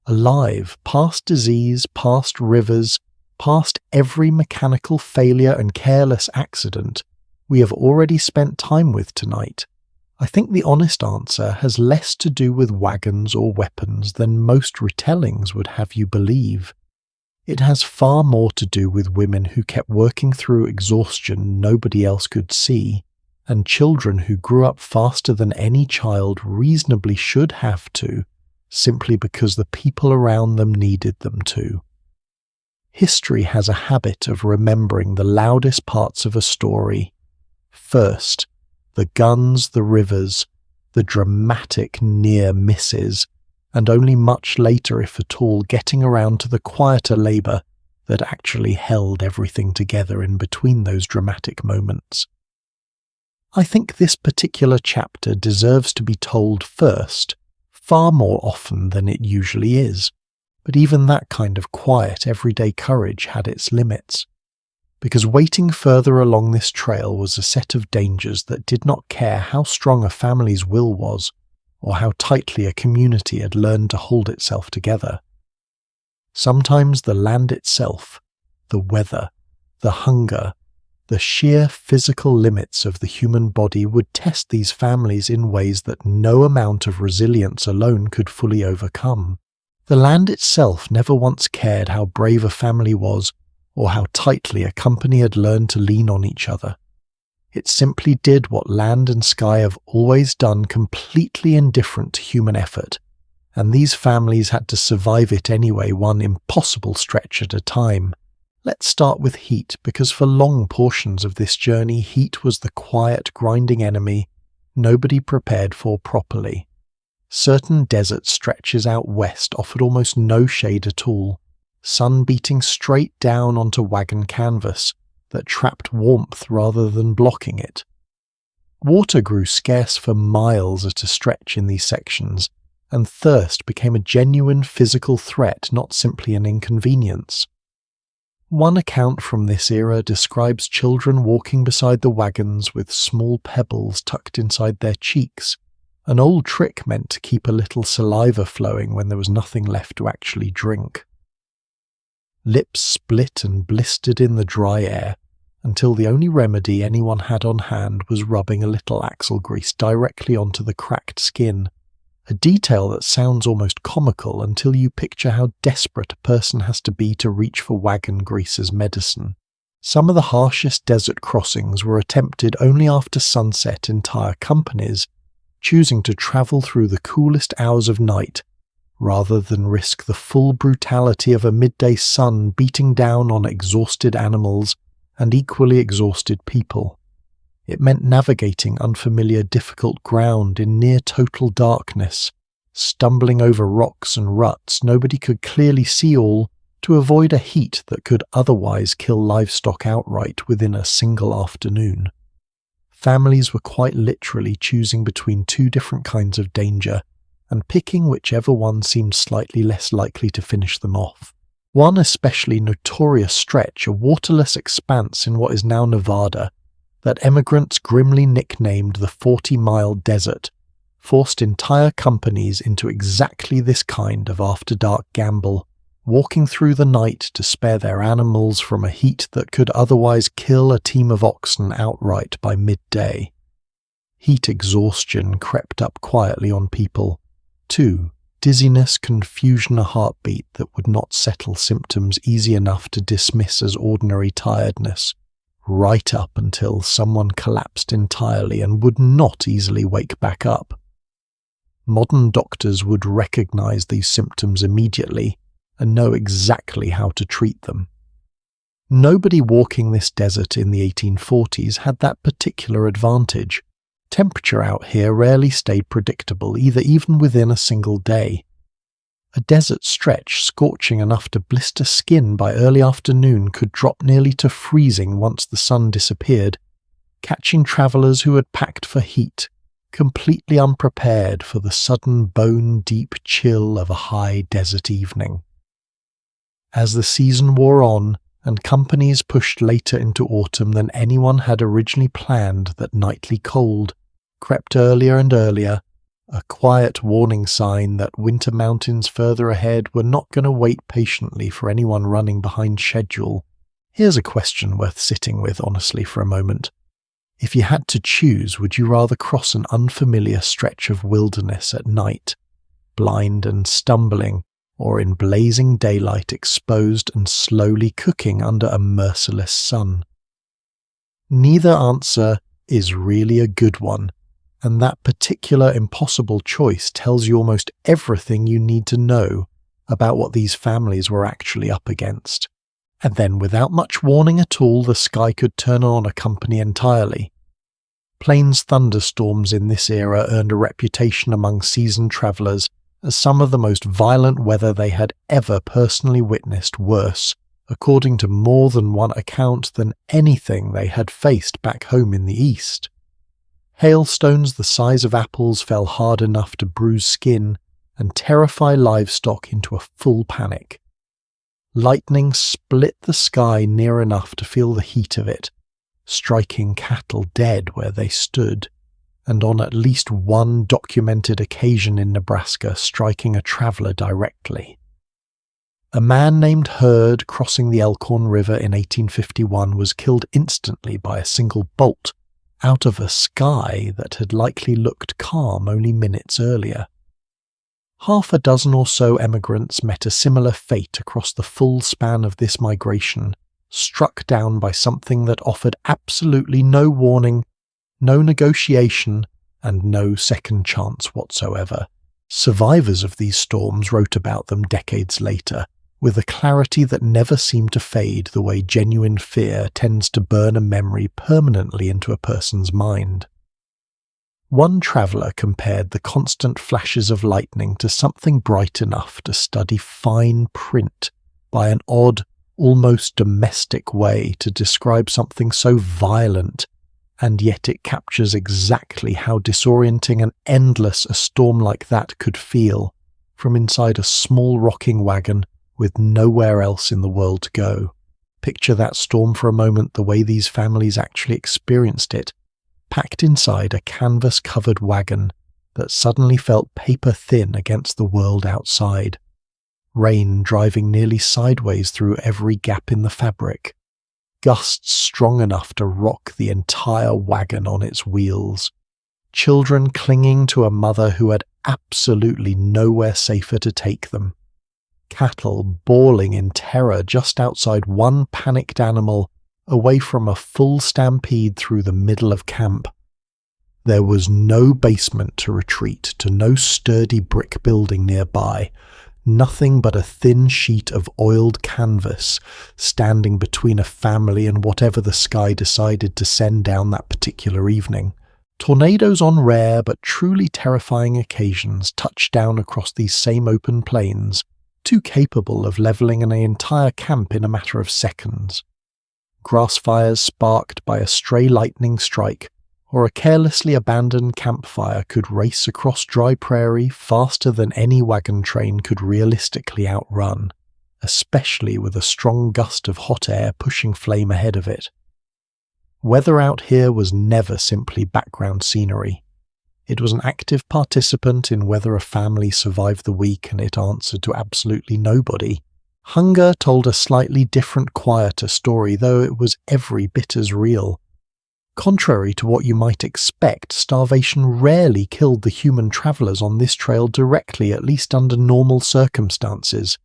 [SPEAKER 1] alive, past disease, past rivers, past every mechanical failure and careless accident we have already spent time with tonight, I think the honest answer has less to do with wagons or weapons than most retellings would have you believe. It has far more to do with women who kept working through exhaustion nobody else could see, and children who grew up faster than any child reasonably should have to, simply because the people around them needed them to. History has a habit of remembering the loudest parts of a story first: the guns, the rivers, the dramatic near misses, and only much later, if at all, getting around to the quieter labour that actually held everything together in between those dramatic moments. I think this particular chapter deserves to be told first, far more often than it usually is, but even that kind of quiet, everyday courage had its limits. Because waiting further along this trail was a set of dangers that did not care how strong a family's will was, or how tightly a community had learned to hold itself together. Sometimes the land itself, the weather, the hunger, the sheer physical limits of the human body would test these families in ways that no amount of resilience alone could fully overcome. The land itself never once cared how brave a family was, or how tightly a company had learned to lean on each other. It simply did what land and sky have always done, completely indifferent to human effort, and these families had to survive it anyway, one impossible stretch at a time. Let's start with heat, because for long portions of this journey, heat was the quiet, grinding enemy nobody prepared for properly. Certain desert stretches out west offered almost no shade at all, sun beating straight down onto wagon canvas that trapped warmth rather than blocking it. Water grew scarce for miles at a stretch in these sections, and thirst became a genuine physical threat, not simply an inconvenience. One account from this era describes children walking beside the wagons with small pebbles tucked inside their cheeks, an old trick meant to keep a little saliva flowing when there was nothing left to actually drink. Lips split and blistered in the dry air, until the only remedy anyone had on hand was rubbing a little axle grease directly onto the cracked skin, a detail that sounds almost comical until you picture how desperate a person has to be to reach for wagon grease as medicine. Some of the harshest desert crossings were attempted only after sunset, entire companies choosing to travel through the coolest hours of night rather than risk the full brutality of a midday sun beating down on exhausted animals and equally exhausted people. It meant navigating unfamiliar, difficult ground in near-total darkness, stumbling over rocks and ruts nobody could clearly see all, to avoid a heat that could otherwise kill livestock outright within a single afternoon. Families were quite literally choosing between two different kinds of danger, and picking whichever one seemed slightly less likely to finish them off. One especially notorious stretch, a waterless expanse in what is now Nevada, that emigrants grimly nicknamed the 40-mile desert, forced entire companies into exactly this kind of after-dark gamble, walking through the night to spare their animals from a heat that could otherwise kill a team of oxen outright by midday. Heat exhaustion crept up quietly on people, too. Dizziness, confusion, a heartbeat that would not settle symptoms easy enough to dismiss as ordinary tiredness, right up until someone collapsed entirely and would not easily wake back up. Modern doctors would recognize these symptoms immediately and know exactly how to treat them. Nobody walking this desert in the 1840s had that particular advantage. Temperature out here rarely stayed predictable, even within a single day. A desert stretch scorching enough to blister skin by early afternoon could drop nearly to freezing once the sun disappeared, catching travellers who had packed for heat, completely unprepared for the sudden bone-deep chill of a high desert evening. As the season wore on, and companies pushed later into autumn than anyone had originally planned that nightly cold, crept earlier and earlier, a quiet warning sign that winter mountains further ahead were not going to wait patiently for anyone running behind schedule. Here's a question worth sitting with honestly for a moment. If you had to choose, would you rather cross an unfamiliar stretch of wilderness at night, blind and stumbling, or in blazing daylight exposed and slowly cooking under a merciless sun? Neither answer is really a good one, and that particular impossible choice tells you almost everything you need to know about what these families were actually up against. And then, without much warning at all, the sky could turn on a company entirely. Plains thunderstorms in this era earned a reputation among seasoned travellers as some of the most violent weather they had ever personally witnessed, worse, according to more than one account, than anything they had faced back home in the east. Hailstones the size of apples fell hard enough to bruise skin and terrify livestock into a full panic. Lightning split the sky near enough to feel the heat of it, striking cattle dead where they stood, and on at least one documented occasion in Nebraska striking a traveller directly. A man named Hurd crossing the Elkhorn River in 1851 was killed instantly by a single bolt out of a sky that had likely looked calm only minutes earlier. Half a dozen or so emigrants met a similar fate across the full span of this migration, struck down by something that offered absolutely no warning, no negotiation, and no second chance whatsoever. Survivors of these storms wrote about them decades later, with a clarity that never seemed to fade the way genuine fear tends to burn a memory permanently into a person's mind. One traveller compared the constant flashes of lightning to something bright enough to study fine print by an odd, almost domestic way to describe something so violent, and yet it captures exactly how disorienting and endless a storm like that could feel from inside a small rocking wagon with nowhere else in the world to go. Picture that storm for a moment the way these families actually experienced it, packed inside a canvas-covered wagon that suddenly felt paper-thin against the world outside. Rain driving nearly sideways through every gap in the fabric. Gusts strong enough to rock the entire wagon on its wheels. Children clinging to a mother who had absolutely nowhere safer to take them. Cattle bawling in terror just outside one panicked animal away from a full stampede through the middle of camp. There was no basement to retreat to, no sturdy brick building nearby, nothing but a thin sheet of oiled canvas standing between a family and whatever the sky decided to send down that particular evening. Tornadoes on rare but truly terrifying occasions touched down across these same open plains, too capable of levelling an entire camp in a matter of seconds. Grass fires sparked by a stray lightning strike or a carelessly abandoned campfire could race across dry prairie faster than any wagon train could realistically outrun, especially with a strong gust of hot air pushing flame ahead of it. Weather out here was never simply background scenery. It was an active participant in whether a family survived the week, and it answered to absolutely nobody. Hunger told a slightly different, quieter story, though it was every bit as real. Contrary to what you might expect, starvation rarely killed the human travellers on this trail directly, at least under normal circumstances.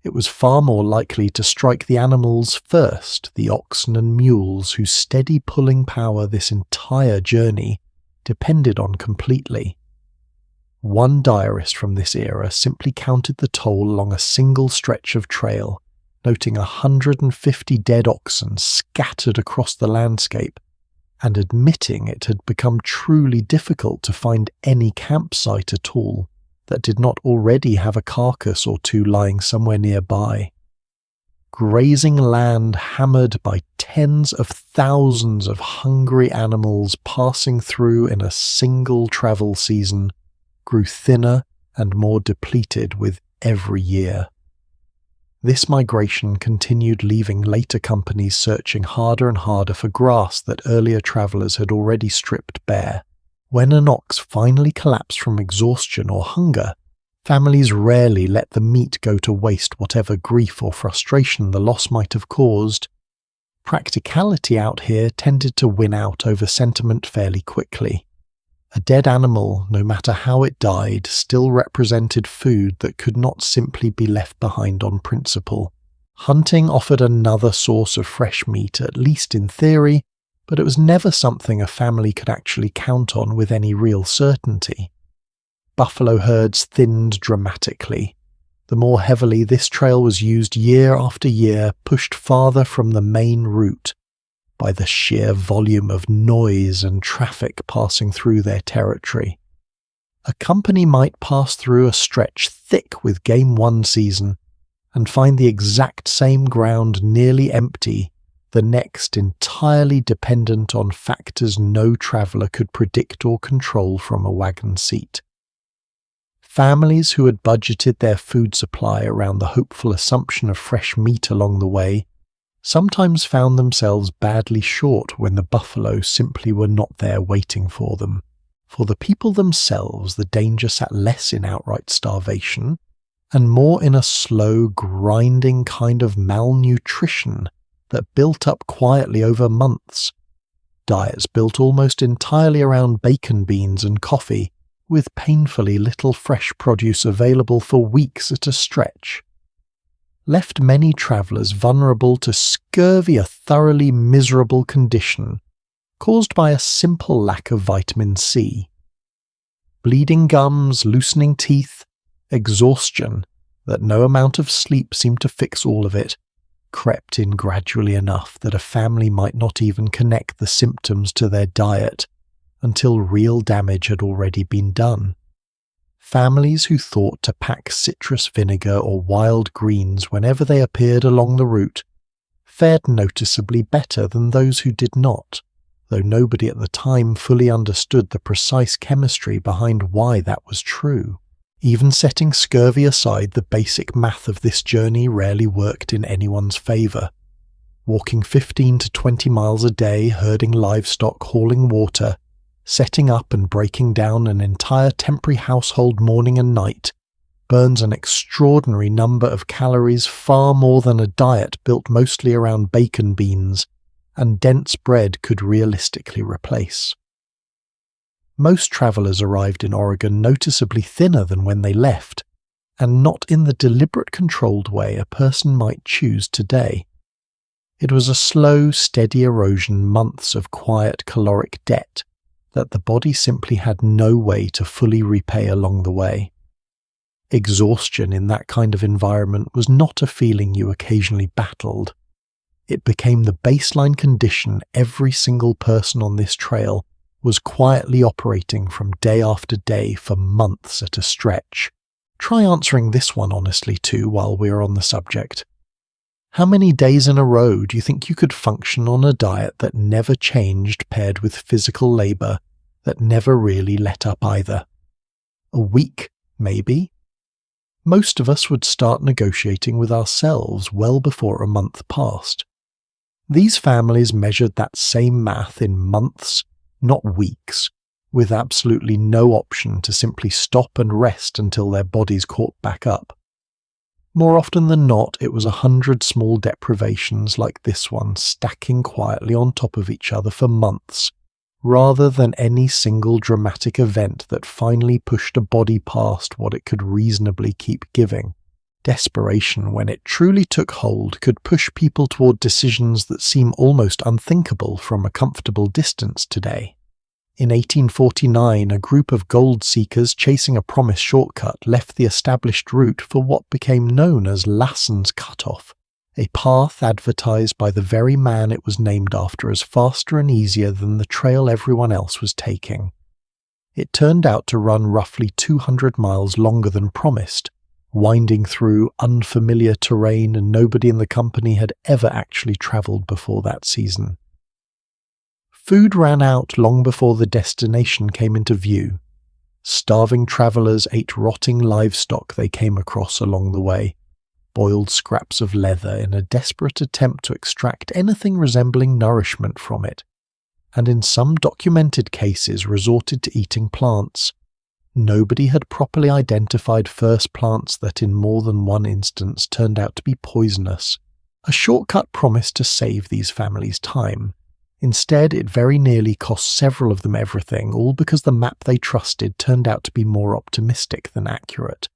[SPEAKER 1] It was far more likely to strike the animals first, the oxen and mules whose steady pulling power this entire journey depended on completely. One diarist from this era simply counted the toll along a single stretch of trail, noting 150 dead oxen scattered across the landscape, and admitting it had become truly difficult to find any campsite at all that did not already have a carcass or two lying somewhere nearby. Grazing land hammered by tens of thousands of hungry animals passing through in a single travel season grew thinner and more depleted with every year. This migration continued, leaving later companies searching harder and harder for grass that earlier travellers had already stripped bare, When an ox finally collapsed from exhaustion or hunger, families rarely let the meat go to waste whatever grief or frustration the loss might have caused. Practicality out here tended to win out over sentiment fairly quickly. A dead animal, no matter how it died, still represented food that could not simply be left behind on principle. Hunting offered another source of fresh meat, at least in theory, but it was never something a family could actually count on with any real certainty. Buffalo herds thinned dramatically. The more heavily this trail was used year after year, pushed farther from the main route by the sheer volume of noise and traffic passing through their territory. A company might pass through a stretch thick with game one season and find the exact same ground nearly empty, the next entirely dependent on factors no traveller could predict or control from a wagon seat. Families who had budgeted their food supply around the hopeful assumption of fresh meat along the way sometimes found themselves badly short when the buffalo simply were not there waiting for them. For the people themselves, the danger sat less in outright starvation and more in a slow, grinding kind of malnutrition that built up quietly over months. Diets built almost entirely around bacon beans and coffee, with painfully little fresh produce available for weeks at a stretch, left many travellers vulnerable to scurvy, a thoroughly miserable condition caused by a simple lack of vitamin C. Bleeding gums, loosening teeth, exhaustion, that no amount of sleep seemed to fix all of it, crept in gradually enough that a family might not even connect the symptoms to their diet until real damage had already been done. Families who thought to pack citrus vinegar or wild greens whenever they appeared along the route fared noticeably better than those who did not, though nobody at the time fully understood the precise chemistry behind why that was true. Even setting scurvy aside, the basic math of this journey rarely worked in anyone's favour. Walking 15 to 20 miles a day, herding livestock, hauling water, setting up and breaking down an entire temporary household morning and night, burns an extraordinary number of calories, far more than a diet built mostly around bacon beans and dense bread could realistically replace. Most travellers arrived in Oregon noticeably thinner than when they left, and not in the deliberate controlled way a person might choose today. It was a slow, steady erosion, months of quiet caloric debt that the body simply had no way to fully repay along the way. Exhaustion in that kind of environment was not a feeling you occasionally battled. It became the baseline condition every single person on this trail was quietly operating from day after day for months at a stretch. Try answering this one honestly too while we're on the subject. How many days in a row do you think you could function on a diet that never changed paired with physical labour that never really let up either? A week, maybe? Most of us would start negotiating with ourselves well before a month passed. These families measured that same math in months, not weeks, with absolutely no option to simply stop and rest until their bodies caught back up. More often than not, it was 100 small deprivations like this one stacking quietly on top of each other for months, rather than any single dramatic event that finally pushed a body past what it could reasonably keep giving. Desperation, when it truly took hold, could push people toward decisions that seem almost unthinkable from a comfortable distance today. In 1849, a group of gold seekers chasing a promised shortcut left the established route for what became known as Lassen's Cutoff, a path advertised by the very man it was named after as faster and easier than the trail everyone else was taking. It turned out to run roughly 200 miles longer than promised, winding through unfamiliar terrain and nobody in the company had ever actually travelled before that season. Food ran out long before the destination came into view. Starving travellers ate rotting livestock they came across along the way, boiled scraps of leather in a desperate attempt to extract anything resembling nourishment from it, and in some documented cases resorted to eating plants. Nobody had properly identified first plants that in more than one instance turned out to be poisonous. A shortcut promised to save these families time. Instead, it very nearly cost several of them everything, all because the map they trusted turned out to be more optimistic than accurate.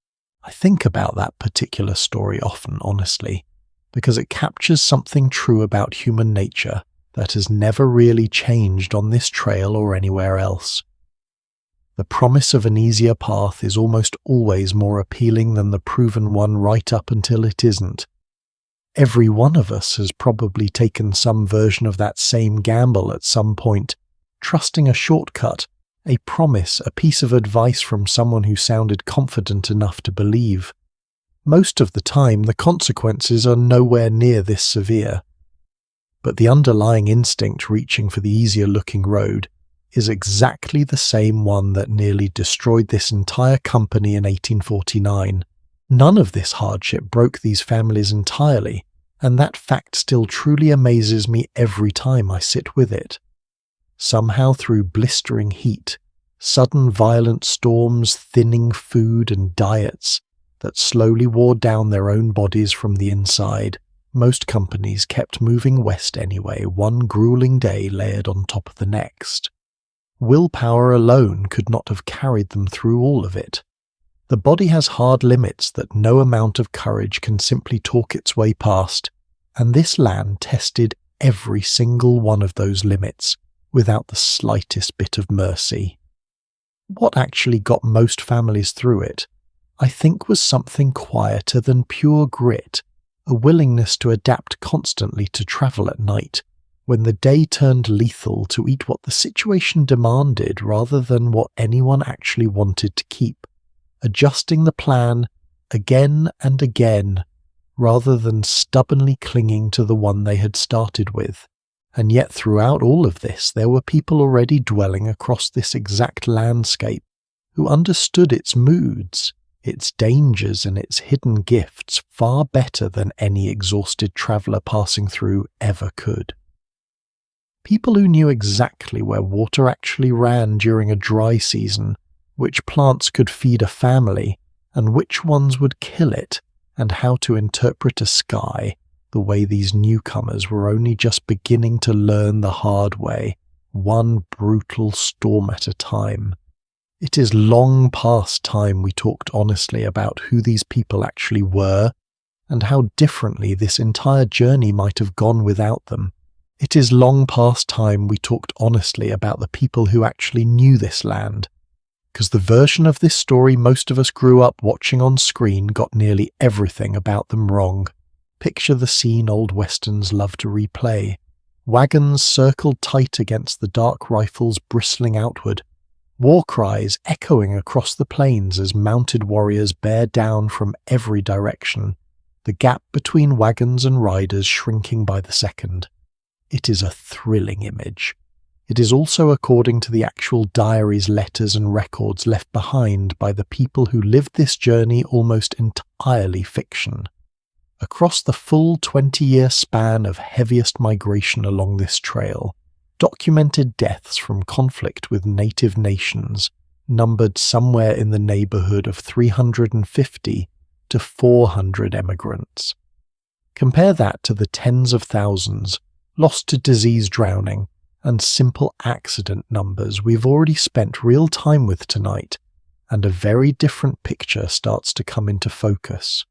[SPEAKER 1] I think about that particular story often, honestly, because it captures something true about human nature that has never really changed on this trail or anywhere else. The promise of an easier path is almost always more appealing than the proven one right up until it isn't. Every one of us has probably taken some version of that same gamble at some point, trusting a shortcut, a promise, a piece of advice from someone who sounded confident enough to believe. Most of the time, the consequences are nowhere near this severe. But the underlying instinct reaching for the easier-looking road is exactly the same one that nearly destroyed this entire company in 1849. None of this hardship broke these families entirely, and that fact still truly amazes me every time I sit with it. Somehow through blistering heat, sudden violent storms, thinning food and diets that slowly wore down their own bodies from the inside, most companies kept moving west anyway, one grueling day layered on top of the next. Willpower alone could not have carried them through all of it. The body has hard limits that no amount of courage can simply talk its way past, and this land tested every single one of those limits without the slightest bit of mercy. What actually got most families through it, I think, was something quieter than pure grit, a willingness to adapt constantly to travel at night, when the day turned lethal, to eat what the situation demanded rather than what anyone actually wanted to keep, adjusting the plan again and again rather than stubbornly clinging to the one they had started with. And yet throughout all of this there were people already dwelling across this exact landscape who understood its moods, its dangers and its hidden gifts far better than any exhausted traveller passing through ever could. People who knew exactly where water actually ran during a dry season, which plants could feed a family, and which ones would kill it, and how to interpret a sky the way these newcomers were only just beginning to learn the hard way, one brutal storm at a time. It is long past time we talked honestly about who these people actually were, and how differently this entire journey might have gone without them. It is long past time we talked honestly about the people who actually knew this land, because the version of this story most of us grew up watching on screen got nearly everything about them wrong. Picture the scene old westerns love to replay. Wagons circled tight against the dark rifles bristling outward, war cries echoing across the plains as mounted warriors bear down from every direction, the gap between wagons and riders shrinking by the second. It is a thrilling image. It is also according to the actual diaries, letters and records left behind by the people who lived this journey almost entirely fiction. Across the full 20-year span of heaviest migration along this trail, documented deaths from conflict with native nations numbered somewhere in the neighbourhood of 350 to 400 emigrants. Compare that to the tens of thousands lost to disease, drowning, and simple accident numbers we've already spent real time with tonight, and a very different picture starts to come into focus.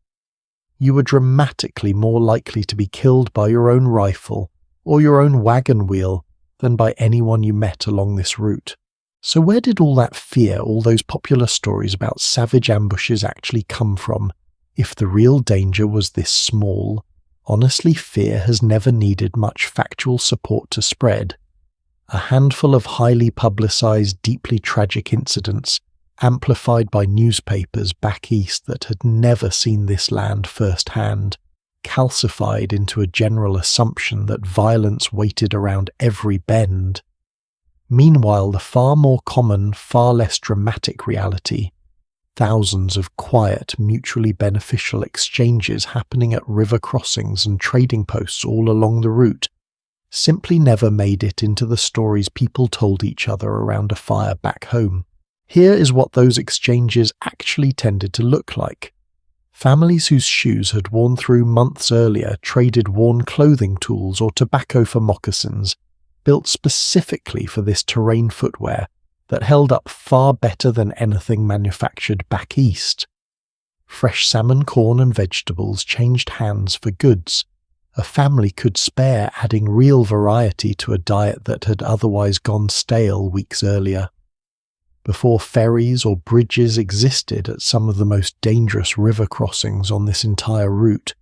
[SPEAKER 1] You were dramatically more likely to be killed by your own rifle or your own wagon wheel than by anyone you met along this route. So where did all that fear, all those popular stories about savage ambushes actually come from, if the real danger was this small? Honestly, fear has never needed much factual support to spread. A handful of highly publicised, deeply tragic incidents, amplified by newspapers back east that had never seen this land firsthand, calcified into a general assumption that violence waited around every bend. Meanwhile, the far more common, far less dramatic reality, thousands of quiet, mutually beneficial exchanges happening at river crossings and trading posts all along the route, simply never made it into the stories people told each other around a fire back home. Here is what those exchanges actually tended to look like. Families whose shoes had worn through months earlier traded worn clothing tools or tobacco for moccasins, built specifically for this terrain footwear that held up far better than anything manufactured back east. Fresh salmon, corn and vegetables changed hands for goods. A family could spare, adding real variety to a diet that had otherwise gone stale weeks earlier. Before ferries or bridges existed at some of the most dangerous river crossings on this entire route,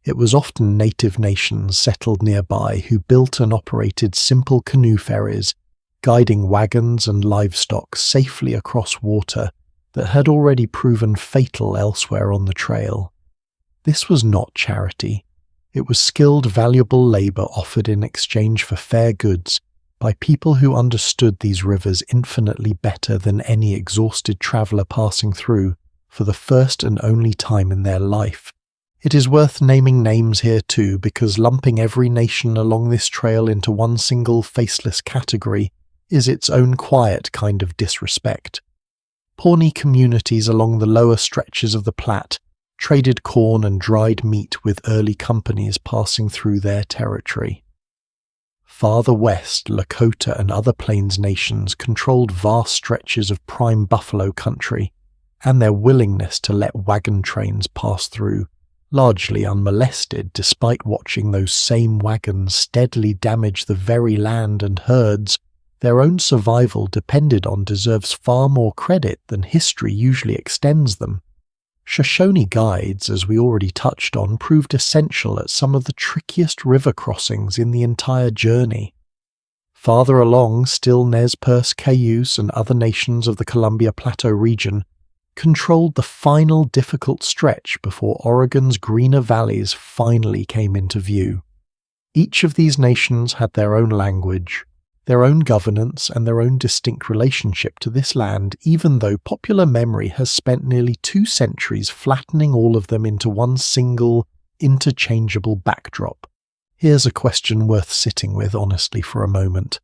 [SPEAKER 1] it was often native nations settled nearby who built and operated simple canoe ferries, guiding wagons and livestock safely across water that had already proven fatal elsewhere on the trail. This was not charity. It was skilled, valuable labour offered in exchange for fair goods by people who understood these rivers infinitely better than any exhausted traveller passing through for the first and only time in their life. It is worth naming names here too, because lumping every nation along this trail into one single faceless category is its own quiet kind of disrespect. Pawnee communities along the lower stretches of the Platte traded corn and dried meat with early companies passing through their territory. Farther west, Lakota and other plains nations controlled vast stretches of prime buffalo country, and their willingness to let wagon trains pass through, largely unmolested despite watching those same wagons steadily damage the very land and herds their own survival depended on, deserves far more credit than history usually extends them. Shoshone guides, as we already touched on, proved essential at some of the trickiest river crossings in the entire journey. Farther along, still Nez Perce Cayuse and other nations of the Columbia Plateau region controlled the final difficult stretch before Oregon's greener valleys finally came into view. Each of these nations had their own language, their own governance and their own distinct relationship to this land, even though popular memory has spent nearly 2 centuries flattening all of them into one single, interchangeable backdrop. Here's a question worth sitting with honestly for a moment.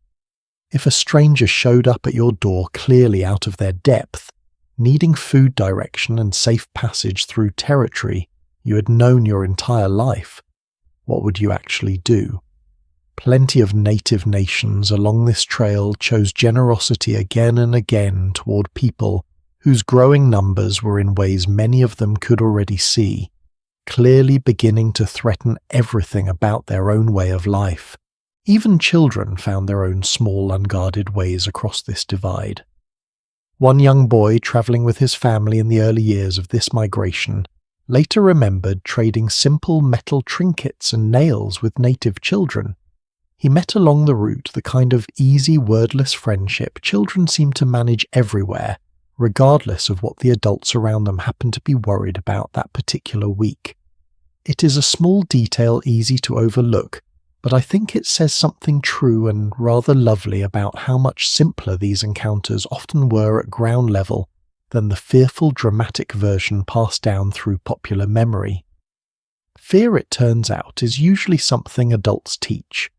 [SPEAKER 1] If a stranger showed up at your door clearly out of their depth, needing food direction and safe passage through territory you had known your entire life, what would you actually do? Plenty of native nations along this trail chose generosity again and again toward people whose growing numbers were in ways many of them could already see, clearly beginning to threaten everything about their own way of life. Even children found their own small, unguarded ways across this divide. One young boy travelling with his family in the early years of this migration later remembered trading simple metal trinkets and nails with native children. He met along the route the kind of easy, wordless friendship children seem to manage everywhere, regardless of what the adults around them happen to be worried about that particular week. It is a small detail easy to overlook, but I think it says something true and rather lovely about how much simpler these encounters often were at ground level than the fearful, dramatic version passed down through popular memory. Fear, it turns out, is usually something adults teach.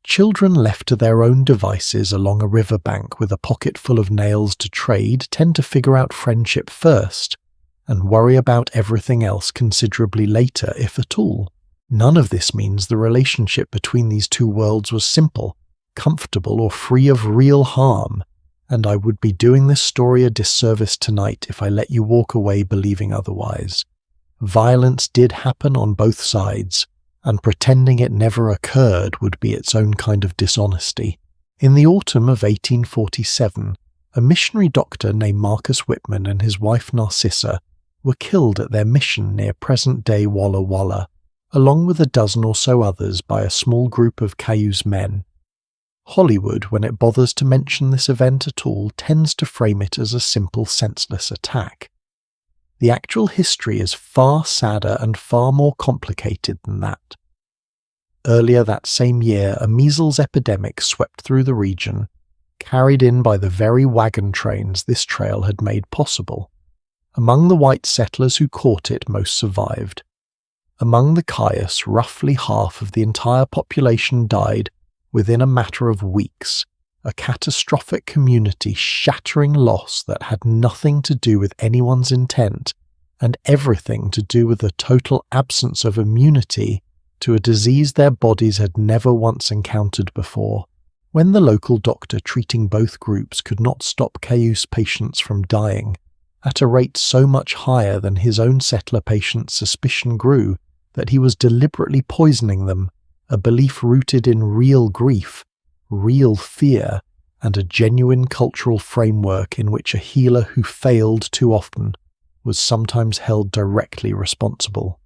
[SPEAKER 1] Children left to their own devices along a riverbank with a pocket full of nails to trade tend to figure out friendship first, and worry about everything else considerably later, if at all. None of this means the relationship between these two worlds was simple, comfortable, or free of real harm, and I would be doing this story a disservice tonight if I let you walk away believing otherwise. Violence did happen on both sides, and pretending it never occurred would be its own kind of dishonesty. In the autumn of 1847, a missionary doctor named Marcus Whitman and his wife Narcissa were killed at their mission near present-day Walla Walla, along with a dozen or so others by a small group of Cayuse men. Hollywood, when it bothers to mention this event at all, tends to frame it as a simple, senseless attack. The actual history is far sadder and far more complicated than that. Earlier that same year, a measles epidemic swept through the region, carried in by the very wagon trains this trail had made possible. Among the white settlers who caught it, most survived. Among the Cayuse, roughly half of the entire population died within a matter of weeks, a catastrophic community-shattering loss that had nothing to do with anyone's intent and everything to do with the total absence of immunity to a disease their bodies had never once encountered before. When the local doctor treating both groups could not stop Cayuse patients from dying, at a rate so much higher than his own settler patients' suspicion grew that he was deliberately poisoning them, a belief rooted in real grief, real fear, and a genuine cultural framework in which a healer who failed too often was sometimes held directly responsible.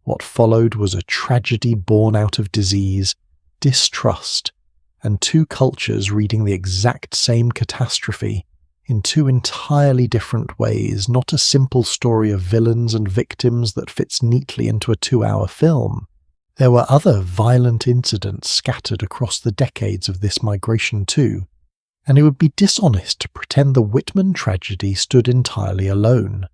[SPEAKER 1] What followed was a tragedy born out of disease, distrust, and two cultures reading the exact same catastrophe in two entirely different ways, not a simple story of villains and victims that fits neatly into a 2-hour film. There were other violent incidents scattered across the decades of this migration too, and it would be dishonest to pretend the Whitman tragedy stood entirely alone.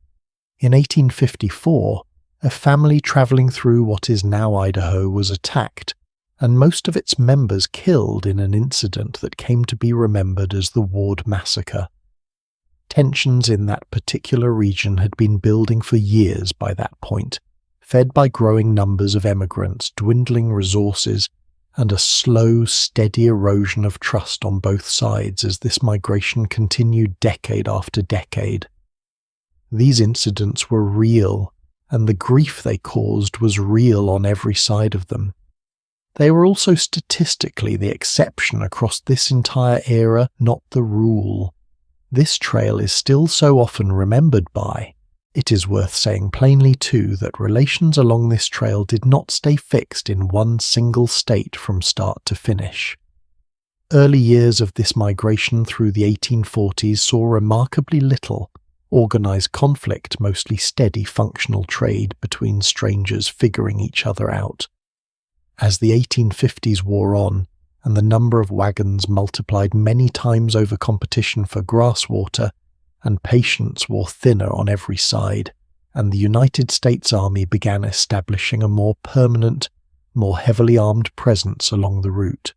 [SPEAKER 1] In 1854, a family travelling through what is now Idaho was attacked, and most of its members killed in an incident that came to be remembered as the Ward Massacre. Tensions in that particular region had been building for years by that point, fed by growing numbers of emigrants, dwindling resources, and a slow, steady erosion of trust on both sides as this migration continued decade after decade. These incidents were real, and the grief they caused was real on every side of them. They were also statistically the exception across this entire era, not the rule. This trail is still so often remembered by. It is worth saying plainly too that relations along this trail did not stay fixed in one single state from start to finish. Early years of this migration through the 1840s saw remarkably little organised conflict, mostly steady functional trade between strangers figuring each other out. As the 1850s wore on, and the number of wagons multiplied many times over competition for grass water, and patience wore thinner on every side, and the United States Army began establishing a more permanent, more heavily armed presence along the route.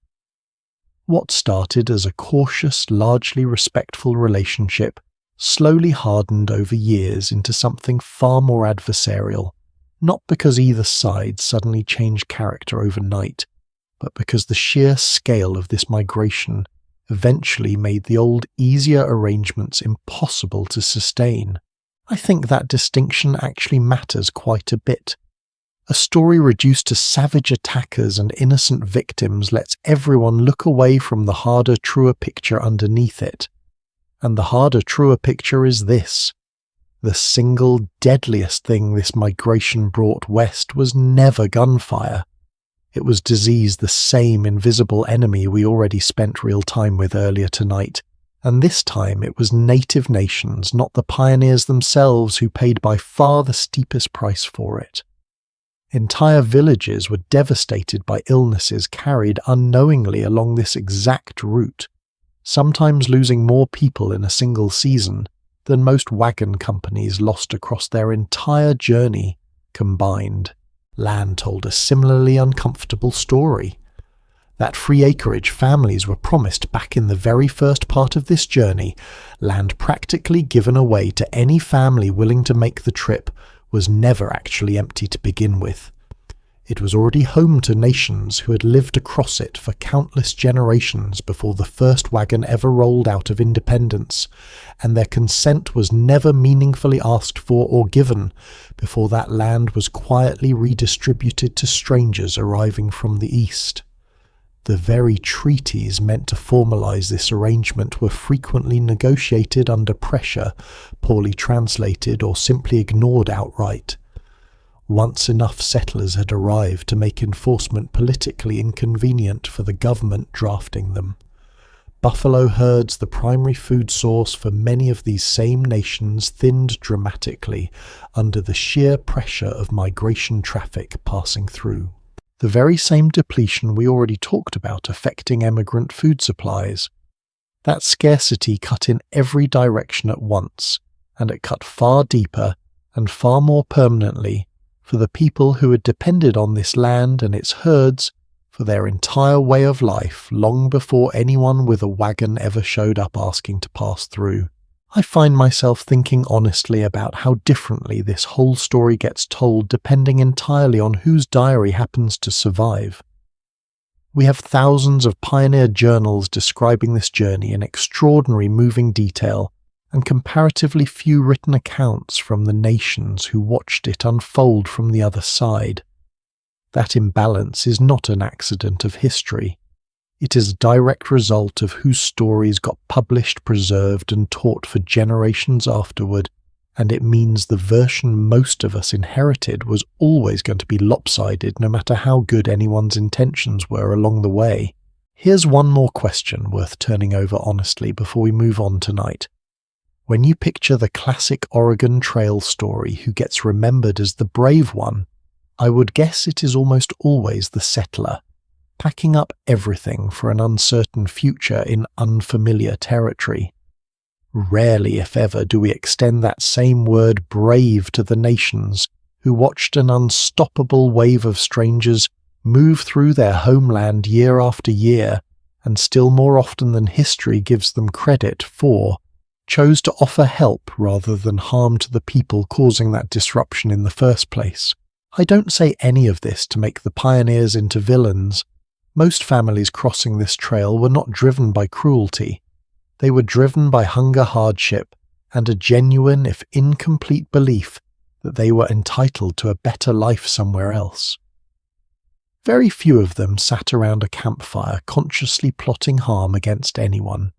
[SPEAKER 1] What started as a cautious, largely respectful relationship slowly hardened over years into something far more adversarial, not because either side suddenly changed character overnight, but because the sheer scale of this migration eventually made the old easier arrangements impossible to sustain. I think that distinction actually matters quite a bit. A story reduced to savage attackers and innocent victims lets everyone look away from the harder, truer picture underneath it. And the harder, truer picture is this. The single deadliest thing this migration brought west was never gunfire. It was disease, the same invisible enemy we already spent real time with earlier tonight, and this time it was native nations, not the pioneers themselves, who paid by far the steepest price for it. Entire villages were devastated by illnesses carried unknowingly along this exact route, sometimes losing more people in a single season than most wagon companies lost across their entire journey combined. Land told a similarly uncomfortable story. That free acreage families were promised back in the very first part of this journey, land practically given away to any family willing to make the trip, was never actually empty to begin with. It was already home to nations who had lived across it for countless generations before the first wagon ever rolled out of independence, and their consent was never meaningfully asked for or given before that land was quietly redistributed to strangers arriving from the east. The very treaties meant to formalize this arrangement were frequently negotiated under pressure, poorly translated, or simply ignored outright. Once enough settlers had arrived to make enforcement politically inconvenient for the government drafting them. Buffalo herds, the primary food source for many of these same nations, thinned dramatically under the sheer pressure of migration traffic passing through. The very same depletion we already talked about affecting emigrant food supplies. That scarcity cut in every direction at once, and it cut far deeper and far more permanently for the people who had depended on this land and its herds for their entire way of life long before anyone with a wagon ever showed up asking to pass through. I find myself thinking honestly about how differently this whole story gets told depending entirely on whose diary happens to survive. We have thousands of pioneer journals describing this journey in extraordinary moving detail, and comparatively few written accounts from the nations who watched it unfold from the other side. That imbalance is not an accident of history. It is a direct result of whose stories got published, preserved, and taught for generations afterward, and it means the version most of us inherited was always going to be lopsided no matter how good anyone's intentions were along the way. Here's one more question worth turning over honestly before we move on tonight. When you picture the classic Oregon Trail story who gets remembered as the brave one, I would guess it is almost always the settler, packing up everything for an uncertain future in unfamiliar territory. Rarely, if ever, do we extend that same word brave to the nations who watched an unstoppable wave of strangers move through their homeland year after year, and still more often than history gives them credit for, chose to offer help rather than harm to the people causing that disruption in the first place. I don't say any of this to make the pioneers into villains. Most families crossing this trail were not driven by cruelty. They were driven by hunger, hardship, and a genuine, if incomplete, belief that they were entitled to a better life somewhere else. Very few of them sat around a campfire consciously plotting harm against anyone.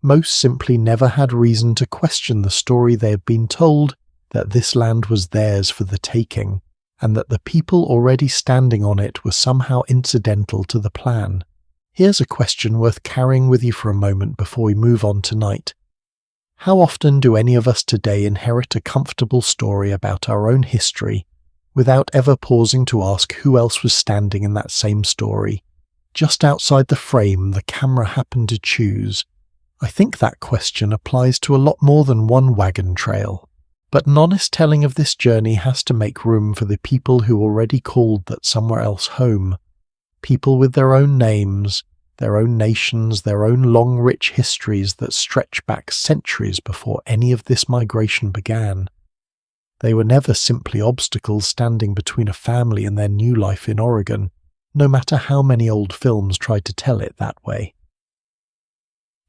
[SPEAKER 1] Most simply never had reason to question the story they had been told that this land was theirs for the taking, and that the people already standing on it were somehow incidental to the plan. Here's a question worth carrying with you for a moment before we move on tonight. How often do any of us today inherit a comfortable story about our own history without ever pausing to ask who else was standing in that same story, just outside the frame the camera happened to choose? I think that question applies to a lot more than one wagon trail. But an honest telling of this journey has to make room for the people who already called that somewhere else home. People with their own names, their own nations, their own long rich histories that stretch back centuries before any of this migration began. They were never simply obstacles standing between a family and their new life in Oregon, no matter how many old films tried to tell it that way.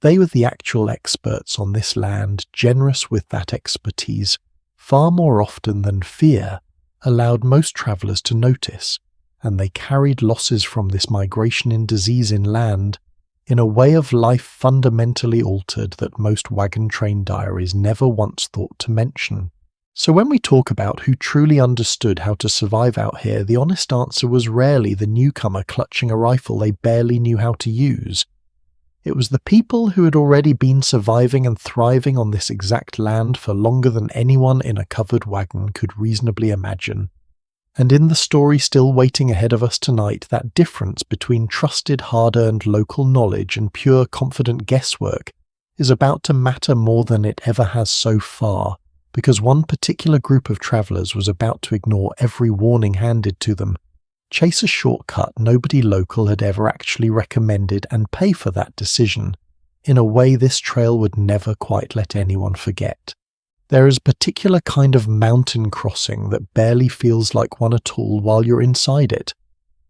[SPEAKER 1] They were the actual experts on this land, generous with that expertise, far more often than fear allowed most travellers to notice, and they carried losses from this migration in disease inland in a way of life fundamentally altered that most wagon train diaries never once thought to mention. So when we talk about who truly understood how to survive out here, the honest answer was rarely the newcomer clutching a rifle they barely knew how to use. It was the people who had already been surviving and thriving on this exact land for longer than anyone in a covered wagon could reasonably imagine. And in the story still waiting ahead of us tonight, that difference between trusted, hard-earned local knowledge and pure, confident guesswork is about to matter more than it ever has so far, because one particular group of travellers was about to ignore every warning handed to them, chase a shortcut nobody local had ever actually recommended, and pay for that decision in a way this trail would never quite let anyone forget. There is a particular kind of mountain crossing that barely feels like one at all while you're inside it,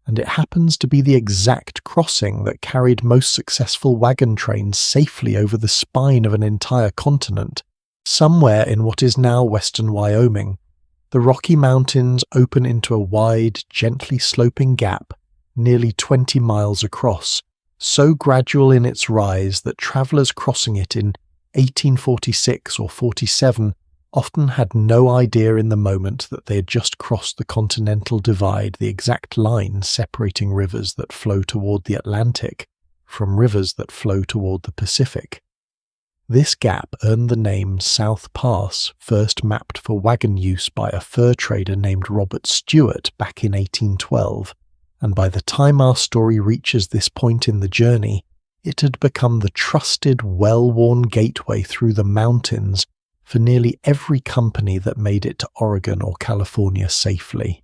[SPEAKER 1] and it happens to be the exact crossing that carried most successful wagon trains safely over the spine of an entire continent, somewhere in what is now western Wyoming. The Rocky Mountains open into a wide, gently sloping gap, nearly 20 miles across, so gradual in its rise that travellers crossing it in 1846 or 47 often had no idea in the moment that they had just crossed the continental divide, the exact line separating rivers that flow toward the Atlantic from rivers that flow toward the Pacific. This gap earned the name South Pass, first mapped for wagon use by a fur trader named Robert Stewart back in 1812, and by the time our story reaches this point in the journey, it had become the trusted, well-worn gateway through the mountains for nearly every company that made it to Oregon or California safely.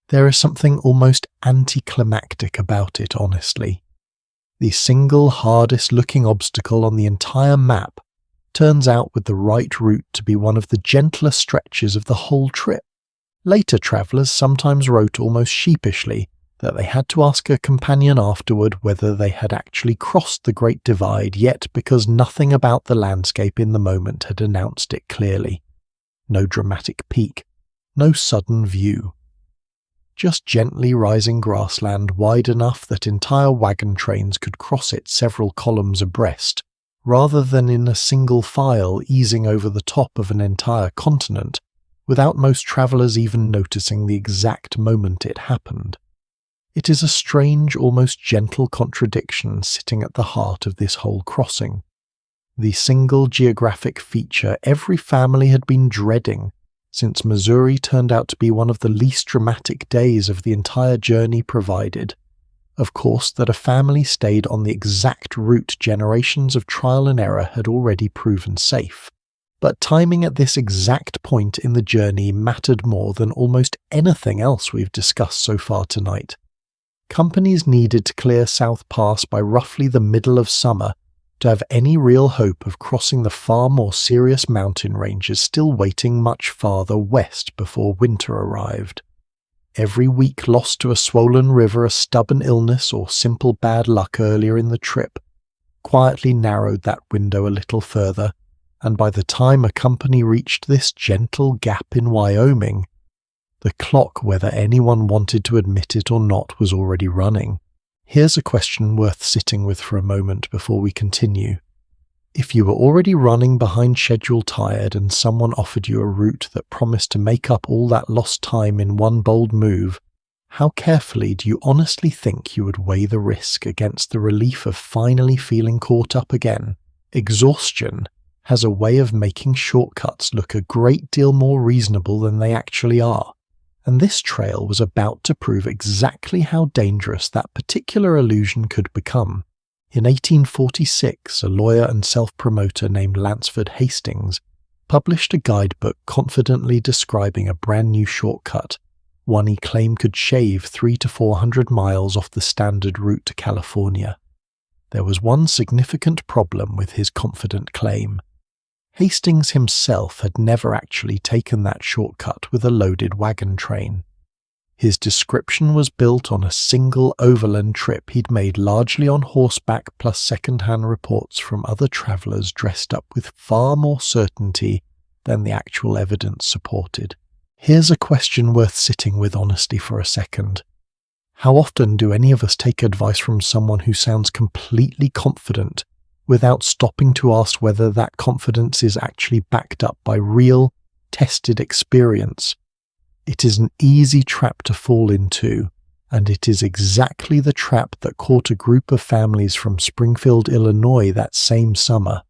[SPEAKER 1] There is something almost anticlimactic about it, honestly. The single hardest-looking obstacle on the entire map turns out with the right route to be one of the gentler stretches of the whole trip. Later travellers sometimes wrote almost sheepishly that they had to ask a companion afterward whether they had actually crossed the Great Divide yet, because nothing about the landscape in the moment had announced it clearly. No dramatic peak, no sudden view. Just gently rising grassland wide enough that entire wagon trains could cross it several columns abreast, rather than in a single file easing over the top of an entire continent, without most travellers even noticing the exact moment it happened. It is a strange, almost gentle contradiction sitting at the heart of this whole crossing. The single geographic feature every family had been dreading, since Missouri turned out to be one of the least dramatic days of the entire journey, provided, of course, that a family stayed on the exact route generations of trial and error had already proven safe. But timing at this exact point in the journey mattered more than almost anything else we've discussed so far tonight. Companies needed to clear South Pass by roughly the middle of summer to have any real hope of crossing the far more serious mountain ranges still waiting much farther west before winter arrived. Every week lost to a swollen river, a stubborn illness, or simple bad luck earlier in the trip quietly narrowed that window a little further, and by the time a company reached this gentle gap in Wyoming, the clock, whether anyone wanted to admit it or not, was already running. Here's a question worth sitting with for a moment before we continue. If you were already running behind schedule tired and someone offered you a route that promised to make up all that lost time in one bold move, how carefully do you honestly think you would weigh the risk against the relief of finally feeling caught up again? Exhaustion has a way of making shortcuts look a great deal more reasonable than they actually are. And this trail was about to prove exactly how dangerous that particular illusion could become. In 1846, a lawyer and self-promoter named Lansford Hastings published a guidebook confidently describing a brand new shortcut, one he claimed could shave 300 to 400 miles off the standard route to California. There was one significant problem with his confident claim. Hastings himself had never actually taken that shortcut with a loaded wagon train. His description was built on a single overland trip he'd made largely on horseback, plus second-hand reports from other travellers dressed up with far more certainty than the actual evidence supported. Here's a question worth sitting with honestly for a second. How often do any of us take advice from someone who sounds completely confident without stopping to ask whether that confidence is actually backed up by real, tested experience? It is an easy trap to fall into, and it is exactly the trap that caught a group of families from Springfield, Illinois that same summer.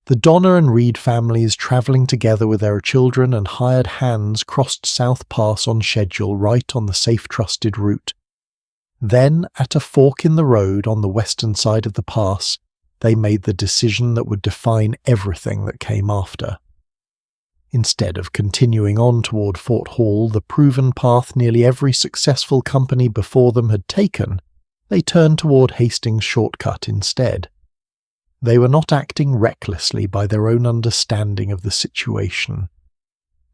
[SPEAKER 1] The Donner and Reed families, travelling together with their children and hired hands, crossed South Pass on schedule right on the safe trusted route. Then, at a fork in the road on the western side of the pass, they made the decision that would define everything that came after. Instead of continuing on toward Fort Hall, the proven path nearly every successful company before them had taken, they turned toward Hastings' shortcut instead. They were not acting recklessly by their own understanding of the situation.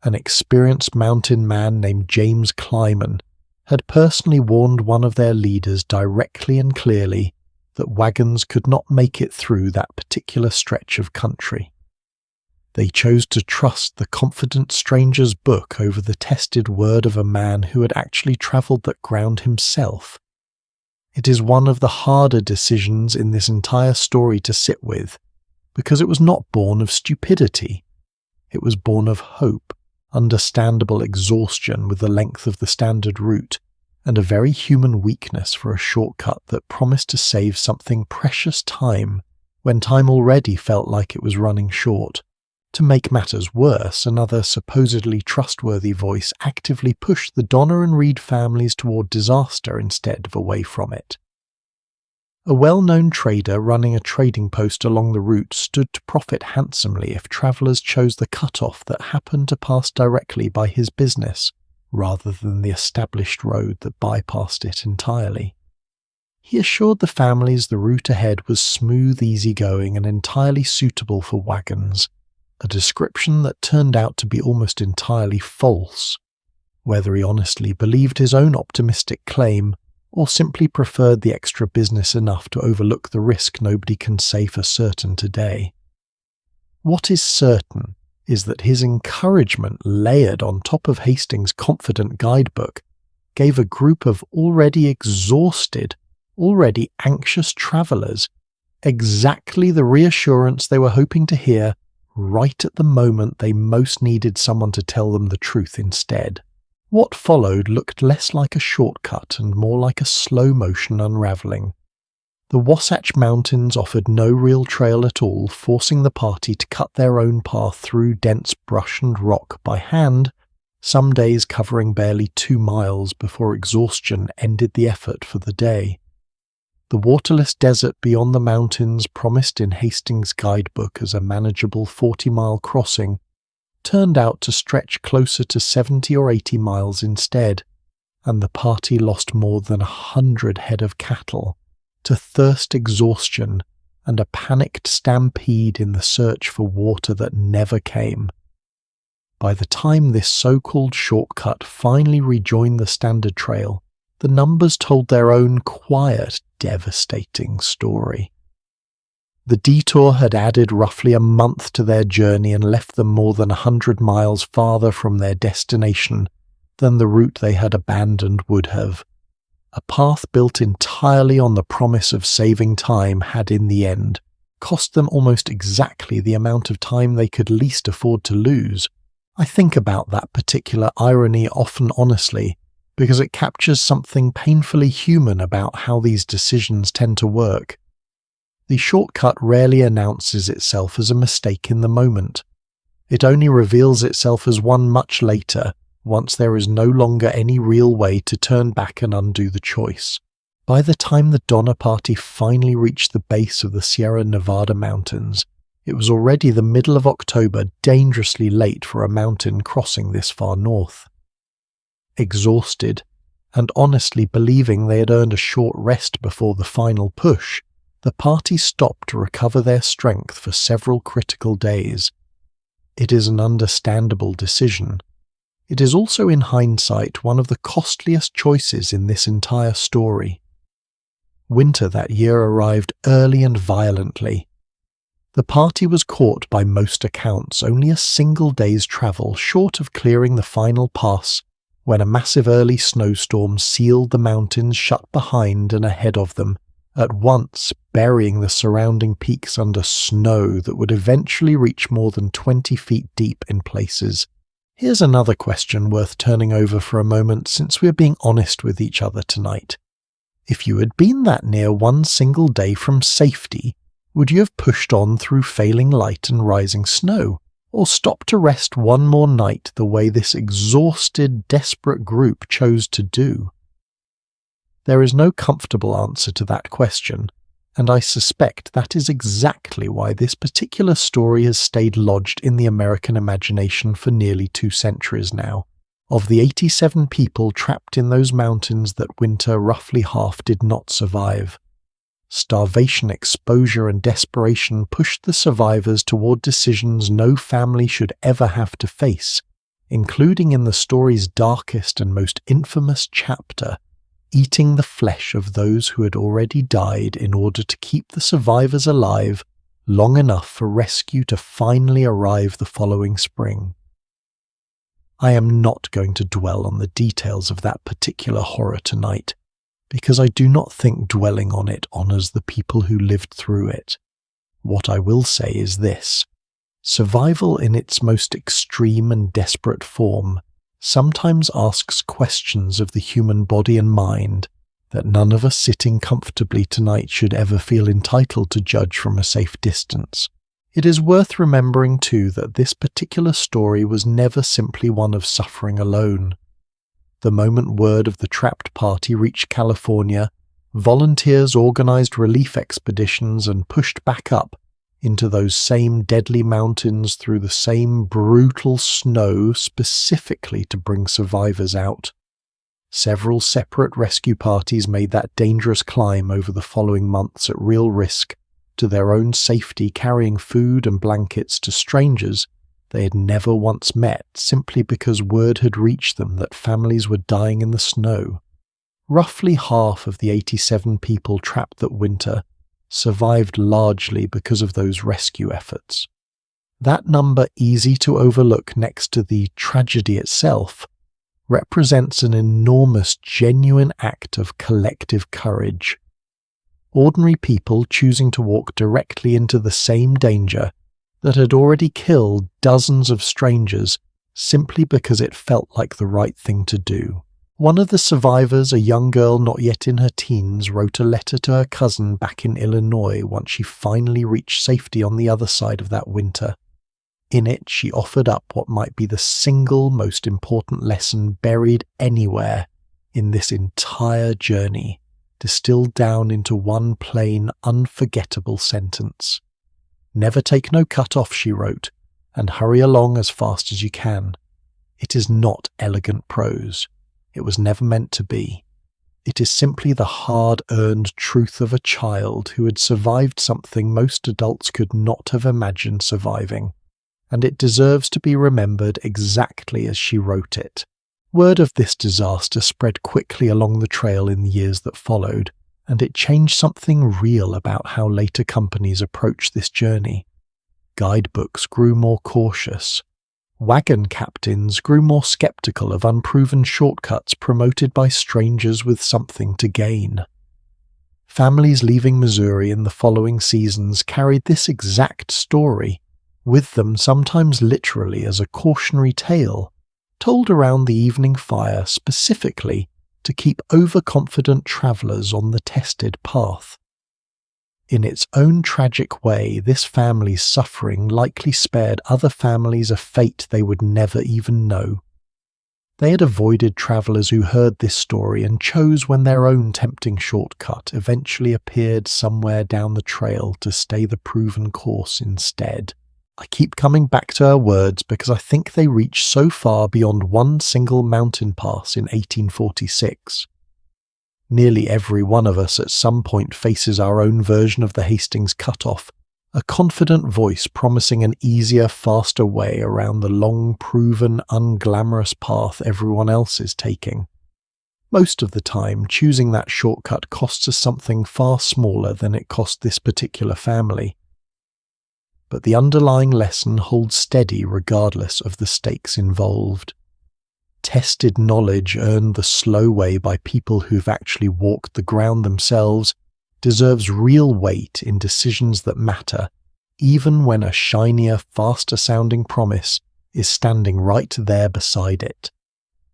[SPEAKER 1] An experienced mountain man named James Kleiman had personally warned one of their leaders directly and clearly that wagons could not make it through that particular stretch of country. They chose to trust the confident stranger's book over the tested word of a man who had actually travelled that ground himself. It is one of the harder decisions in this entire story to sit with, because it was not born of stupidity. It was born of hope, understandable exhaustion with the length of the standard route, and a very human weakness for a shortcut that promised to save something precious time when time already felt like it was running short. To make matters worse, another supposedly trustworthy voice actively pushed the Donner and Reed families toward disaster instead of away from it. A well-known trader running a trading post along the route stood to profit handsomely if travellers chose the cut-off that happened to pass directly by his business, rather than the established road that bypassed it entirely. He assured the families the route ahead was smooth, easygoing, and entirely suitable for wagons, a description that turned out to be almost entirely false. Whether he honestly believed his own optimistic claim, or simply preferred the extra business enough to overlook the risk nobody can say for certain today. What is certain is that his encouragement, layered on top of Hastings' confident guidebook, gave a group of already exhausted, already anxious travellers exactly the reassurance they were hoping to hear right at the moment they most needed someone to tell them the truth instead. What followed looked less like a shortcut and more like a slow-motion unravelling. The Wasatch Mountains offered no real trail at all, forcing the party to cut their own path through dense brush and rock by hand, some days covering barely 2 miles before exhaustion ended the effort for the day. The waterless desert beyond the mountains, promised in Hastings' guidebook as a manageable 40-mile crossing, turned out to stretch closer to 70 or 80 miles instead, and the party lost more than 100 head of cattle to thirst, exhaustion, and a panicked stampede in the search for water that never came. By the time this so-called shortcut finally rejoined the standard trail, the numbers told their own quiet, devastating story. The detour had added roughly a month to their journey and left them more than 100 miles farther from their destination than the route they had abandoned would have. A path built entirely on the promise of saving time had in the end cost them almost exactly the amount of time they could least afford to lose. I think about that particular irony often honestly, because it captures something painfully human about how these decisions tend to work. The shortcut rarely announces itself as a mistake in the moment. It only reveals itself as one much later, once there is no longer any real way to turn back and undo the choice. By the time the Donner Party finally reached the base of the Sierra Nevada mountains, it was already the middle of October, dangerously late for a mountain crossing this far north. Exhausted, and honestly believing they had earned a short rest before the final push, the party stopped to recover their strength for several critical days. It is an understandable decision. It is also, in hindsight, one of the costliest choices in this entire story. Winter that year arrived early and violently. The party was caught by most accounts only a single day's travel short of clearing the final pass when a massive early snowstorm sealed the mountains shut behind and ahead of them, at once burying the surrounding peaks under snow that would eventually reach more than 20 feet deep in places. Here's another question worth turning over for a moment, since we're being honest with each other tonight. If you had been that near one single day from safety, would you have pushed on through failing light and rising snow, or stopped to rest one more night the way this exhausted, desperate group chose to do? There is no comfortable answer to that question, and I suspect that is exactly why this particular story has stayed lodged in the American imagination for nearly 2 centuries now. Of the 87 people trapped in those mountains that winter, roughly half did not survive. Starvation, exposure, and desperation pushed the survivors toward decisions no family should ever have to face, including in the story's darkest and most infamous chapter, eating the flesh of those who had already died in order to keep the survivors alive long enough for rescue to finally arrive the following spring. I am not going to dwell on the details of that particular horror tonight, because I do not think dwelling on it honors the people who lived through it. What I will say is this: survival in its most extreme and desperate form sometimes asks questions of the human body and mind that none of us sitting comfortably tonight should ever feel entitled to judge from a safe distance. It is worth remembering too that this particular story was never simply one of suffering alone. The moment word of the trapped party reached California, volunteers organized relief expeditions and pushed back up, into those same deadly mountains through the same brutal snow specifically to bring survivors out. Several separate rescue parties made that dangerous climb over the following months at real risk to their own safety, carrying food and blankets to strangers they had never once met, simply because word had reached them that families were dying in the snow. Roughly half of the 87 people trapped that winter survived largely because of those rescue efforts. That number, easy to overlook next to the tragedy itself, represents an enormous, genuine act of collective courage. Ordinary people choosing to walk directly into the same danger that had already killed dozens of strangers simply because it felt like the right thing to do. One of the survivors, a young girl not yet in her teens, wrote a letter to her cousin back in Illinois once she finally reached safety on the other side of that winter. In it, she offered up what might be the single most important lesson buried anywhere in this entire journey, distilled down into one plain, unforgettable sentence. "Never take no cut off," she wrote, "and hurry along as fast as you can. It is not elegant prose. It was never meant to be. It is simply the hard-earned truth of a child who had survived something most adults could not have imagined surviving, and it deserves to be remembered exactly as she wrote it." Word of this disaster spread quickly along the trail in the years that followed, and it changed something real about how later companies approached this journey. Guidebooks grew more cautious. Wagon captains grew more skeptical of unproven shortcuts promoted by strangers with something to gain. Families leaving Missouri in the following seasons carried this exact story with them, sometimes literally as a cautionary tale, told around the evening fire specifically to keep overconfident travelers on the tested path. In its own tragic way, this family's suffering likely spared other families a fate they would never even know. They had avoided travelers who heard this story and chose when their own tempting shortcut eventually appeared somewhere down the trail to stay the proven course instead. I keep coming back to her words because I think they reach so far beyond one single mountain pass in 1846. Nearly every one of us at some point faces our own version of the Hastings Cutoff, a confident voice promising an easier, faster way around the long-proven, unglamorous path everyone else is taking. Most of the time, choosing that shortcut costs us something far smaller than it cost this particular family. But the underlying lesson holds steady regardless of the stakes involved. Tested knowledge earned the slow way by people who've actually walked the ground themselves deserves real weight in decisions that matter, even when a shinier, faster-sounding promise is standing right there beside it,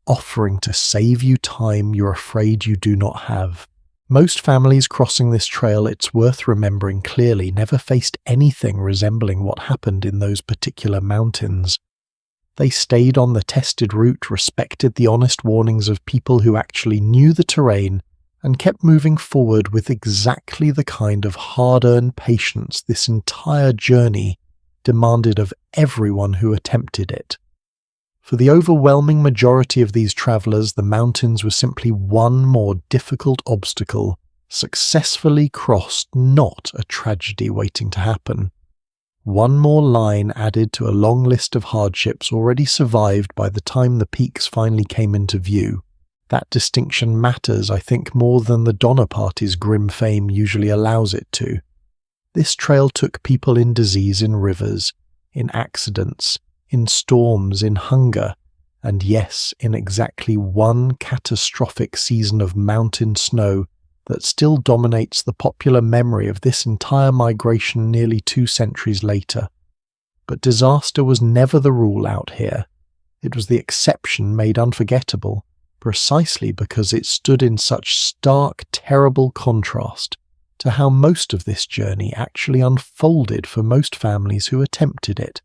[SPEAKER 1] offering to save you time you're afraid you do not have. Most families crossing this trail, it's worth remembering clearly, never faced anything resembling what happened in those particular mountains. They stayed on the tested route, respected the honest warnings of people who actually knew the terrain, and kept moving forward with exactly the kind of hard-earned patience this entire journey demanded of everyone who attempted it. For the overwhelming majority of these travelers, the mountains were simply one more difficult obstacle, successfully crossed, not a tragedy waiting to happen. One more line added to a long list of hardships already survived by the time the peaks finally came into view. That distinction matters, I think, more than the Donner Party's grim fame usually allows it to. This trail took people in disease, in rivers, in accidents, in storms, in hunger, and yes, in exactly one catastrophic season of mountain snow that still dominates the popular memory of this entire migration nearly 2 centuries later. But disaster was never the rule out here. It was the exception made unforgettable, precisely because it stood in such stark, terrible contrast to how most of this journey actually unfolded for most families who attempted it.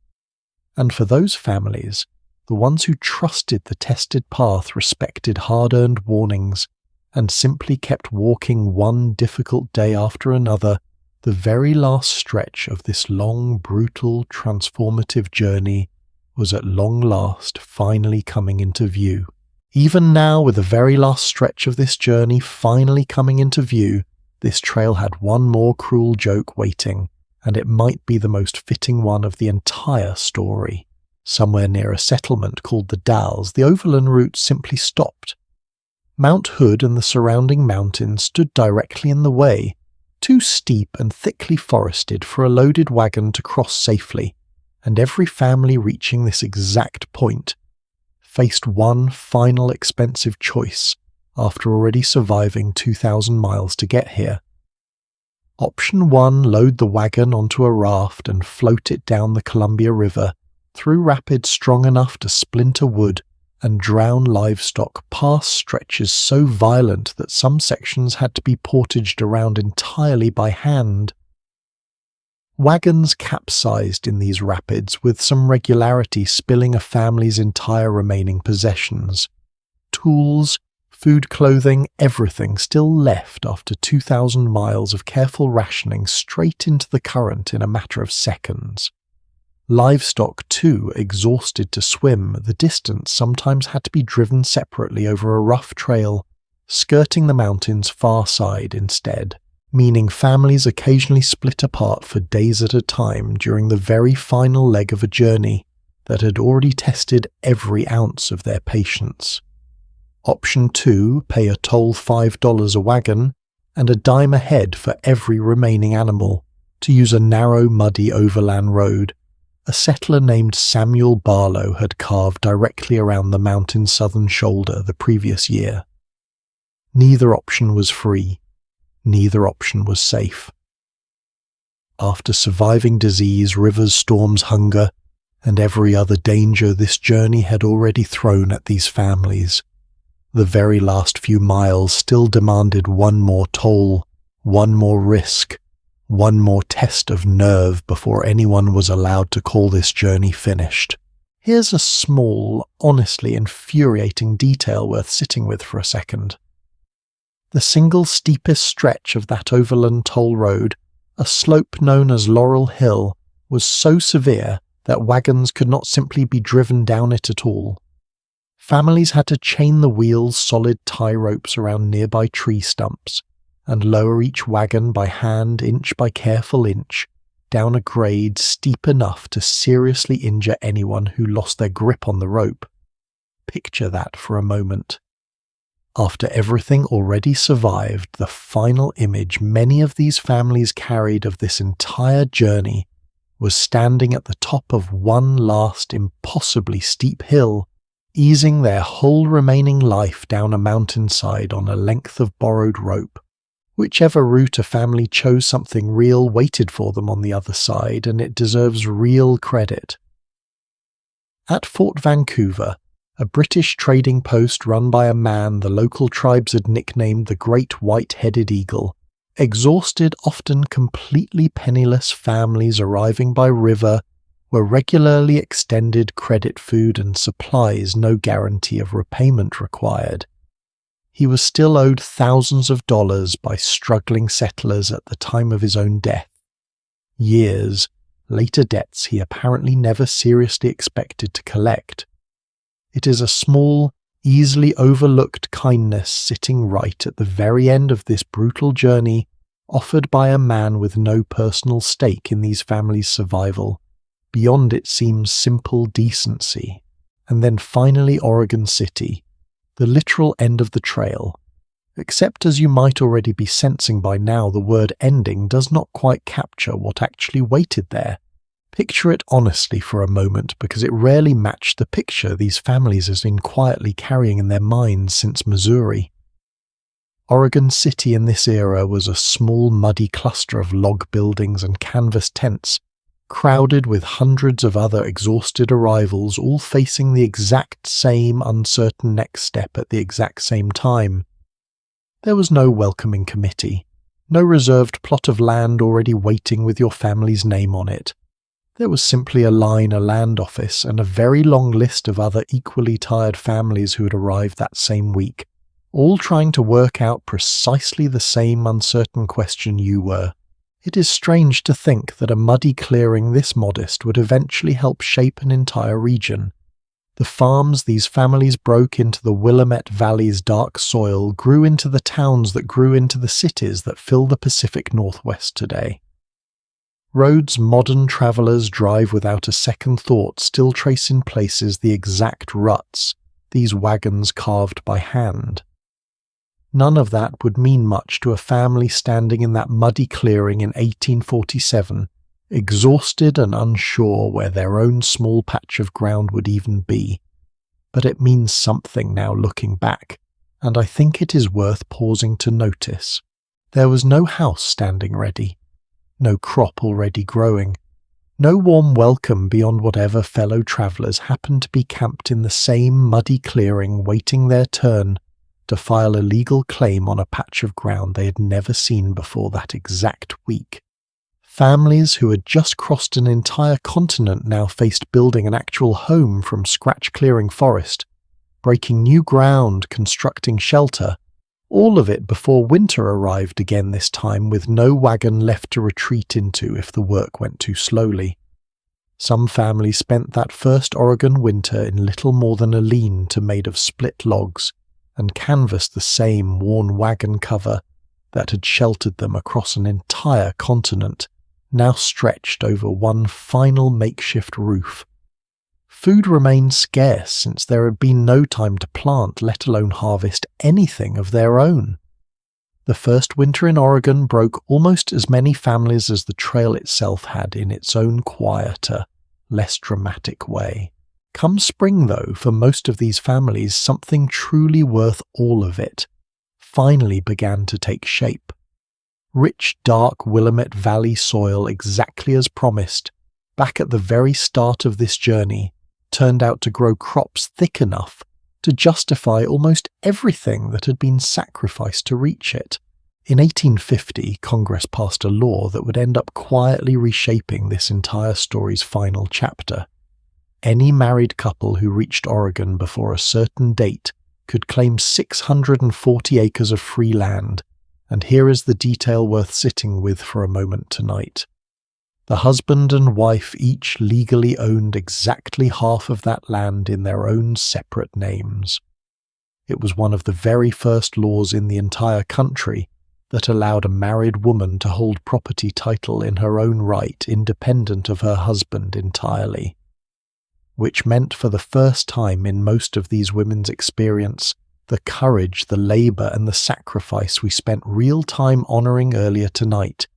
[SPEAKER 1] And for those families, the ones who trusted the tested path respected hard-earned warnings and simply kept walking one difficult day after another, The very last stretch of this long, brutal, transformative journey was at long last finally coming into view. Even now, with the very last stretch of this journey finally coming into view, this trail had one more cruel joke waiting, and it might be the most fitting one of the entire story. Somewhere near a settlement called the Dalles, the overland route simply stopped. Mount Hood and the surrounding mountains stood directly in the way, too steep and thickly forested for a loaded wagon to cross safely, and every family reaching this exact point faced one final expensive choice after already surviving 2,000 miles to get here. Option 1, load the wagon onto a raft and float it down the Columbia River through rapids strong enough to splinter wood and drown livestock past stretches so violent that some sections had to be portaged around entirely by hand. Wagons capsized in these rapids with some regularity, spilling a family's entire remaining possessions. Tools, food, clothing, everything still left after 2,000 miles of careful rationing straight into the current in a matter of seconds. Livestock, too, exhausted to swim, the distance sometimes had to be driven separately over a rough trail, skirting the mountain's far side instead, meaning families occasionally split apart for days at a time during the very final leg of a journey that had already tested every ounce of their patience. Option 2, pay a toll $5 a wagon and a dime a head for every remaining animal to use a narrow, muddy overland road a settler named Samuel Barlow had carved directly around the mountain's southern shoulder the previous year. Neither option was free. Neither option was safe. After surviving disease, rivers, storms, hunger, and every other danger this journey had already thrown at these families, the very last few miles still demanded one more toll, one more risk, one more test of nerve before anyone was allowed to call this journey finished. Here's a small, honestly infuriating detail worth sitting with for a second. The single steepest stretch of that overland toll road, a slope known as Laurel Hill, was so severe that wagons could not simply be driven down it at all. Families had to chain the wheels solid tie ropes around nearby tree stumps and lower each wagon by hand, inch by careful inch, down a grade steep enough to seriously injure anyone who lost their grip on the rope. Picture that for a moment. After everything already survived, the final image many of these families carried of this entire journey was standing at the top of one last impossibly steep hill, easing their whole remaining life down a mountainside on a length of borrowed rope. Whichever route a family chose, something real waited for them on the other side, and it deserves real credit. At Fort Vancouver, a British trading post run by a man the local tribes had nicknamed the Great White-Headed Eagle, exhausted, often completely penniless families arriving by river were regularly extended credit food and supplies, no guarantee of repayment required. He was still owed thousands of dollars by struggling settlers at the time of his own death. Years, later debts he apparently never seriously expected to collect. It is a small, easily overlooked kindness sitting right at the very end of this brutal journey, offered by a man with no personal stake in these families' survival, beyond it seems simple decency. And then finally Oregon City, the literal end of the trail. Except as you might already be sensing by now, the word ending does not quite capture what actually waited there. Picture it honestly for a moment, because it rarely matched the picture these families have been quietly carrying in their minds since Missouri. Oregon City in this era was a small muddy cluster of log buildings and canvas tents, crowded with hundreds of other exhausted arrivals, all facing the exact same uncertain next step at the exact same time. There was no welcoming committee, no reserved plot of land already waiting with your family's name on it. There was simply a land office and a very long list of other equally tired families who had arrived that same week, all trying to work out precisely the same uncertain question you were. It is strange to think that a muddy clearing this modest would eventually help shape an entire region. The farms these families broke into the Willamette Valley's dark soil grew into the towns that grew into the cities that fill the Pacific Northwest today. Roads modern travellers drive without a second thought still trace in places the exact ruts these wagons carved by hand. None of that would mean much to a family standing in that muddy clearing in 1847, exhausted and unsure where their own small patch of ground would even be. But it means something now looking back, and I think it is worth pausing to notice. There was no house standing ready, no crop already growing, no warm welcome beyond whatever fellow travellers happened to be camped in the same muddy clearing waiting their turn to file a legal claim on a patch of ground they had never seen before that exact week. Families who had just crossed an entire continent now faced building an actual home from scratch, clearing forest, breaking new ground, constructing shelter, all of it before winter arrived again this time with no wagon left to retreat into if the work went too slowly. Some families spent that first Oregon winter in little more than a lean-to made of split logs, and canvassed the same worn wagon cover that had sheltered them across an entire continent, now stretched over one final makeshift roof. Food remained scarce since there had been no time to plant, let alone harvest anything of their own. The first winter in Oregon broke almost as many families as the trail itself had in its own quieter, less dramatic way. Come spring, though, for most of these families, something truly worth all of it finally began to take shape. Rich, dark Willamette Valley soil, exactly as promised, back at the very start of this journey, turned out to grow crops thick enough to justify almost everything that had been sacrificed to reach it. In 1850, Congress passed a law that would end up quietly reshaping this entire story's final chapter. Any married couple who reached Oregon before a certain date could claim 640 acres of free land, and here is the detail worth sitting with for a moment tonight. The husband and wife each legally owned exactly half of that land in their own separate names. It was one of the very first laws in the entire country that allowed a married woman to hold property title in her own right independent of her husband entirely. Which meant for the first time in most of these women's experience, the courage, the labour and the sacrifice we spent real time honouring earlier tonight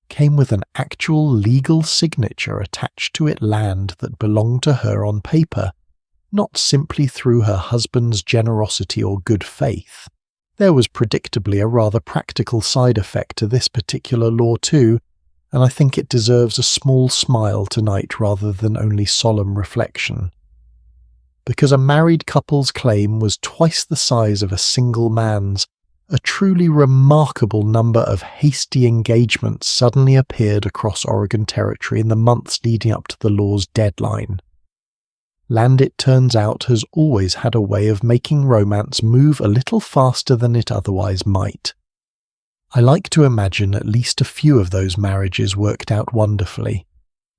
[SPEAKER 1] came with an actual legal signature attached to it, land that belonged to her on paper, not simply through her husband's generosity or good faith. There was predictably a rather practical side effect to this particular law too, and I think it deserves a small smile tonight rather than only solemn reflection. Because a married couple's claim was twice the size of a single man's, a truly remarkable number of hasty engagements suddenly appeared across Oregon territory in the months leading up to the law's deadline. Land, it turns out, has always had a way of making romance move a little faster than it otherwise might. I like to imagine at least a few of those marriages worked out wonderfully.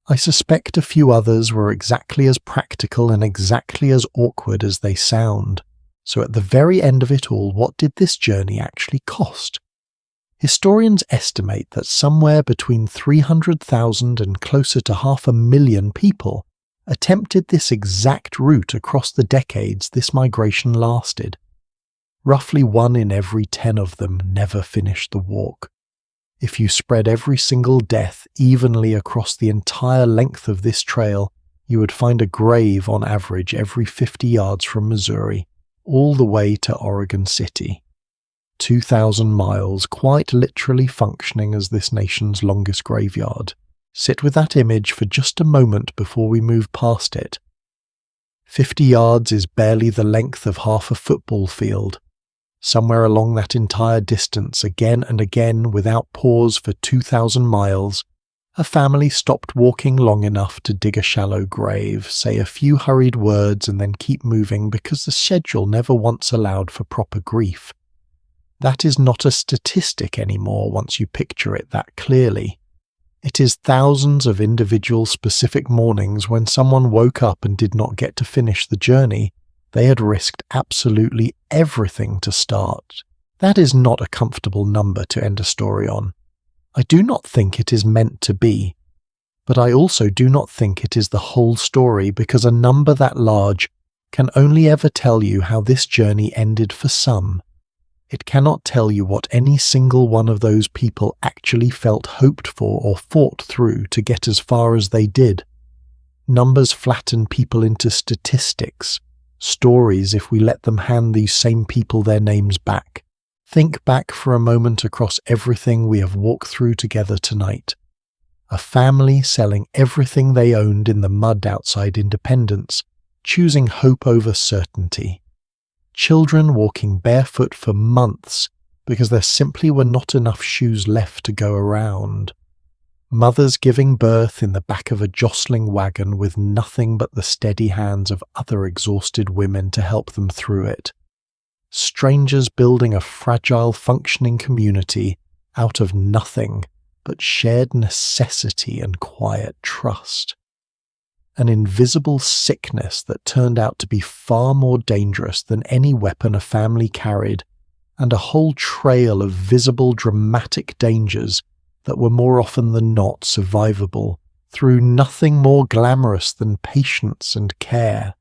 [SPEAKER 1] I suspect a few others were exactly as practical and exactly as awkward as they sound. So at the very end of it all, what did this journey actually cost? Historians estimate that somewhere between 300,000 and closer to 500,000 people attempted this exact route across the decades this migration lasted. Roughly 1 in every 10 of them never finished the walk. If you spread every single death evenly across the entire length of this trail, you would find a grave on average every 50 yards from Missouri, all the way to Oregon City. 2,000 miles, quite literally functioning as this nation's longest graveyard. Sit with that image for just a moment before we move past it. 50 yards is barely the length of half a football field. Somewhere along that entire distance, again and again, without pause for 2,000 miles, a family stopped walking long enough to dig a shallow grave, say a few hurried words and then keep moving because the schedule never once allowed for proper grief. That is not a statistic anymore once you picture it that clearly. It is thousands of individual specific mornings when someone woke up and did not get to finish the journey. They had risked absolutely everything to start. That is not a comfortable number to end a story on. I do not think it is meant to be, but I also do not think it is the whole story, because a number that large can only ever tell you how this journey ended for some. It cannot tell you what any single one of those people actually felt, hoped for, or fought through to get as far as they did. Numbers flatten people into statistics, stories if we let them hand these same people their names back. Think back for a moment across everything we have walked through together tonight. A family selling everything they owned in the mud outside Independence, choosing hope over certainty. Children walking barefoot for months because there simply were not enough shoes left to go around. Mothers giving birth in the back of a jostling wagon with nothing but the steady hands of other exhausted women to help them through it. Strangers building a fragile, functioning community out of nothing but shared necessity and quiet trust. An invisible sickness that turned out to be far more dangerous than any weapon a family carried, and a whole trail of visible, dramatic dangers that were more often than not survivable through nothing more glamorous than patience and care.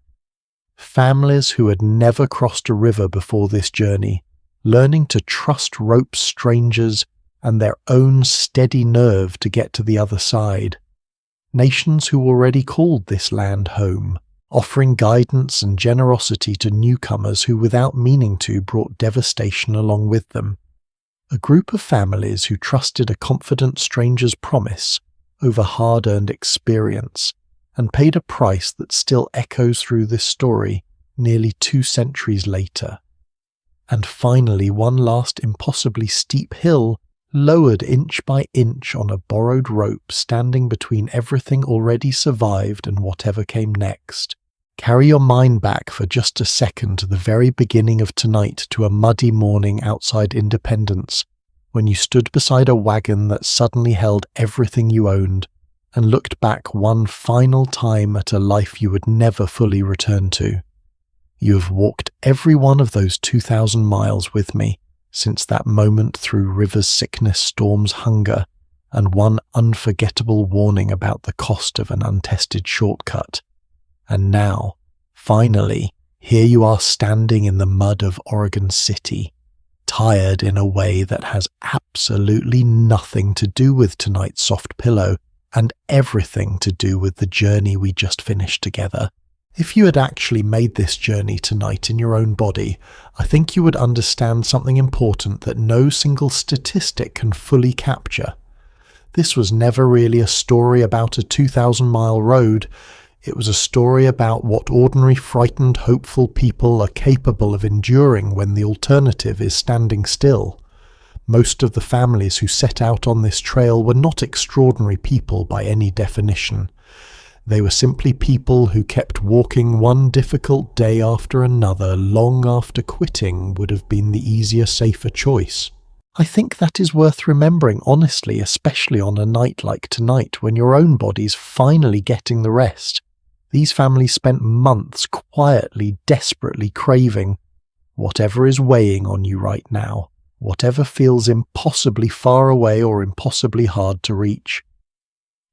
[SPEAKER 1] Families who had never crossed a river before this journey, learning to trust rope strangers and their own steady nerve to get to the other side. Nations who already called this land home, offering guidance and generosity to newcomers who, without meaning to, brought devastation along with them. A group of families who trusted a confident stranger's promise over hard-earned experience, and paid a price that still echoes through this story nearly 2 centuries later. And finally, one last impossibly steep hill, lowered inch by inch on a borrowed rope, standing between everything already survived and whatever came next. Carry your mind back for just a second to the very beginning of tonight, to a muddy morning outside Independence, when you stood beside a wagon that suddenly held everything you owned, and looked back one final time at a life you would never fully return to. You have walked every one of those 2,000 miles with me, since that moment through rivers, sickness, storms, hunger, and one unforgettable warning about the cost of an untested shortcut. And now, finally, here you are standing in the mud of Oregon City, tired in a way that has absolutely nothing to do with tonight's soft pillow, and everything to do with the journey we just finished together. If you had actually made this journey tonight in your own body, I think you would understand something important that no single statistic can fully capture. This was never really a story about a 2,000-mile road. It was a story about what ordinary, frightened, hopeful people are capable of enduring when the alternative is standing still. Most of the families who set out on this trail were not extraordinary people by any definition. They were simply people who kept walking one difficult day after another, long after quitting would have been the easier, safer choice. I think that is worth remembering honestly, especially on a night like tonight when your own body's finally getting the rest. These families spent months quietly, desperately craving whatever is weighing on you right now, whatever feels impossibly far away or impossibly hard to reach.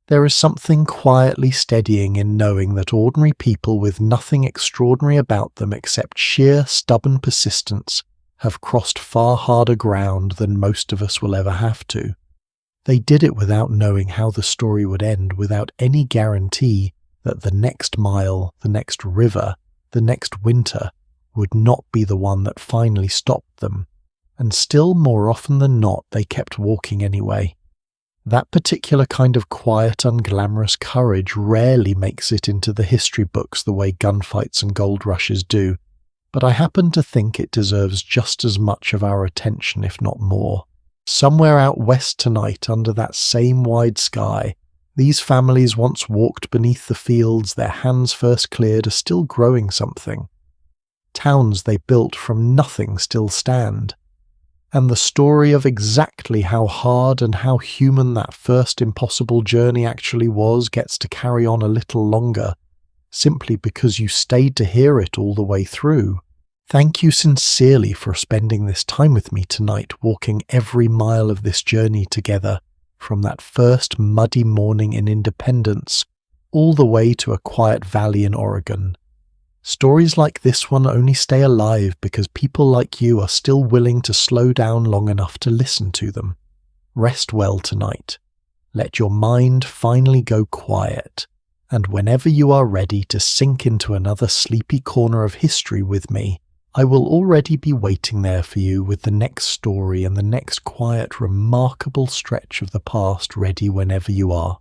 [SPEAKER 1] There is something quietly steadying in knowing that ordinary people with nothing extraordinary about them except sheer stubborn persistence have crossed far harder ground than most of us will ever have to. They did it without knowing how the story would end, without any guarantee that the next mile, the next river, the next winter would not be the one that finally stopped them. And still, more often than not, they kept walking anyway. That particular kind of quiet, unglamorous courage rarely makes it into the history books the way gunfights and gold rushes do, but I happen to think it deserves just as much of our attention, if not more. Somewhere out west tonight, under that same wide sky, these families once walked beneath the fields their hands first cleared are still growing something. Towns they built from nothing still stand. and the story of exactly how hard and how human that first impossible journey actually was gets to carry on a little longer, simply because you stayed to hear it all the way through. Thank you sincerely for spending this time with me tonight, walking every mile of this journey together, from that first muddy morning in Independence all the way to a quiet valley in Oregon. Stories like this one only stay alive because people like you are still willing to slow down long enough to listen to them. Rest well tonight. Let your mind finally go quiet, and whenever you are ready to sink into another sleepy corner of history with me, I will already be waiting there for you with the next story and the next quiet, remarkable stretch of the past ready whenever you are.